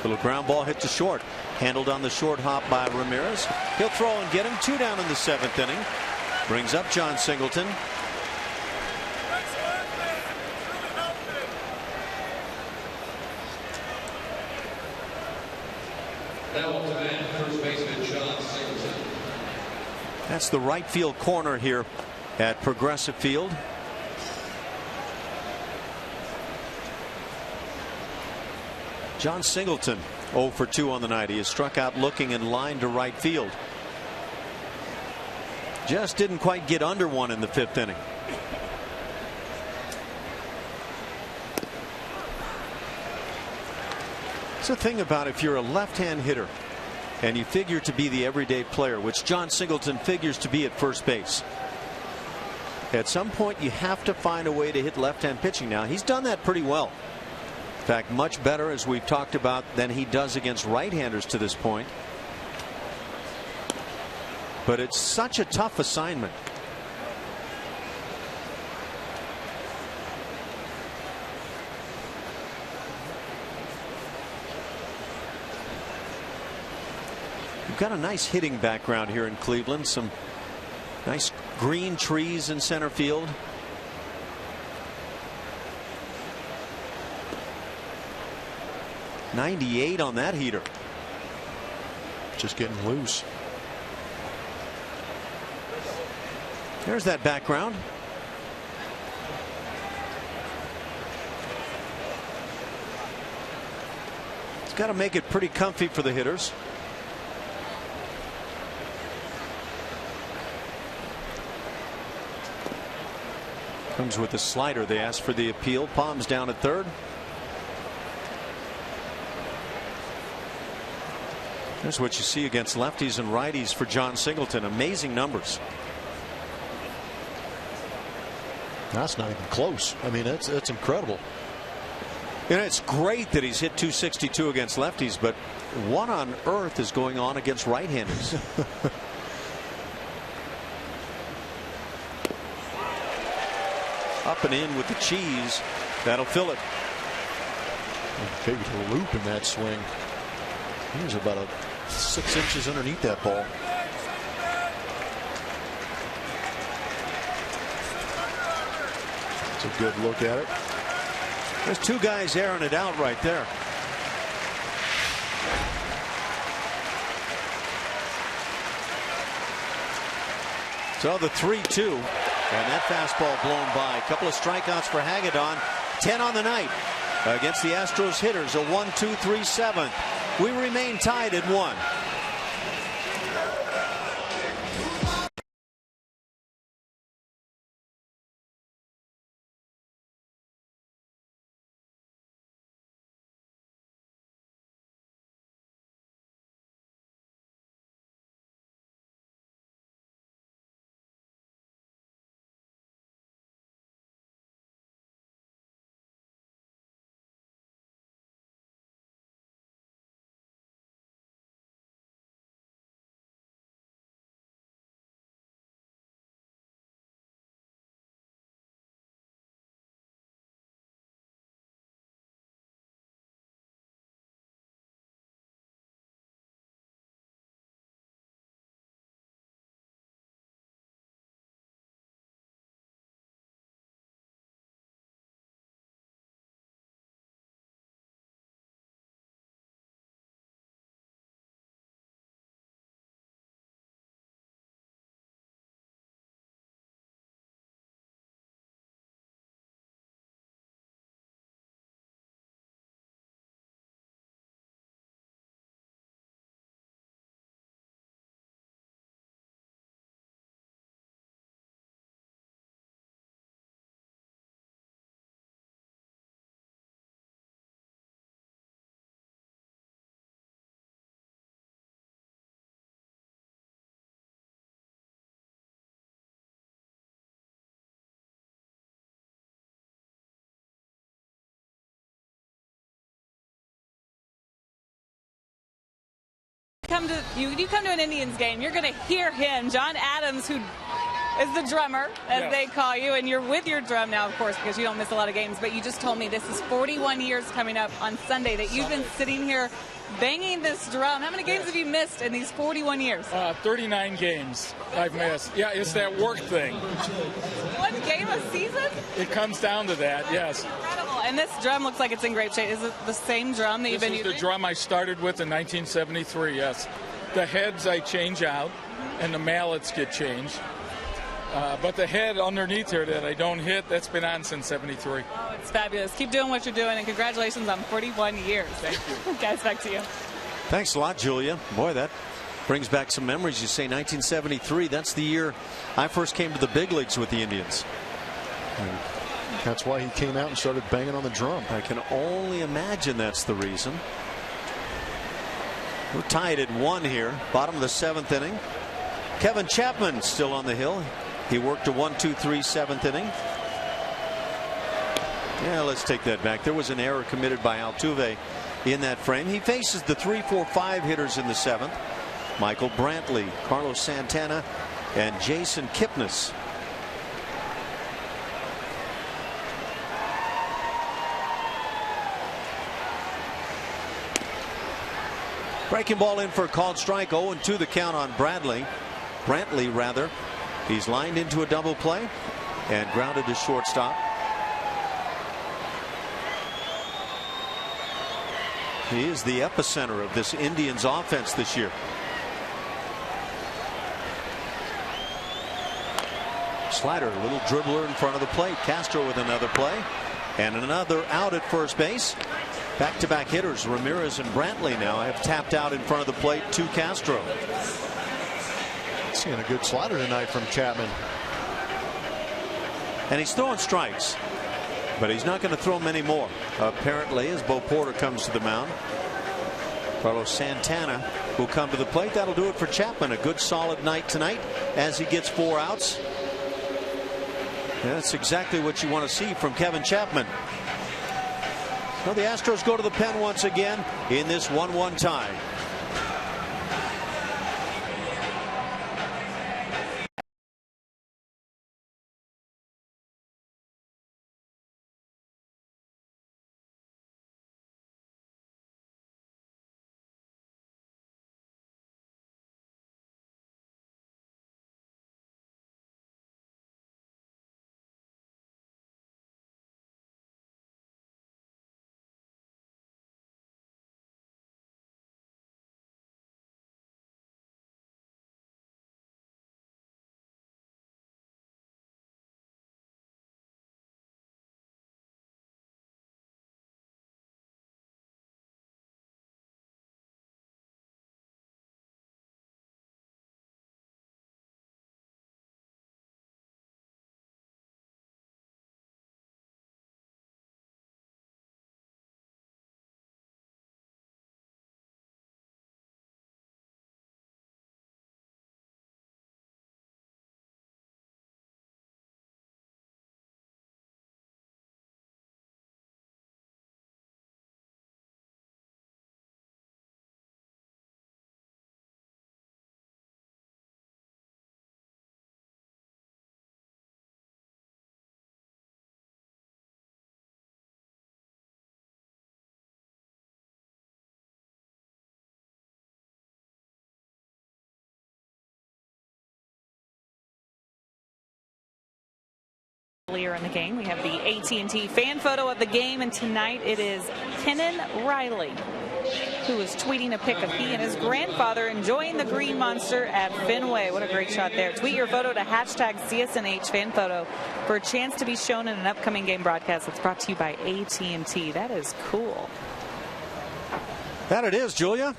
A: Little ground ball hit to short. Handled on the short hop by Ramirez. He'll throw and get him. 2 down in the 7th inning. Brings up John Singleton.
D: Now up to bat, first baseman John Singleton.
A: That's the right field corner here at Progressive Field. John Singleton 0 for 2 on the night. He is struck out looking in line to right field. Just didn't quite get under one in the 5th inning. It's the thing about if you're a left-hand hitter and you figure to be the everyday player, which John Singleton figures to be at first base, at some point you have to find a way to hit left-hand pitching. Now he's done that pretty well. In fact, much better, as we've talked about, than he does against right-handers to this point. But it's such a tough assignment. We've got a nice hitting background here in Cleveland. Some nice green trees in center field. .98 on that heater.
B: Just getting loose.
A: There's that background. It's got to make it pretty comfy for the hitters. Comes with the slider. They ask for the appeal. Palms down at third. There's what you see against lefties and righties for John Singleton. Amazing numbers.
B: That's not even close. I mean, that's incredible.
A: You know, it's great that he's hit .262 against lefties, but what on earth is going on against right-handers? Up and in with the cheese. That'll fill it.
B: Maybe a loop in that swing. He was about 6 inches underneath that ball. It's a good look at it.
A: There's 2 guys airing it out right there. So the 3-2, and that fastball blown by. A couple of strikeouts for Hagedorn. 10 on the night against the Astros hitters. A 1-2-3 7th. We remain tied at 1.
C: You come to an Indians game, you're going to hear him, John Adams, who is the drummer, as they call you, and you're with your drum now, of course, because you don't miss a lot of games. But you just told me this is 41 years coming up on Sunday that you've been sitting here banging this drum. How many games have you missed in these 41 years?
E: 39 games I've missed. Yeah, it's that work thing.
C: One game a season?
E: It comes down to that, yes.
C: Incredible. And this drum looks like it's in great shape. Is it the same drum that you've been using?
E: This is the drum I started with in 1973, yes. The heads I change out, and the mallets get changed. But the head underneath here that I don't hit, that's been on since 73.
C: Oh, it's fabulous. Keep doing what you're doing, and congratulations on 41 years.
E: Thank you.
C: Guys, back to you.
A: Thanks a lot, Julia. Boy, that brings back some memories. You say 1973. That's the year I first came to the big leagues with the Indians.
B: And that's why he came out and started banging on the drum.
A: I can only imagine that's the reason. We're tied at 1 here. Bottom of the 7th inning. Kevin Chapman still on the hill. He worked a 1-2-3 7th inning. Yeah, let's take that back. There was an error committed by Altuve in that frame. He faces the 3-4-5 hitters in the 7th. Michael Brantley, Carlos Santana, and Jason Kipnis. Breaking ball in for a called strike. 0-2 the count on Brantley. He's lined into a double play and grounded to shortstop. He is the epicenter of this Indians offense this year. Slider, a little dribbler in front of the plate. Castro with another play and another out at first base. Back-to-back hitters Ramirez and Brantley now have tapped out in front of the plate to Castro.
B: Seeing a good slider tonight from Chapman.
A: And he's throwing strikes, but he's not going to throw many more, apparently, as Bo Porter comes to the mound. Carlos Santana will come to the plate. That'll do it for Chapman. A good solid night tonight as he gets 4 outs. Yeah, that's exactly what you want to see from Kevin Chapman. Well, the Astros go to the pen once again in this 1-1 tie.
C: Earlier in the game, we have the AT&T fan photo of the game, and tonight it is Kenan Riley, who is tweeting a pic of he and his grandfather enjoying the Green Monster at Fenway. What a great shot there. Tweet your photo to #CSNH fan photo for a chance to be shown in an upcoming game broadcast that's brought to you by AT&T. That is cool.
A: That it is, Julia.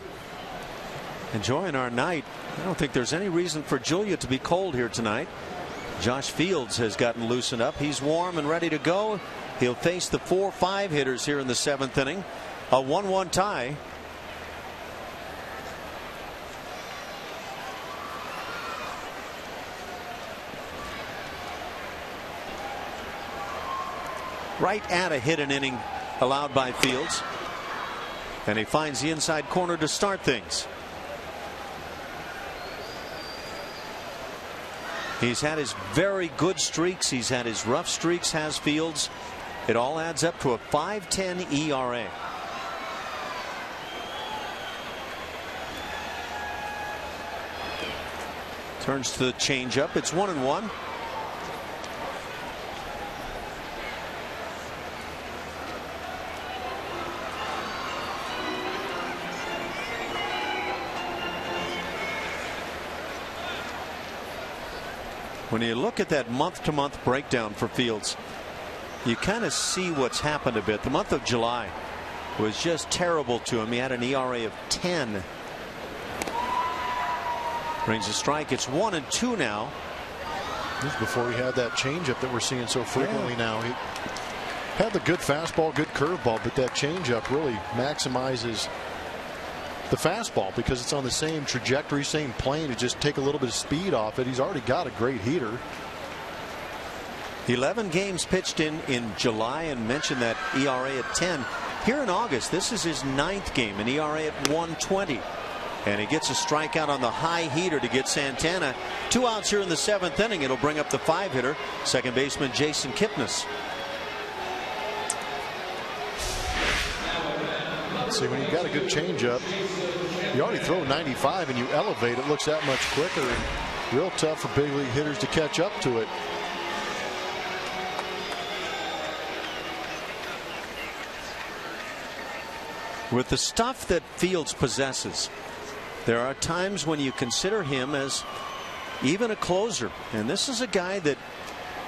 A: Enjoying our night. I don't think there's any reason for Julia to be cold here tonight. Josh Fields has gotten loosened up. He's warm and ready to go. He'll face the 4-5 hitters here in the 7th inning. A 1-1 tie. Right at a hit an inning allowed by Fields. And he finds the inside corner to start things. He's had his very good streaks. He's had his rough streaks, has Fields. It all adds up to a 5.10 ERA. Turns to the changeup. It's 1-1. When you look at that month-to-month breakdown for Fields, you kind of see what's happened a bit. The month of July was just terrible to him. He had an ERA of 10. Brings a strike. It's 1-2 now.
B: This is before he had that changeup that we're seeing so frequently now. He had the good fastball, good curveball, but that changeup really maximizes the fastball because it's on the same trajectory, same plane. To just take a little bit of speed off it. He's already got a great heater.
A: 11 games pitched in July, and mentioned that ERA at 10. Here in August, this is his 9th game, an ERA at 1.20. And he gets a strikeout on the high heater to get Santana. 2 outs here in the 7th inning. It'll bring up the 5-hitter, second baseman Jason Kipnis.
B: See, when you got a good changeup, you already throw 95 and you elevate, it looks that much quicker. And real tough for big league hitters to catch up to it.
A: With the stuff that Fields possesses, there are times when you consider him as even a closer. And this is a guy that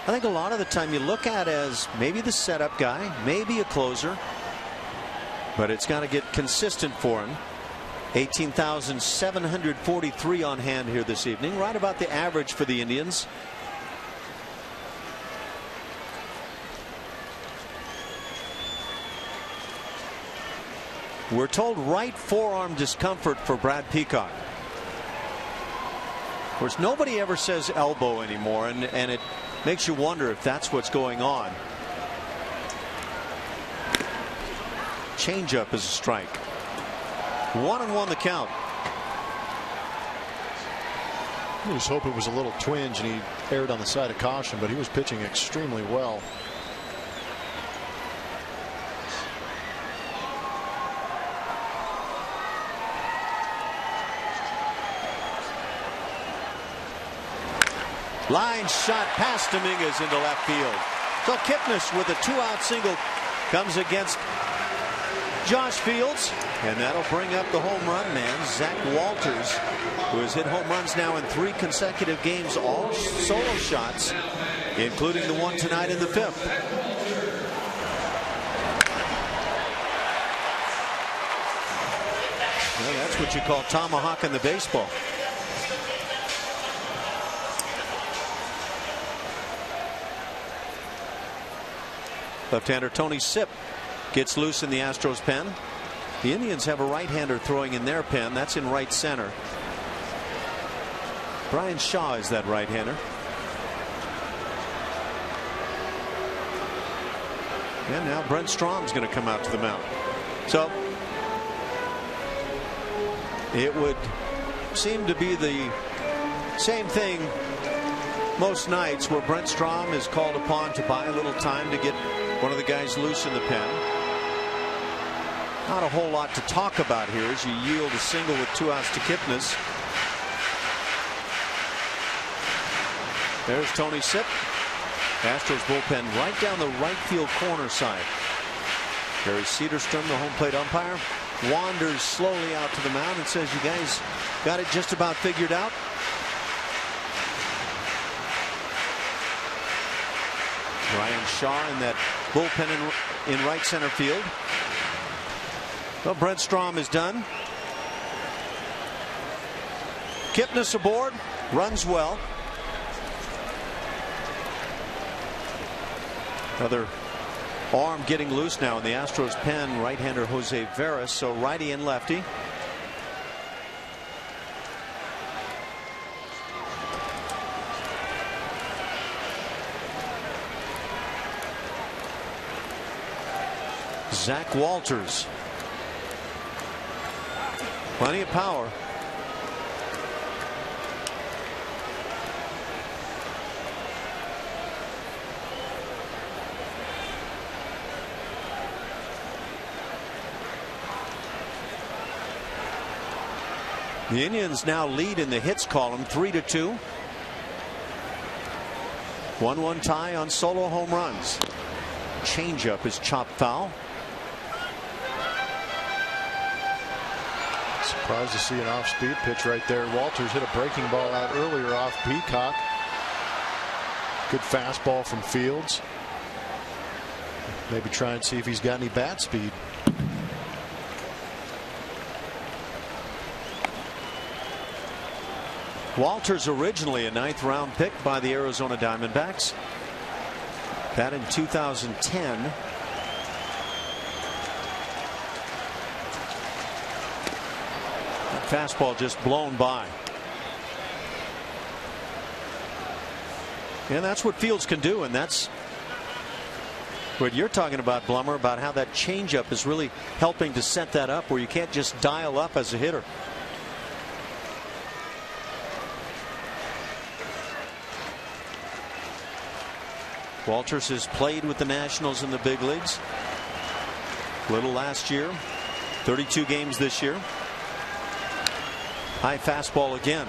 A: I think a lot of the time you look at as maybe the setup guy, maybe a closer. But it's got to get consistent for him. 18,743 on hand here this evening, right about the average for the Indians. We're told right forearm discomfort for Brad Peacock. Of course, nobody ever says elbow anymore, and it makes you wonder if that's what's going on. Changeup is a strike. 1-1 the count.
B: I just hope it was a little twinge and he erred on the side of caution, but he was pitching extremely well.
A: Line shot past Dominguez into left field. So Kipnis with a 2-out single comes against Josh Fields, and that'll bring up the home run man, Zach Walters, who has hit home runs now in 3 consecutive games, all solo shots, including the one tonight in the 5th. Well, that's what you call tomahawking the baseball. Left-hander Tony Sipp gets loose in the Astros pen. The Indians have a right-hander throwing in their pen. That's in right center. Brian Shaw is that right-hander. And now Brent Strom's going to come out to the mound. So it would seem to be the same thing most nights, where Brent Strom is called upon to buy a little time to get one of the guys loose in the pen. Not a whole lot to talk about here as you yield a single with 2 outs to Kipnis. There's Tony Sipp. Astros bullpen right down the right field corner side. Barry Cedarstrom, the home plate umpire, wanders slowly out to the mound and says, "You guys got it just about figured out?" Brian Shaw in that bullpen in right center field. Well, Brent Strom is done. Kipnis aboard, runs well. Another arm getting loose now in the Astros pen, right-hander Jose Veras, so righty and lefty. Zach Walters. Plenty of power. The Indians now lead in the hits column 3-2. 1-1 tie on solo home runs. Changeup is chopped foul.
B: Surprised to see an off-speed pitch right there. Walters hit a breaking ball out earlier off Peacock. Good fastball from Fields. Maybe try and see if he's got any bat speed.
A: Walters originally a 9th round pick by the Arizona Diamondbacks. That in 2010. That fastball just blown by. And that's what Fields can do, and that's what you're talking about, Blummer, about how that changeup is really helping to set that up where you can't just dial up as a hitter. Walters has played with the Nationals in the big leagues. Little last year, 32 games this year. High fastball again.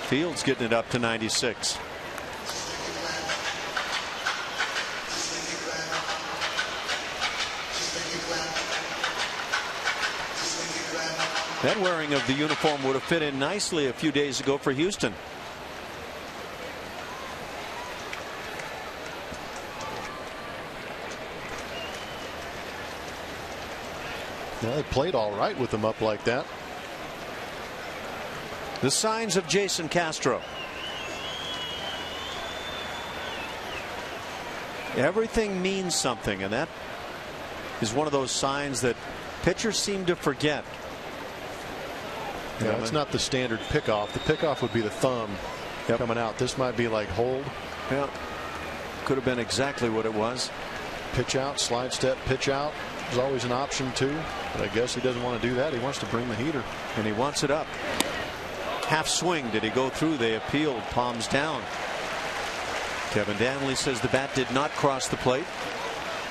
A: Fields getting it up to 96. That wearing of the uniform would have fit in nicely a few days ago for Houston.
B: Yeah, they played all right with them up like that.
A: The signs of Jason Castro. Everything means something, and that is one of those signs that pitchers seem to forget.
B: Yeah, it's not the standard pickoff. The pickoff would be the thumb coming out. This might be like hold.
A: Yeah, could have been exactly what it was.
B: Pitch out, slide step, pitch out. There's always an option too, but I guess he doesn't want to do that. He wants to bring the heater,
A: and he wants it up. Half swing. Did he go through? They appealed. Palms down. Kevin Danley says the bat did not cross the plate.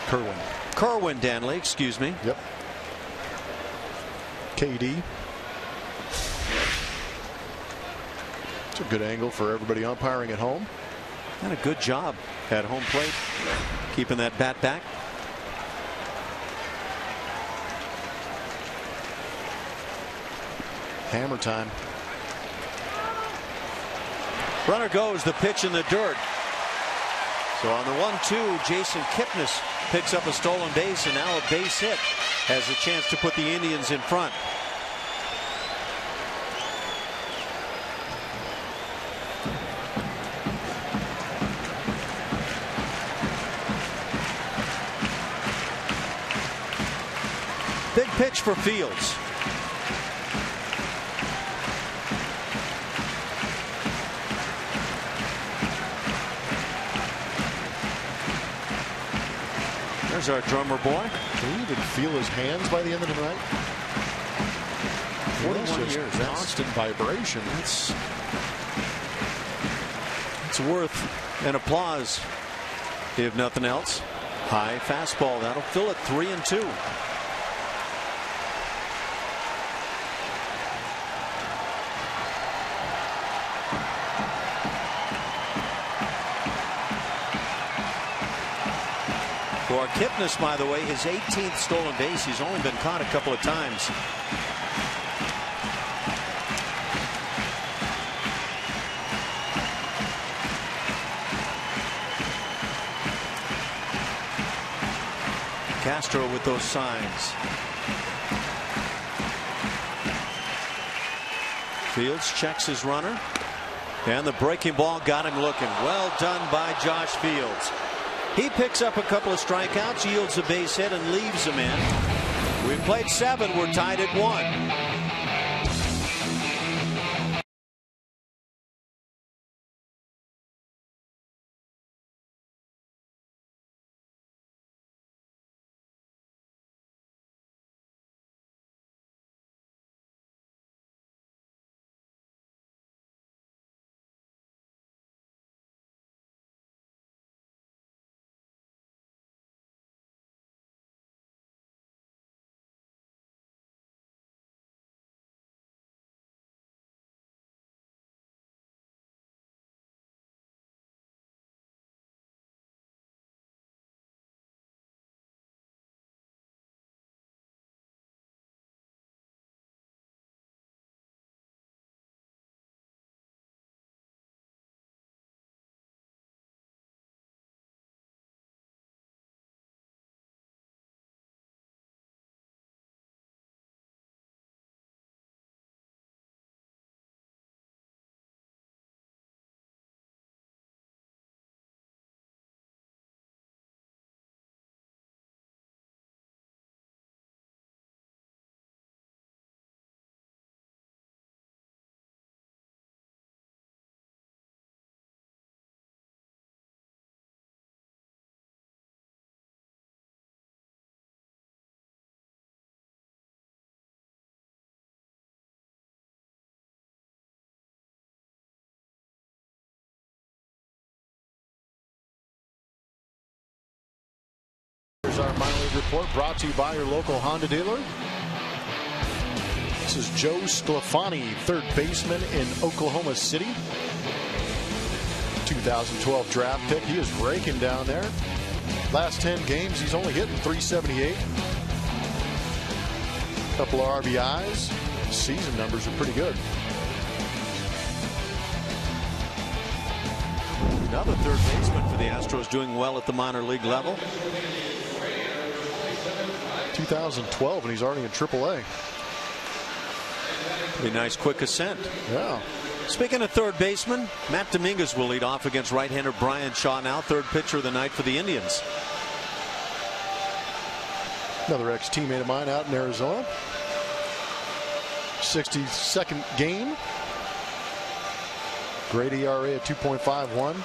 A: Kerwin Danley, excuse me.
B: Yep. KD. It's a good angle for everybody umpiring at home.
A: And a good job at home plate, keeping that bat back.
B: Hammer time.
A: Runner goes, the pitch in the dirt. So on the 1-2, Jason Kipnis picks up a stolen base, and now a base hit has a chance to put the Indians in front. Big pitch for Fields. There's our drummer boy.
B: Can you even feel his hands by the end of the night?
A: 41 years. That's
B: constant vibration.
A: It's worth an applause, if nothing else. High fastball. That'll fill it 3-2. For Kipnis, by the way, his 18th stolen base. He's only been caught a couple of times. Castro with those signs. Fields checks his runner, and the breaking ball got him looking. Well done by Josh Fields. He picks up a couple of strikeouts, yields a base hit, and leaves him in. We've played 7. We're tied at 1.
B: Report brought to you by your local Honda dealer. This is Joe Sclafani, third baseman in Oklahoma City. 2012 draft pick. He is raking down there. Last 10 games, he's only hitting .378. Couple of RBIs. Season numbers are pretty good.
A: Another third baseman for the Astros doing well at the minor league level.
B: 2012, and he's already in AAA.
A: Pretty nice quick ascent.
B: Yeah.
A: Speaking of third baseman, Matt Dominguez will lead off against right-hander Brian Shaw now, third pitcher of the night for the Indians.
B: Another ex-teammate of mine out in Arizona. 62nd game. Great ERA at 2.51.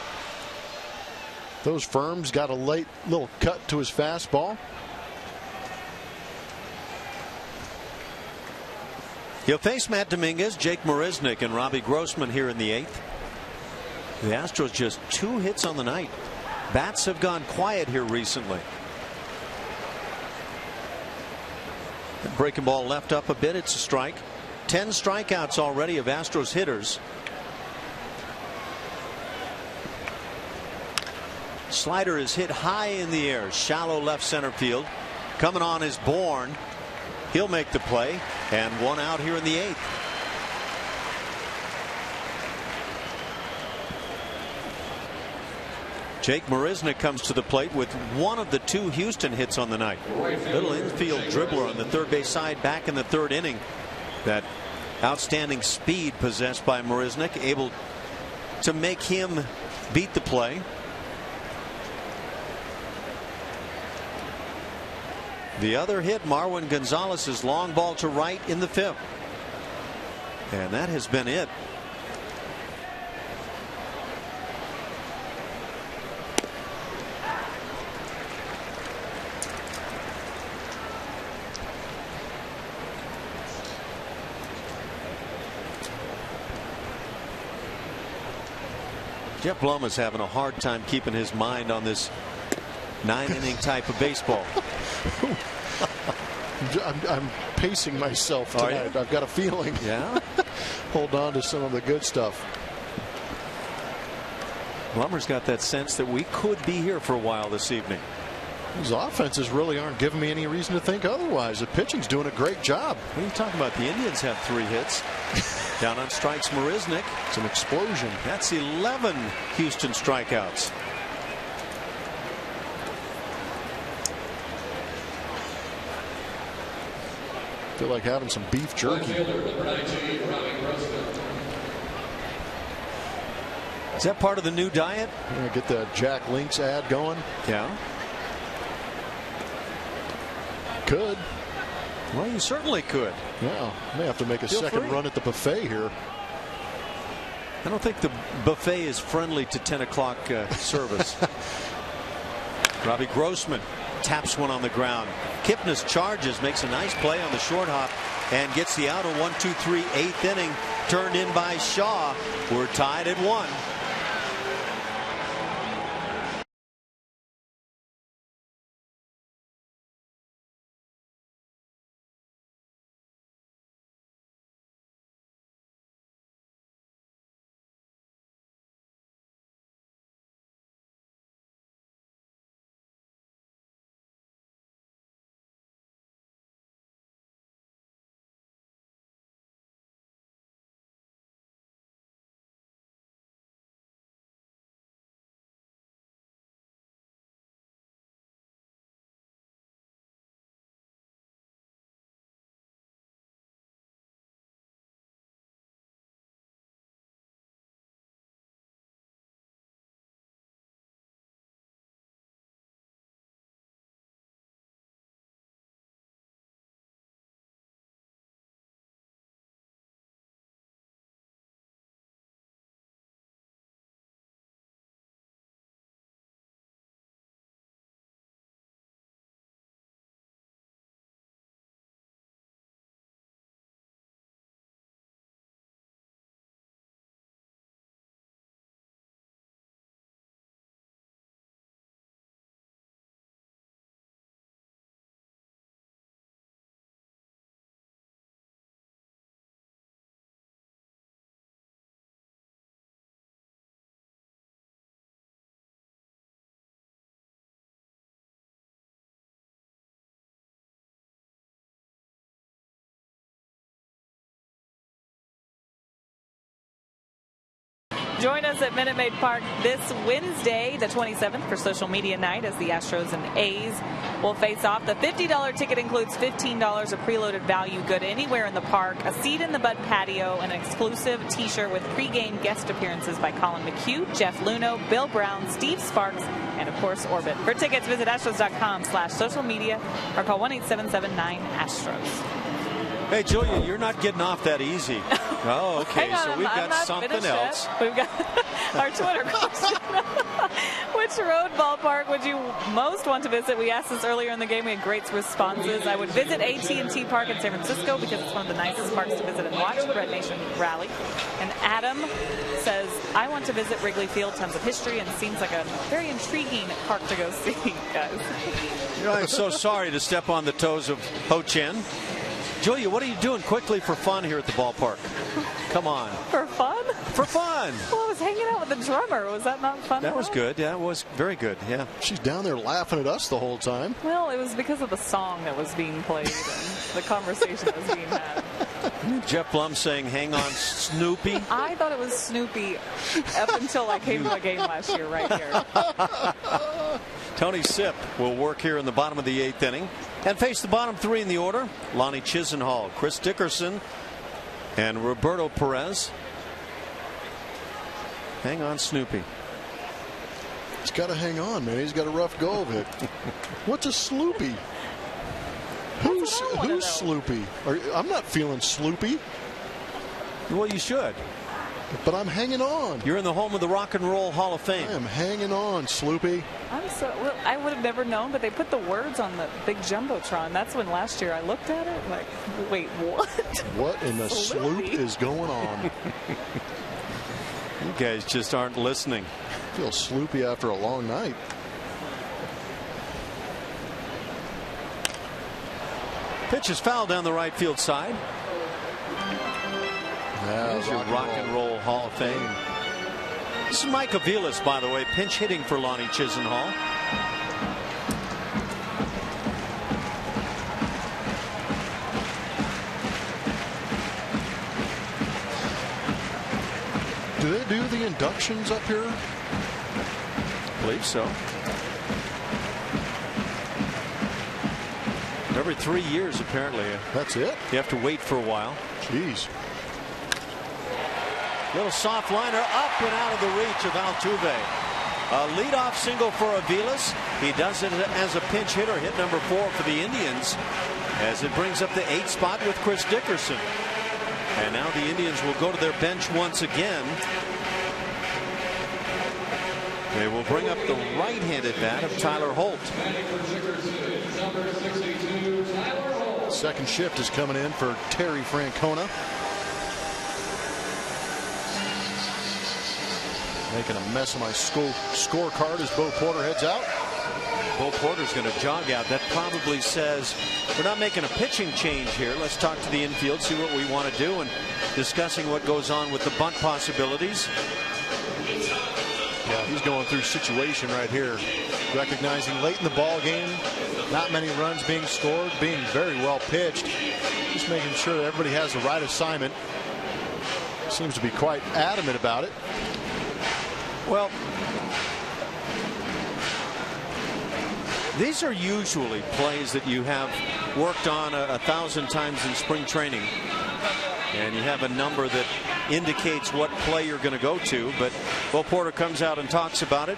B: Those firms got a late little cut to his fastball.
A: He'll face Matt Dominguez, Jake Marisnick, and Robbie Grossman here in the 8th. The Astros just 2 hits on the night. Bats have gone quiet here recently. Breaking ball left up a bit. It's a strike. 10 strikeouts already of Astros hitters. Slider is hit high in the air, shallow left center field. Coming on is Bourne. He'll make the play, and 1 out here in the 8th. Jake Marisnick comes to the plate with one of the 2 Houston hits on the night. Little infield dribbler on the third base side back in the 3rd inning. That outstanding speed possessed by Marisnick, able to make him beat the play. The other hit, Marwin Gonzalez's long ball to right in the 5th. And that has been it. Jeff Blum is having a hard time keeping his mind on this 9-inning type of baseball.
B: I'm pacing myself tonight. I've got a feeling.
A: Yeah.
B: Hold on to some of the good stuff.
A: Blummer's got that sense that we could be here for a while this evening.
B: These offenses really aren't giving me any reason to think otherwise. The pitching's doing a great job.
A: What are you talking about? The Indians have 3 hits. Down on strikes, Marisnick.
B: It's an explosion.
A: That's 11 Houston strikeouts.
B: Feel like having some beef jerky.
A: Is that part of the new diet?
B: Get the Jack Link's ad going.
A: Yeah.
B: Could.
A: Well, you certainly could.
B: Yeah. May have to make a second run at the buffet here.
A: I don't think the buffet is friendly to 10 o'clock service. Robbie Grossman taps one on the ground. Kipnis charges, makes a nice play on the short hop, and gets the out of 1-2-3 8th inning, turned in by Shaw. We're tied at 1.
C: Join us at Minute Maid Park this Wednesday, the 27th, for social media night as the Astros and A's will face off. The $50 ticket includes $15 of preloaded value good anywhere in the park, a seat in the Bud patio, and an exclusive T-shirt with pregame guest appearances by Colin McHugh, Jeff Luhnow, Bill Brown, Steve Sparks, and, of course, Orbit. For tickets, visit Astros.com/social media or call 1-877-9-ASTROS.
A: Hey, Julia, you're not getting off that easy. Oh, okay. So we've got something else.
C: We've got our Twitter question. Which road ballpark would you most want to visit? We asked this earlier in the game. We had great responses. I would visit AT&T Park in San Francisco because it's one of the nicest parks to visit and watch the Red Nation rally. And Adam says, I want to visit Wrigley Field. Tons of history and seems like a very intriguing park to go see, guys.
A: I'm so sorry to step on the toes of Ho Chen. Julia, what are you doing quickly for fun here at the ballpark? Come on.
C: For fun?
A: For fun.
C: Well, I was hanging out with the drummer. Was that not fun?
A: That was good. Yeah, it was very good. Yeah.
B: She's down there laughing at us the whole time.
C: Well, it was because of the song that was being played and the conversation that was being had.
A: Jeff Blum saying, hang on, Snoopy.
C: I thought it was Snoopy up until I came to a game last year right here.
A: Tony Sipp will work here in the bottom of the 8th inning and face the bottom 3 in the order. Lonnie Chisenhall, Chris Dickerson, and Roberto Perez. Hang on, Snoopy.
B: He's got to hang on, man. He's got a rough go of it. What's a Sloopy? Who's Sloopy? I'm not feeling sloopy.
A: Well, you should.
B: But I'm hanging on.
A: You're in the home of the Rock and Roll Hall of Fame.
B: I am hanging on, Sloopy.
C: I would have never known, but they put the words on the big Jumbotron. That's when last year I looked at it like, wait, what?
B: What in the sloop is going on?
A: You guys just aren't listening.
B: I feel sloopy after a long night.
A: Pitch is foul down the right field side. There's your Rock and Roll Hall of Fame. This is Mike Aviles, by the way, pinch hitting for Lonnie Chisenhall.
B: Do they do the inductions up here?
A: I believe so. Every 3 years, apparently.
B: That's it?
A: You have to wait for a while.
B: Jeez.
A: Little soft liner up and out of the reach of Altuve. A leadoff single for Aviles. He does it as a pinch hitter, hit number 4 for the Indians, as it brings up the 8th spot with Chris Dickerson. And now the Indians will go to their bench once again. They will bring up the right-handed bat of Tyler Holt.
B: Second shift is coming in for Terry Francona. Making a mess of my scorecard as Bo Porter heads out.
A: Bo Porter's going to jog out. That probably says we're not making a pitching change here. Let's talk to the infield, see what we want to do, and discussing what goes on with the bunt possibilities.
B: Yeah, he's going through situation right here. Recognizing late in the ball game, not many runs being scored, being very well pitched. Just making sure that everybody has the right assignment. Seems to be quite adamant about it.
A: Well, these are usually plays that you have worked on 1,000 times in spring training, and you have a number that indicates what play you're going to go to, but Bo Porter comes out and talks about it.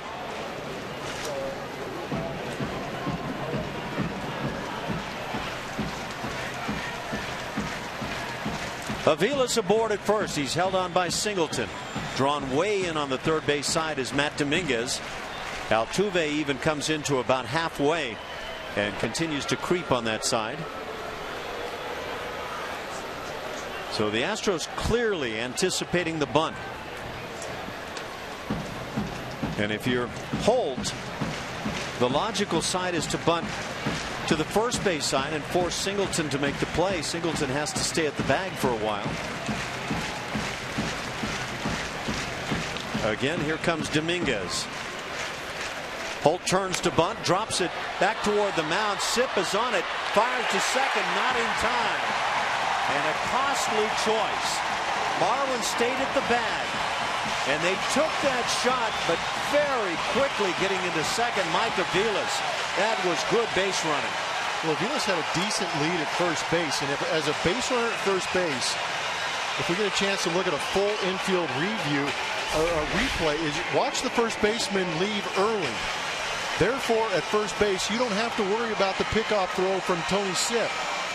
A: Aviles aboard at first. He's held on by Singleton. Drawn way in on the third base side is Matt Dominguez. Altuve even comes into about halfway and continues to creep on that side. So the Astros clearly anticipating the bunt. And if you're Holt, the logical side is to bunt to the first base side and force Singleton to make the play. Singleton has to stay at the bag for a while. Again, here comes Dominguez. Holt turns to bunt, drops it back toward the mound. Sipp is on it, fires to second, not in time. And a costly choice. Marlins stayed at the bag. And they took that shot, but very quickly getting into second, Mike Aviles. That was good base running.
B: Well, Aviles had a decent lead at first base, and as a base runner at first base, if we get a chance to look at a full infield review, a replay, is watch the first baseman leave early. Therefore, at first base, you don't have to worry about the pickoff throw from Tony Sipp.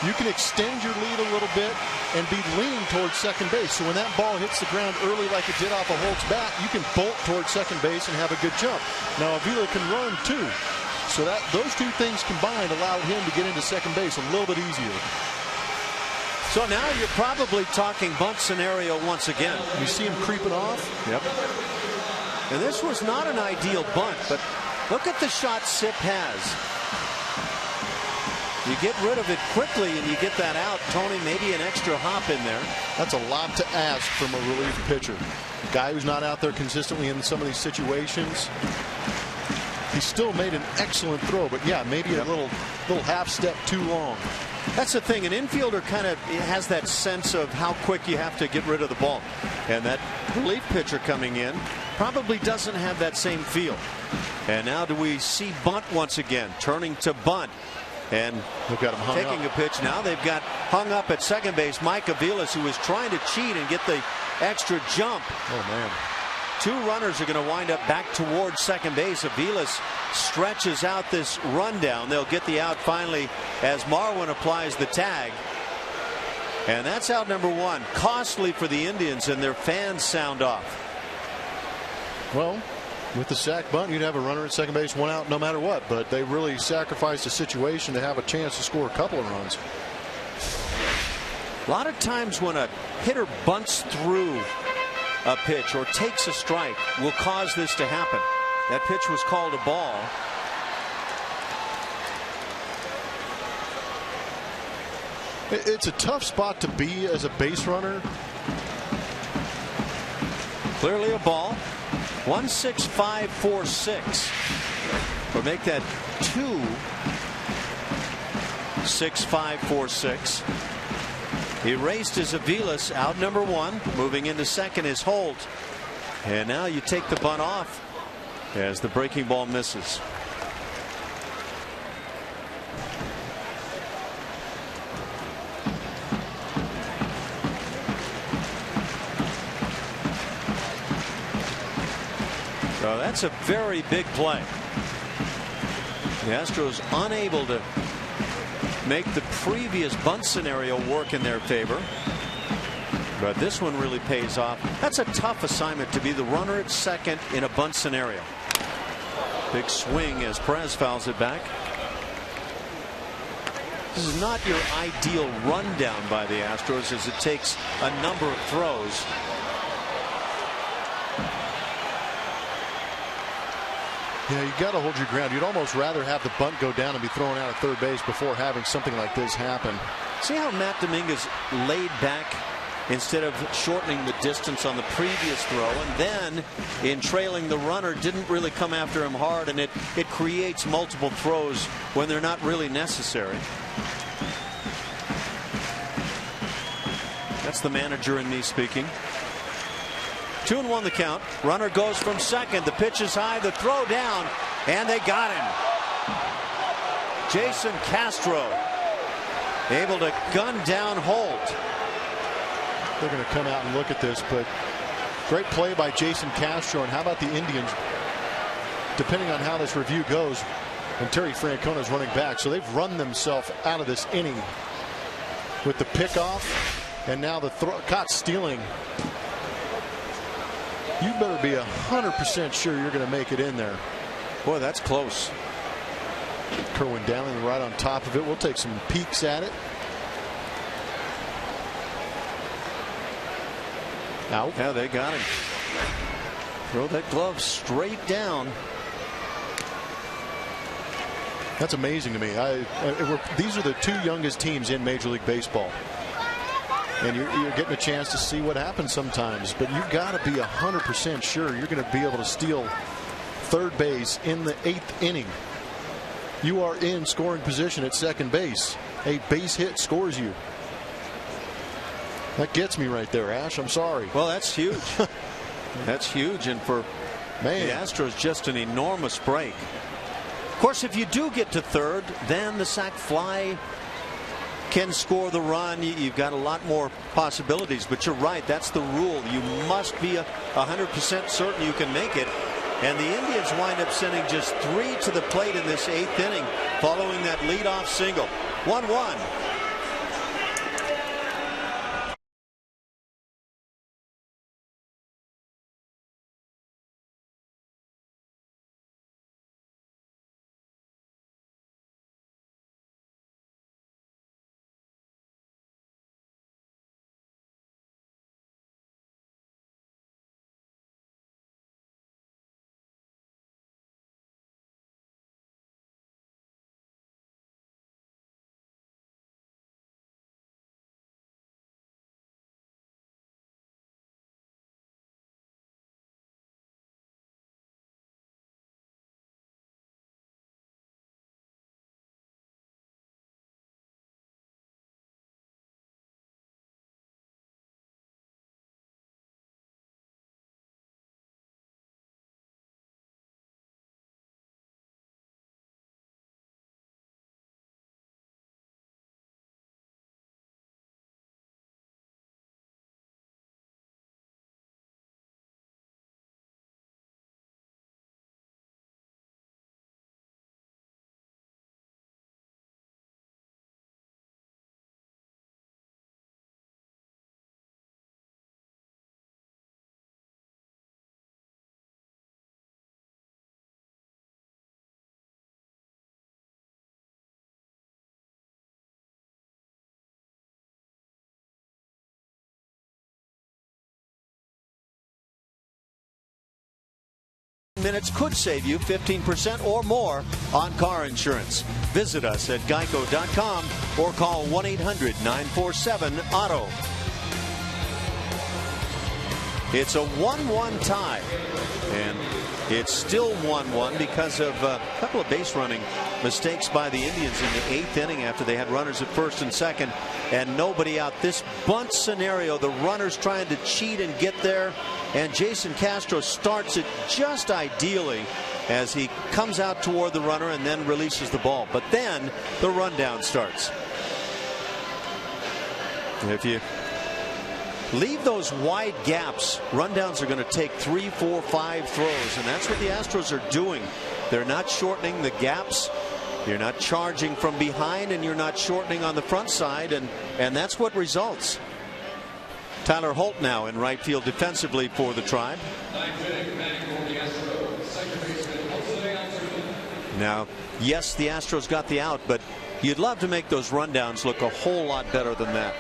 B: You can extend your lead a little bit and be leaning towards second base. So when that ball hits the ground early like it did off of Holt's bat, you can bolt towards second base and have a good jump. Now, Avila can run too. So those two things combined allowed him to get into second base a little bit easier.
A: So now you're probably talking bunt scenario once again.
B: You see him creeping off?
A: Yep. And this was not an ideal bunt, but look at the shot Sipp has. You get rid of it quickly and you get that out. Tony, maybe an extra hop in there.
B: That's a lot to ask from a relief pitcher. A guy who's not out there consistently in some of these situations. He still made an excellent throw, but yeah, maybe a little half step too long.
A: That's the thing. An infielder kind of has that sense of how quick you have to get rid of the ball. And that relief pitcher coming in probably doesn't have that same feel. And now do we see bunt once again, turning to bunt. And
B: they've got him hung
A: taking
B: up.
A: A pitch now. They've got hung up at second base Mike Aviles, who was trying to cheat and get the extra jump.
B: Oh, man.
A: Two runners are going to wind up back towards second base. Aviles stretches out this rundown. They'll get the out finally as Marwin applies the tag. And that's out number one. Costly for the Indians, and their fans sound off.
B: Well, with the sac bunt, you'd have a runner at second base, one out no matter what. But they really sacrificed the situation to have a chance to score a couple of runs.
A: A lot of times when a hitter bunts through a pitch or takes a strike will cause this to happen. That pitch was called a ball.
B: It's a tough spot to be as a base runner.
A: Clearly a ball. 1-6-5-4-6. Or make that 2-6-5-4-6. Erased is Aviles, out number one. Moving into second is Holt. And now you take the bunt off as the breaking ball misses. So that's a very big play. The Astros unable to make the previous bunt scenario work in their favor. But this one really pays off. That's a tough assignment to be the runner at second in a bunt scenario. Big swing as Perez fouls it back. This is not your ideal rundown by the Astros, as it takes a number of throws.
B: Yeah, you got to hold your ground. You'd almost rather have the bunt go down and be thrown out at third base before having something like this happen.
A: See how Matt Dominguez laid back instead of shortening the distance on the previous throw, and then in trailing the runner didn't really come after him hard, and it creates multiple throws when they're not really necessary. That's the manager in me speaking. 2-1 the count. Runner goes from second. The pitch is high. The throw down. And they got him. Jason Castro able to gun down Holt.
B: They're going to come out and look at this, but great play by Jason Castro. And how about the Indians? Depending on how this review goes, and Terry Francona is running back. So they've run themselves out of this inning with the pickoff. And now the throw. Caught stealing. You better be 100% sure you're going to make it in there.
A: Boy, that's close.
B: Kerwin Dowling right on top of it. We'll take some peeks at it. Out.
A: Yeah, they got him. Throw that glove straight down.
B: That's amazing to me. These are the two youngest teams in Major League Baseball. And you're getting a chance to see what happens sometimes. But you've got to be 100% sure you're going to be able to steal third base in the 8th inning. You are in scoring position at second base. A base hit scores you. That gets me right there, Ash. I'm sorry.
A: Well, that's huge. That's huge, and for the Astros, just an enormous break. Of course, if you do get to third, then the sac fly can score the run. You've got a lot more possibilities, but you're right. That's the rule. You must be 100% certain you can make it. And the Indians wind up sending just 3 to the plate in this 8th inning following that leadoff single. 1-1. Minutes could save you 15% or more on car insurance. Visit us at geico.com or call 1-800-947-AUTO. It's a 1-1 tie, and it's still 1-1 because of a couple of base running mistakes by the Indians in the 8th inning after they had runners at first and second and nobody out. This bunt scenario, the runners trying to cheat and get there, and Jason Castro starts it just ideally as he comes out toward the runner and then releases the ball. But then the rundown starts. If you leave those wide gaps, rundowns are going to take 3, 4, 5 throws, and that's what the Astros are doing. They're not shortening the gaps. You're not charging from behind, and you're not shortening on the front side, and that's what results. Tyler Holt now in right field defensively for the Tribe. Now, yes, the Astros got the out, but you'd love to make those rundowns look a whole lot better than that.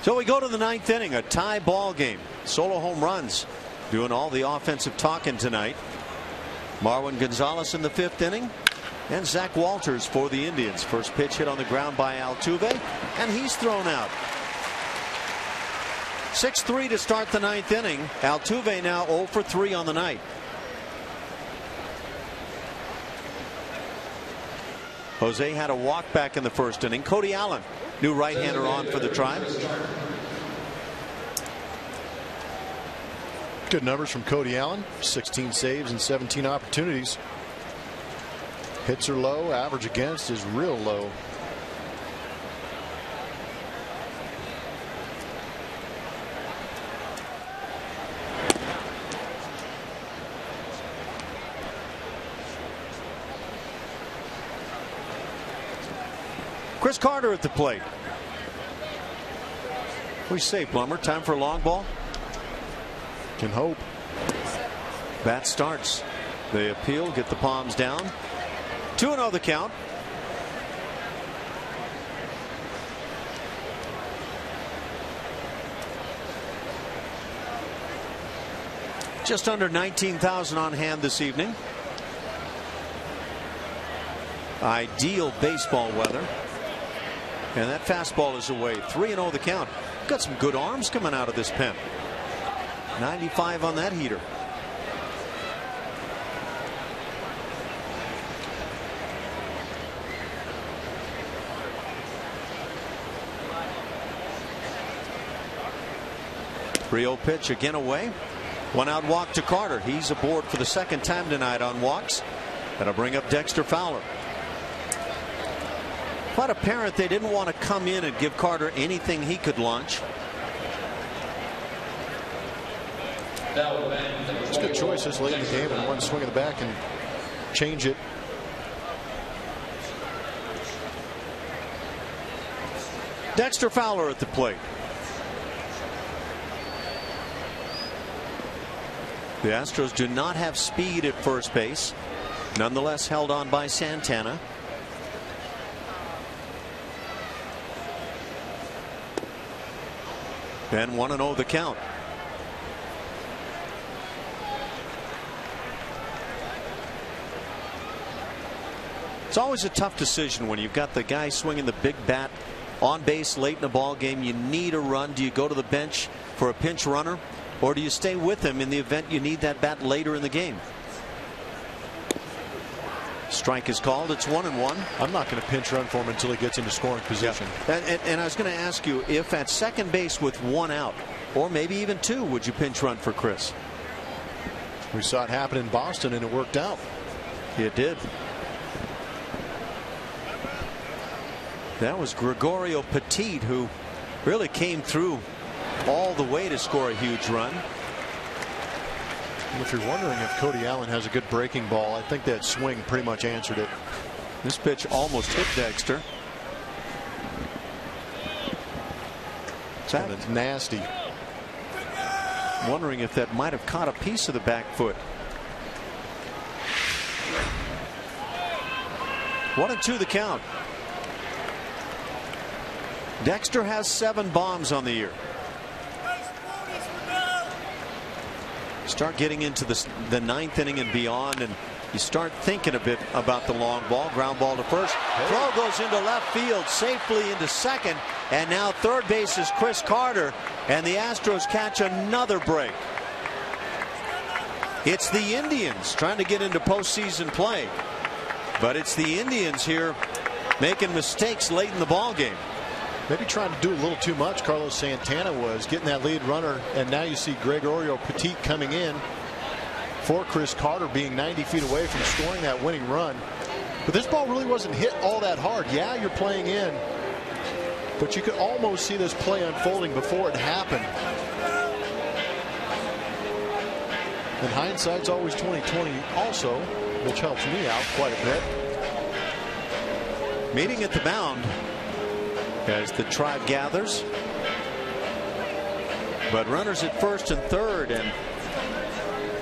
A: So we go to the 9th inning, a tie ball game. Solo home runs doing all the offensive talking tonight. Marwin Gonzalez in the 5th inning, and Zach Walters for the Indians. First pitch hit on the ground by Altuve, and he's thrown out. 6-3 to start the 9th inning. Altuve now 0 for 3 on the night. Jose had a walk back in the 1st inning. Cody Allen, new right-hander on for the Tribe.
B: Good numbers from Cody Allen. 16 saves and 17 opportunities. Hits are low. Average against is real low.
A: Chris Carter at the plate. What do you say, Plummer? Time for a long ball?
B: Can hope.
A: Bat starts. They appeal, get the palms down. 2-0 the count. Just under 19,000 on hand this evening. Ideal baseball weather. And that fastball is away. 3-0 the count. Got some good arms coming out of this pen. 95 on that heater. 3-0 pitch again away. 1-out walk to Carter. He's aboard for the second time tonight on walks. That'll bring up Dexter Fowler. Quite apparent they didn't want to come in and give Carter anything he could launch.
B: It's a good choice this late in the game, and one swing of the bat and change it.
A: Dexter Fowler at the plate. The Astros do not have speed at first base. Nonetheless held on by Santana. And 1-0 the count. It's always a tough decision when you've got the guy swinging the big bat on base late in the ball game. You need a run. Do you go to the bench for a pinch runner, or do you stay with him in the event you need that bat later in the game? Strike is called. It's 1-1.
B: I'm not going to pinch run for him until he gets into scoring position.
A: Yeah. And I was going to ask you, if at second base with 1 out, or maybe even 2, would you pinch run for Chris?
B: We saw it happen in Boston, and it worked out.
A: It did. That was Gregorio Petit, who really came through all the way to score a huge run.
B: And if you're wondering if Cody Allen has a good breaking ball, I think that swing pretty much answered it.
A: This pitch almost hit Dexter.
B: And it's nasty.
A: Wondering if that might have caught a piece of the back foot. 1-2 the count. Dexter has 7 bombs on the year. Start getting into the 9th inning and beyond, and you start thinking a bit about the long ball. Ground ball to first. Throw goes into left field, safely into second, and now third base is Chris Carter, and the Astros catch another break. It's the Indians trying to get into postseason play, but it's the Indians here making mistakes late in the ball game.
B: Maybe trying to do a little too much. Carlos Santana was getting that lead runner, and now you see Gregorio Petit coming in for Chris Carter, being 90 feet away from scoring that winning run. But this ball really wasn't hit all that hard. Yeah, you're playing in, but you could almost see this play unfolding before it happened. And hindsight's always 20/20 also, which helps me out quite a bit.
A: Meeting at the mound as the Tribe gathers, but runners at first and third, and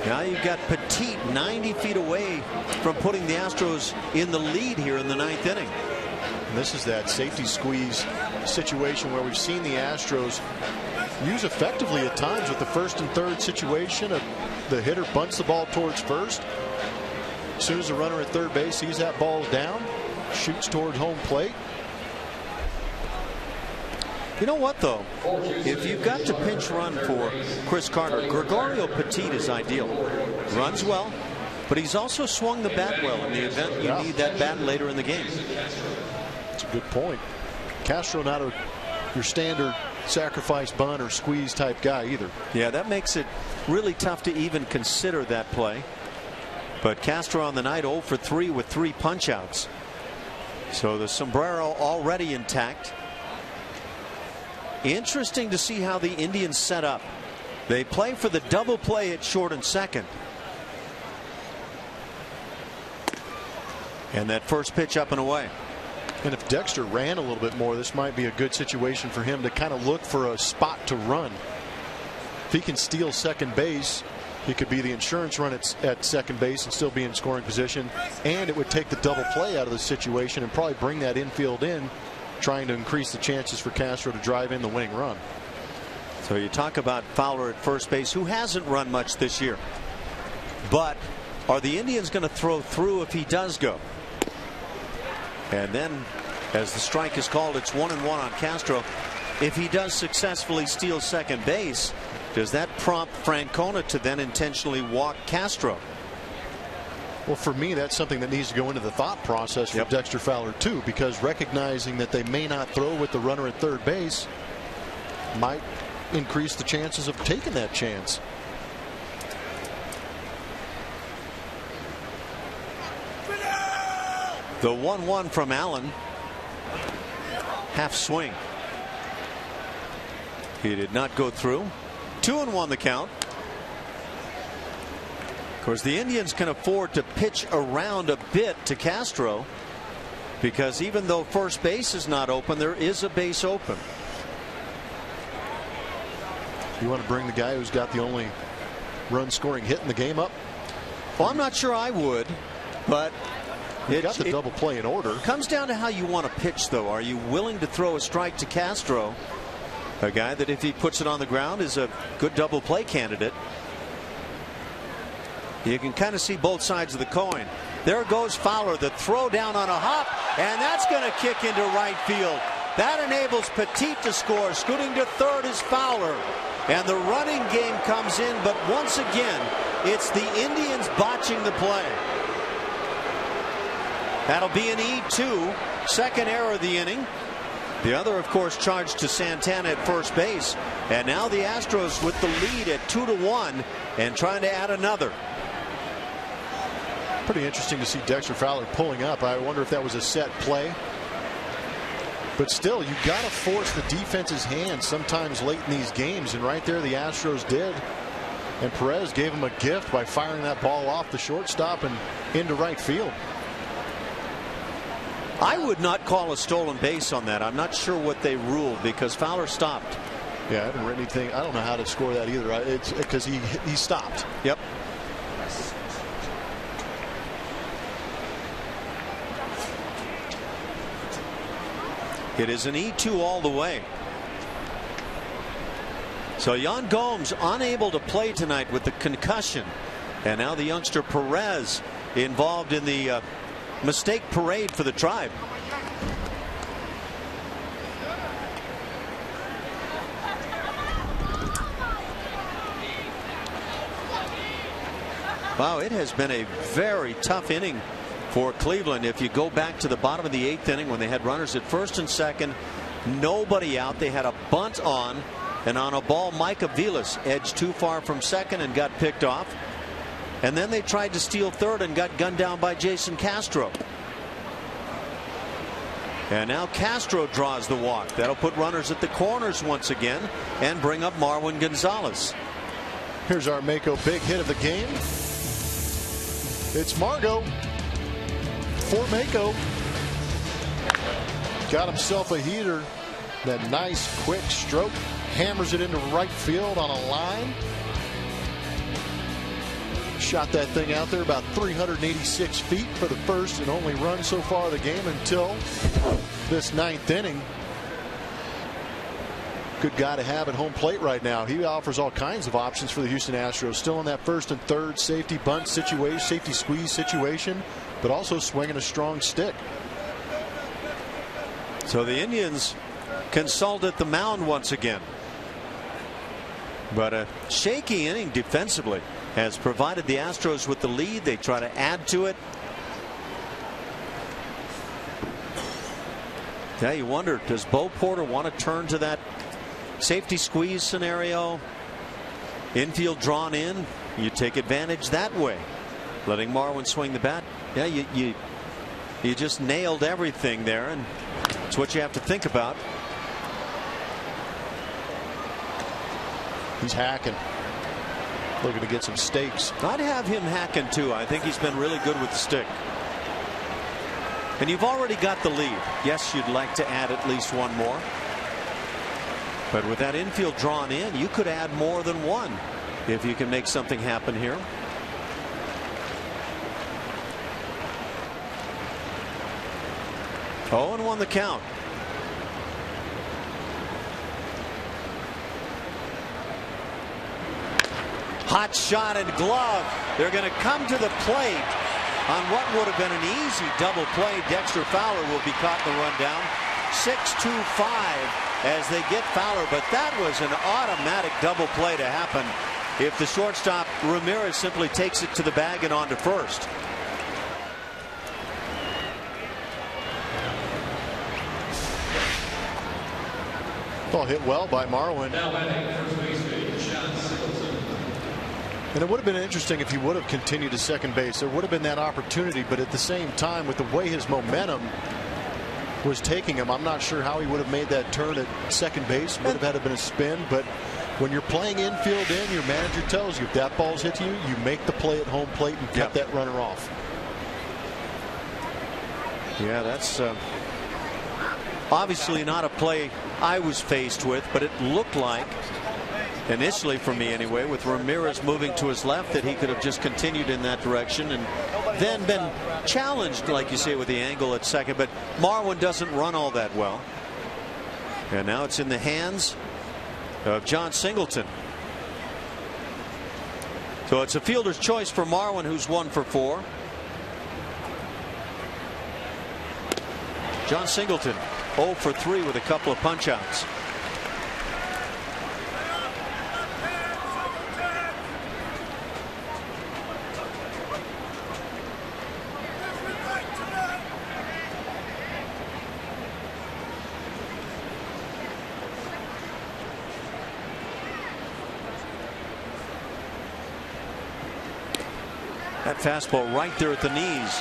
A: now you've got Petit 90 feet away from putting the Astros in the lead here in the 9th inning.
B: And this is that safety squeeze situation where we've seen the Astros use effectively at times with the first and third situation. The hitter bunts the ball towards first. As soon as the runner at third base sees that ball's down, shoots towards home plate.
A: You know what, though? If you've got to pinch run for Chris Carter, Gregorio Petit is ideal. Runs well, but he's also swung the bat well in the event you need that bat later in the game.
B: That's a good point. Castro not your standard sacrifice bunt or squeeze type guy either.
A: Yeah, that makes it really tough to even consider that play. But Castro on the night 0 for 3 with 3 punch outs. So the sombrero already intact. Interesting to see how the Indians set up. They play for the double play at short and second. And that first pitch up and away.
B: And if Dexter ran a little bit more, this might be a good situation for him to kind of look for a spot to run. If he can steal second base, he could be the insurance run at second base and still be in scoring position. And it would take the double play out of the situation and probably bring that infield in, trying to increase the chances for Castro to drive in the winning run.
A: So you talk about Fowler at first base, who hasn't run much this year. But are the Indians going to throw through if he does go? And then as the strike is called, it's 1-1 on Castro. If he does successfully steal second base, does that prompt Francona to then intentionally walk Castro?
B: Well, for me, that's something that needs to go into the thought process for Dexter Fowler, too, because recognizing that they may not throw with the runner at third base might increase the chances of taking that chance.
A: The 1-1 from Allen. Half swing. He did not go through. 2-1 the count. Of course, the Indians can afford to pitch around a bit to Castro, because even though first base is not open, there is a base open.
B: You want to bring the guy who's got the only run scoring hit in the game up?
A: Well, I'm not sure I would, but
B: you got the double play in order.
A: Comes down to how you want to pitch, though. Are you willing to throw a strike to Castro, a guy that if he puts it on the ground is a good double play candidate? You can kind of see both sides of the coin. There goes Fowler, the throw down on a hop, and that's going to kick into right field. That enables Petit to score. Scooting to third is Fowler, and the running game comes in, but once again it's the Indians botching the play. That'll be an E2, second error of the inning. The other, of course, charged to Santana at first base, and now the Astros with the lead at 2-1 and trying to add another.
B: Pretty interesting to see Dexter Fowler pulling up. I wonder if that was a set play. But still, you got to force the defense's hand sometimes late in these games, and right there the Astros did. And Perez gave him a gift by firing that ball off the shortstop and into right field.
A: I would not call a stolen base on that. I'm not sure what they ruled because Fowler stopped.
B: Yeah, I haven't read anything. I don't know how to score that either. It's because he stopped.
A: Yep. It is an E2 all the way. So Yan Gomes unable to play tonight with the concussion, and now the youngster Perez involved in the mistake parade for the Tribe. Wow, it has been a very tough inning for Cleveland. If you go back to the bottom of the 8th inning when they had runners at first and second, nobody out, they had a bunt on, and on a ball Micah Vilas edged too far from second and got picked off. And then they tried to steal third and got gunned down by Jason Castro. And now Castro draws the walk. That'll put runners at the corners once again and bring up Marwin Gonzalez.
B: Here's our Mako big hit of the game. It's Margot for Mako. Got himself a heater. That nice quick stroke. Hammers it into right field on a line. Shot that thing out there about 386 feet for the first and only run so far of the game until this 9th inning. Good guy to have at home plate right now. He offers all kinds of options for the Houston Astros. Still in that first and third safety bunt situation, safety squeeze situation, but also swinging a strong stick.
A: So the Indians consult at the mound once again. But a shaky inning defensively has provided the Astros with the lead. They try to add to it. Yeah, you wonder, does Bo Porter want to turn to that safety squeeze scenario? Infield drawn in, you take advantage that way, letting Marwin swing the bat. Yeah, you just nailed everything there, and it's what you have to think about.
B: He's hacking, looking to get some stakes.
A: I'd have him hacking too. I think he's been really good with the stick. And you've already got the lead. Yes, you'd like to add at least one more. But with that infield drawn in, you could add more than one if you can make something happen here. Oh, and 1 the count. Hot shot and glove. They're going to come to the plate on what would have been an easy double play. Dexter Fowler will be caught in the rundown. 6-2-5 as they get Fowler, but that was an automatic double play to happen if the shortstop Ramirez simply takes it to the bag and on to first.
B: Ball hit well by Marwin.
D: Now batting first baseman, John Singleton.
B: And it would have been interesting if he would have continued to second base. There would have been that opportunity, but at the same time, with the way his momentum was taking him, I'm not sure how he would have made that turn at second base. Would have had to been a spin, but when you're playing infield in, your manager tells you if that ball's hit you, you make the play at home plate and cut that runner off.
A: Yeah, that's obviously not a play I was faced with, but it looked like, initially for me anyway, with Ramirez moving to his left, that he could have just continued in that direction and then been challenged, like you say, with the angle at second. But Marwin doesn't run all that well. And now it's in the hands of John Singleton. So it's a fielder's choice for Marwin, who's 1 for 4. John Singleton 0 for 3 with a couple of punch outs. That fastball right there at the knees.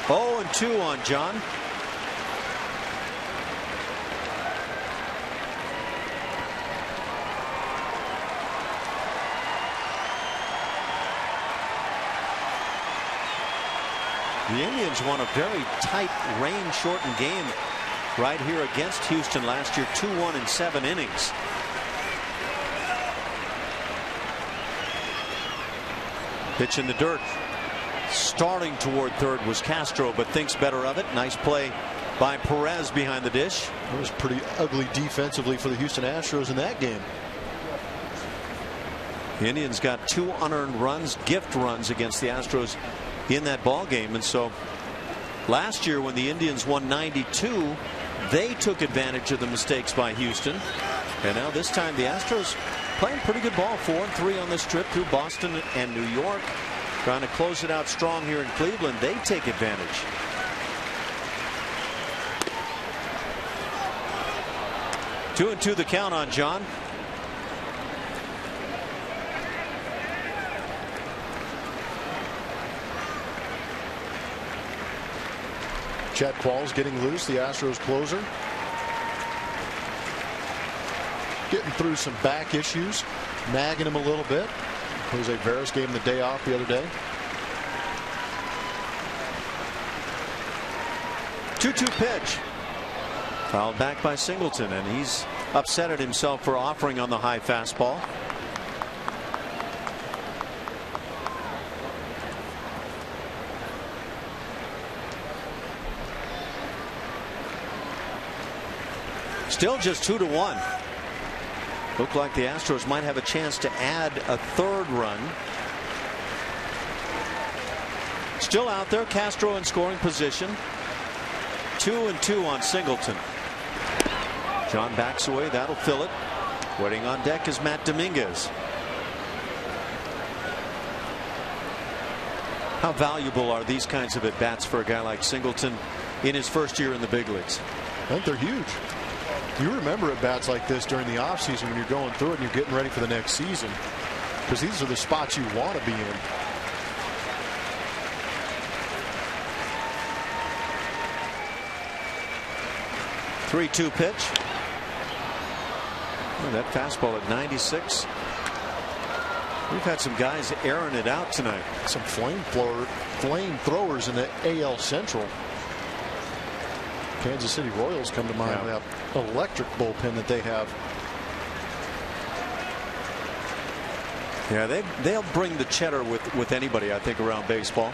A: 0-2 on John. The Indians won a very tight, rain-shortened game right here against Houston last year, 2-1 in 7 innings. Pitch in the dirt. Starting toward third was Castro, but thinks better of it. Nice play by Perez behind the dish.
B: It was pretty ugly defensively for the Houston Astros in that game.
A: The Indians got 2 unearned runs, gift runs against the Astros in that ball game. And so last year when the Indians won 92, they took advantage of the mistakes by Houston. And now this time the Astros playing pretty good ball, 4-3 on this trip through Boston and New York. Trying to close it out strong here in Cleveland. They take advantage. Two and 2 the count on John.
B: Chad Qualls getting loose, the Astros closer. Getting through some back issues, nagging him a little bit. Jose Veras gave him the day off the other day.
A: 2-2 pitch. Fouled back by Singleton, and he's upset at himself for offering on the high fastball. Still just 2-1. Looked like the Astros might have a chance to add a third run. Still out there, Castro in scoring position. 2-2 on Singleton. John backs away, that'll fill it. Waiting on deck is Matt Dominguez. How valuable are these kinds of at-bats for a guy like Singleton in his first year in the big leagues?
B: I think they're huge. You remember at bats like this during the offseason when you're going through it and you're getting ready for the next season, because these are the spots you want to be in.
A: Three-two pitch. Oh, that fastball at 96. We've had some guys airing it out tonight.
B: Some flamethrowers in the AL Central. Kansas City Royals come to mind. That electric bullpen that they have.
A: Yeah, they'll bring the cheddar with anybody, I think, around baseball.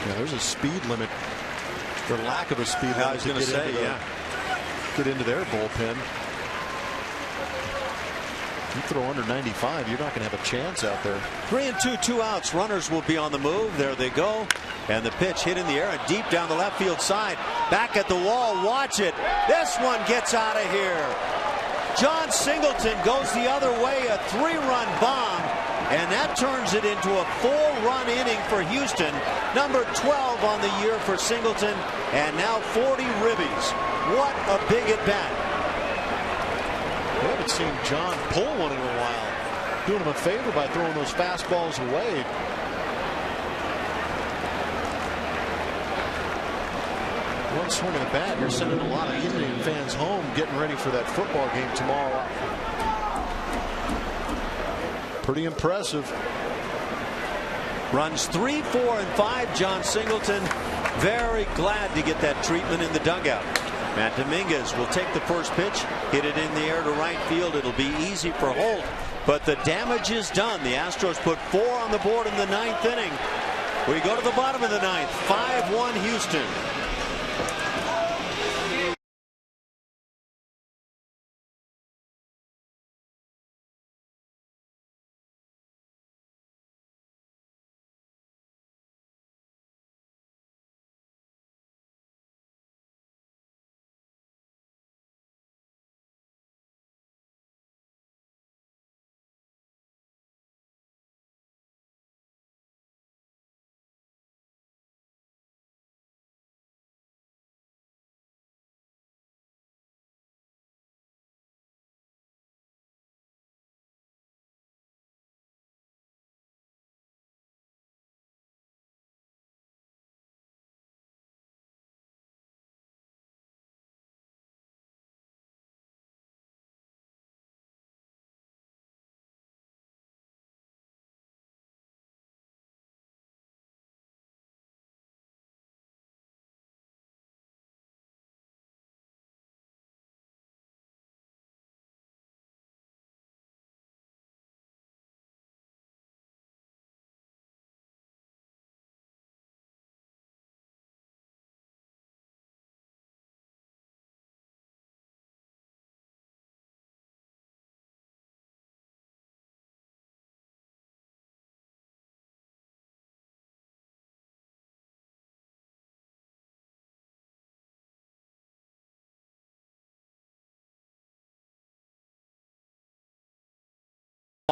B: Yeah, there's a speed limit, or lack of a speed limit.
A: I was going to say,
B: get into their bullpen. You throw under 95, you're not going to have a chance out there.
A: 3-2, 2 outs. Runners will be on the move. There they go. And the pitch hit in the air and deep down the left field side. Back at the wall. Watch it. This one gets out of here. John Singleton goes the other way. A 3-run bomb. And that turns it into a 4-run inning for Houston. Number 12 on the year for Singleton. And now 40 ribbies. What a big at bat.
B: haven't seen John pull one in a while. Doing him a favor by throwing those fastballs away. One swing of the bat. You're sending a lot of Indian fans home getting ready for that football game tomorrow. Pretty impressive.
A: Runs 3, 4, and 5. John Singleton very glad to get that treatment in the dugout. Matt Dominguez will take the first pitch, hit it in the air to right field. It'll be easy for Holt, but the damage is done. The Astros put 4 on the board in the 9th inning. We go to the bottom of the 9th. 5-1 Houston.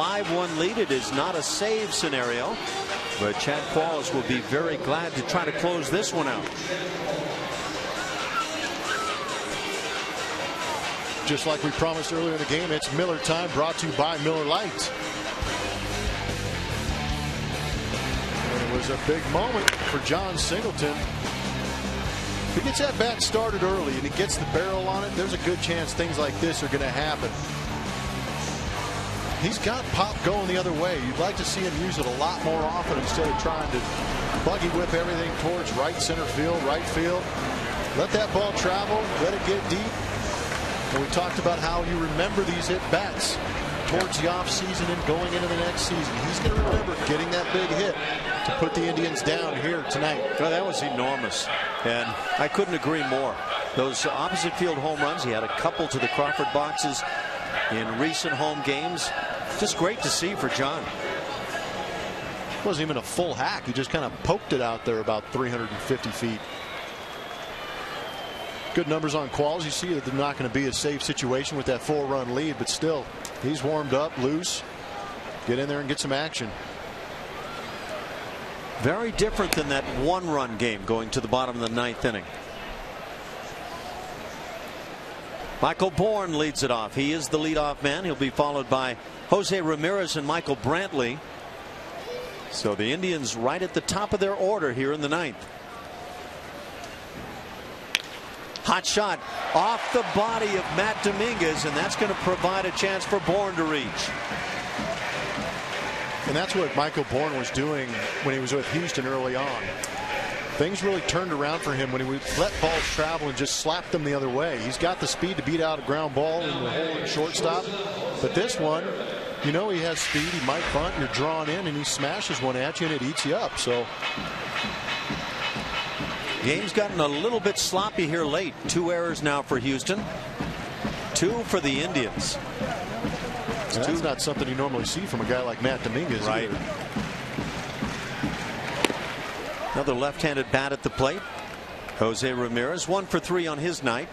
A: A 5-1 lead. It is not a save scenario, but Chad Qualls will be very glad to try to close this one out.
B: Just like we promised earlier in the game, it's Miller time, brought to you by Miller Lite. And it was a big moment for John Singleton. If he gets that bat started early and he gets the barrel on it, there's a good chance things like this are going to happen. He's got pop going the other way. You'd like to see him use it a lot more often instead of trying to buggy whip everything towards right center field, right field. Let that ball travel, let it get deep. And we talked about how you remember these at-bats towards the offseason and going into the next season. He's going to remember getting that big hit to put the Indians down here tonight.
A: Well, that was enormous, and I couldn't agree more. Those opposite field home runs, he had a couple to the Crawford boxes in recent home games. Just great to see for John.
B: It wasn't even a full hack. He just kind of poked it out there about 350 feet. Good numbers on Qualls. You see that they're not going to be a safe situation with that 4-run lead, but still, he's warmed up, loose. Get in there and get some action.
A: Very different than that 1-run game going to the bottom of the 9th inning. Michael Bourne leads it off. He is the leadoff man. He'll be followed by Jose Ramirez and Michael Brantley. So the Indians right at the top of their order here in the 9th. Hot shot off the body of Matt Dominguez, and that's going to provide a chance for Bourne to reach.
B: And that's what Michael Bourne was doing when he was with Houston early on. Things really turned around for him when he would let balls travel and just slap them the other way. He's got the speed to beat out a ground ball in the hole at shortstop. But this one, you know he has speed. He might bunt. You're drawn in, and he smashes one at you, and it eats you up. So
A: game's gotten a little bit sloppy here late. 2 errors now for Houston. 2 for the Indians.
B: That's not something you normally see from a guy like Matt Dominguez.
A: Right.
B: Either.
A: Another left-handed bat at the plate. Jose Ramirez 1 for 3 on his night.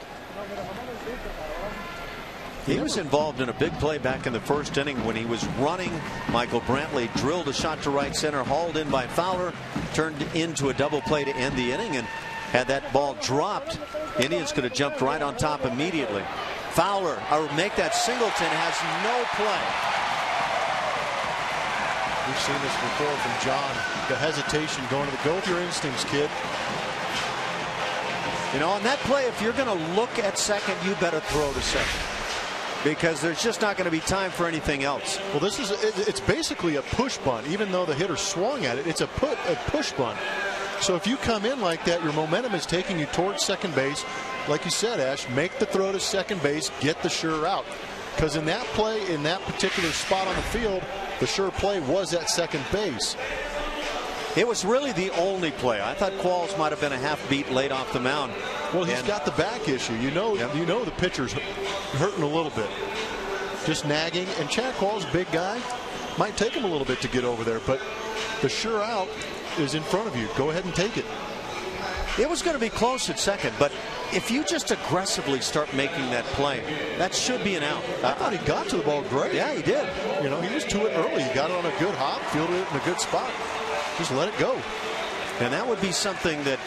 A: He was involved in a big play back in the 1st inning when he was running. Michael Brantley drilled a shot to right center, hauled in by Fowler, turned into a double play to end the inning, and had that ball dropped, Indians could have jumped right on top immediately. Fowler, or make that Singleton, has no play.
B: We've seen this before from John. The hesitation going to go with your instincts, kid.
A: You know, on that play, if you're going to look at second, you better throw to second, because there's just not going to be time for anything else.
B: Well, it's basically a push bunt. Even though the hitter swung at it, it's a push bunt. So if you come in like that, your momentum is taking you towards second base. Like you said, Ash, make the throw to second base, get the sure out. Because in that play, in that particular spot on the field, the sure play was at second base.
A: It was really the only play. I thought Qualls might have been a half beat late off the mound.
B: Well, he's got the back issue. You know the pitcher's hurting a little bit. Just nagging. And Chad Qualls, big guy, might take him a little bit to get over there. But the sure out is in front of you. Go ahead and take it.
A: It was going to be close at second, but if you just aggressively start making that play, that should be an out.
B: I thought he got to the ball great.
A: Yeah, he did.
B: You know, he was to it early. He got it on a good hop, fielded it in a good spot. Just let it go.
A: And that would be something that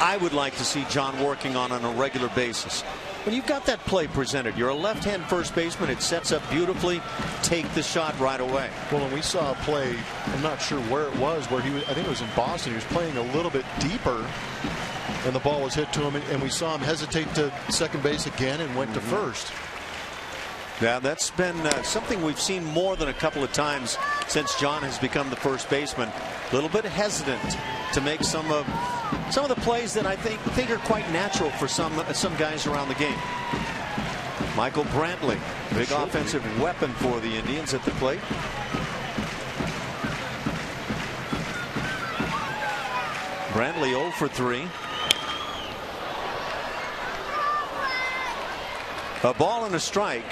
A: I would like to see John working on a regular basis. When you've got that play presented, you're a left-hand first baseman, it sets up beautifully, take the shot right away.
B: Well, when we saw a play, I'm not sure where it was, where he was, I think it was in Boston, he was playing a little bit deeper, and the ball was hit to him, and we saw him hesitate to second base again and went to first.
A: Yeah, that's been something we've seen more than a couple of times since John has become the first baseman. A little bit hesitant to make some of the plays that I think are quite natural for some guys around the game. Michael Brantley, big offensive weapon for the Indians at the plate. Brantley 0 for 3. A ball and a strike.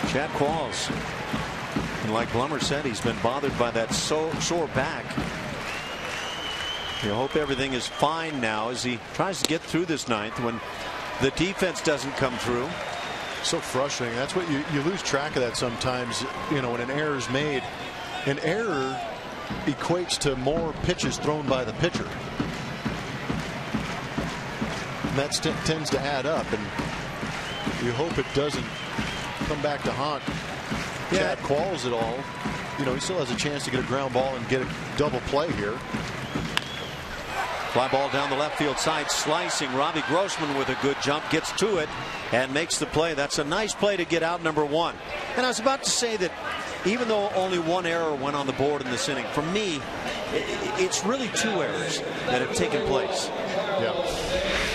A: Chad Qualls, and like Blummer said, he's been bothered by that sore back. You hope everything is fine now as he tries to get through this ninth when the defense doesn't come through.
B: So frustrating. That's what you lose track of that sometimes. You know, when an error is made, an error equates to more pitches thrown by the pitcher. And that tends to add up, and you hope it doesn't come back to haunt Chad Qualls at all. You know, he still has a chance to get a ground ball and get a double play here.
A: Fly ball down the left field side, slicing. Robbie Grossman with a good jump, gets to it and makes the play. That's a nice play to get out number one. And I was about to say that even though only one error went on the board in this inning, for me, it's really two errors that have taken place.
B: Yeah.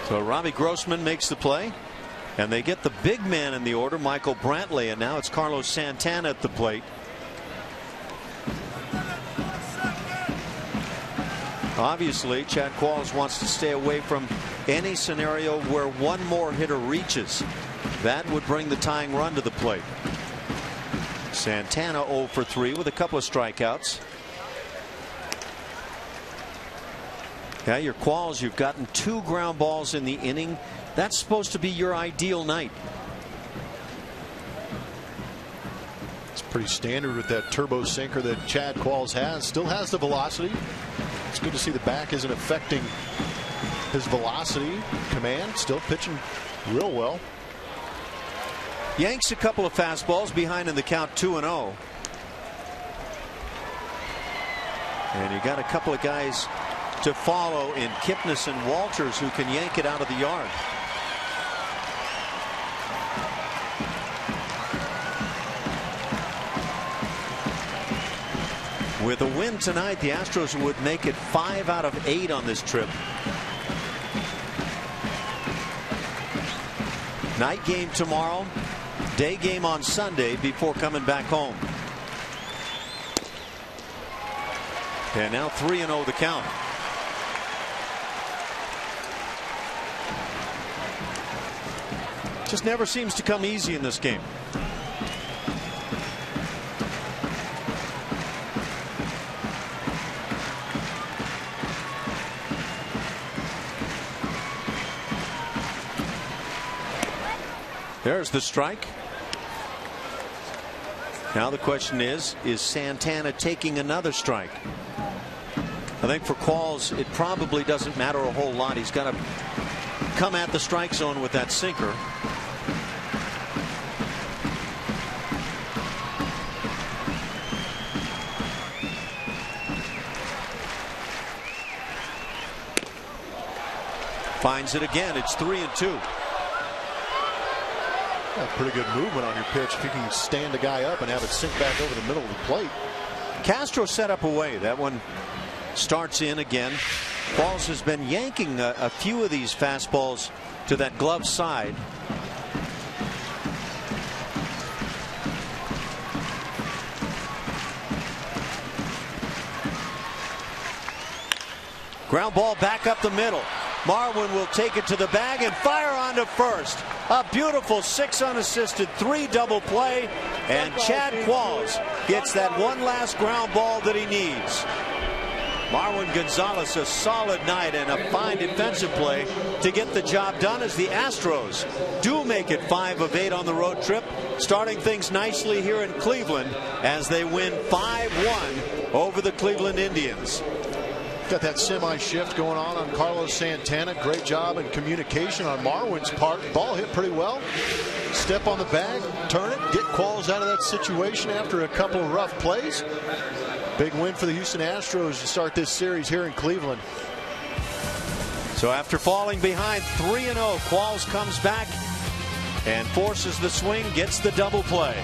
A: So Robbie Grossman makes the play, and they get the big man in the order, Michael Brantley, and now it's Carlos Santana at the plate. Obviously, Chad Qualls wants to stay away from any scenario where one more hitter reaches. That would bring the tying run to the plate. Santana 0 for 3 with a couple of strikeouts. Yeah, your Qualls, you've gotten 2 ground balls in the inning. That's supposed to be your ideal night.
B: It's pretty standard with that turbo sinker that Chad Qualls has. Still has the velocity. It's good to see the back isn't affecting his velocity command. Still pitching real well.
A: Yanks a couple of fastballs behind in the count 2-0. And you got a couple of guys to follow in Kipnis and Walters who can yank it out of the yard. With a win tonight, the Astros would make it 5 out of 8 on this trip. Night game tomorrow, day game on Sunday before coming back home. And now 3-0 the count. Just never seems to come easy in this game. There's the strike. Now the question is Santana taking another strike? I think for Qualls, it probably doesn't matter a whole lot. He's got to come at the strike zone with that sinker. Finds it again. It's 3-2.
B: Pretty good movement on your pitch if you can stand a guy up and have it sink back over the middle of the plate.
A: Castro set up away. That one starts in again. Qualls has been yanking a few of these fastballs to that glove side. Ground ball back up the middle. Marwin will take it to the bag and fire onto first. A beautiful 6 unassisted, 3 double play, and Chad Qualls gets that one last ground ball that he needs. Marwin Gonzalez, a solid night and a fine defensive play to get the job done as the Astros do make it 5 of 8 on the road trip, starting things nicely here in Cleveland as they win 5-1 over the Cleveland Indians.
B: Got that semi-shift going on Carlos Santana. Great job in communication on Marwin's part. Ball hit pretty well. Step on the bag, turn it, get Qualls out of that situation after a couple of rough plays. Big win for the Houston Astros to start this series here in Cleveland.
A: So after falling behind 3-0, Qualls comes back and forces the swing, gets the double play.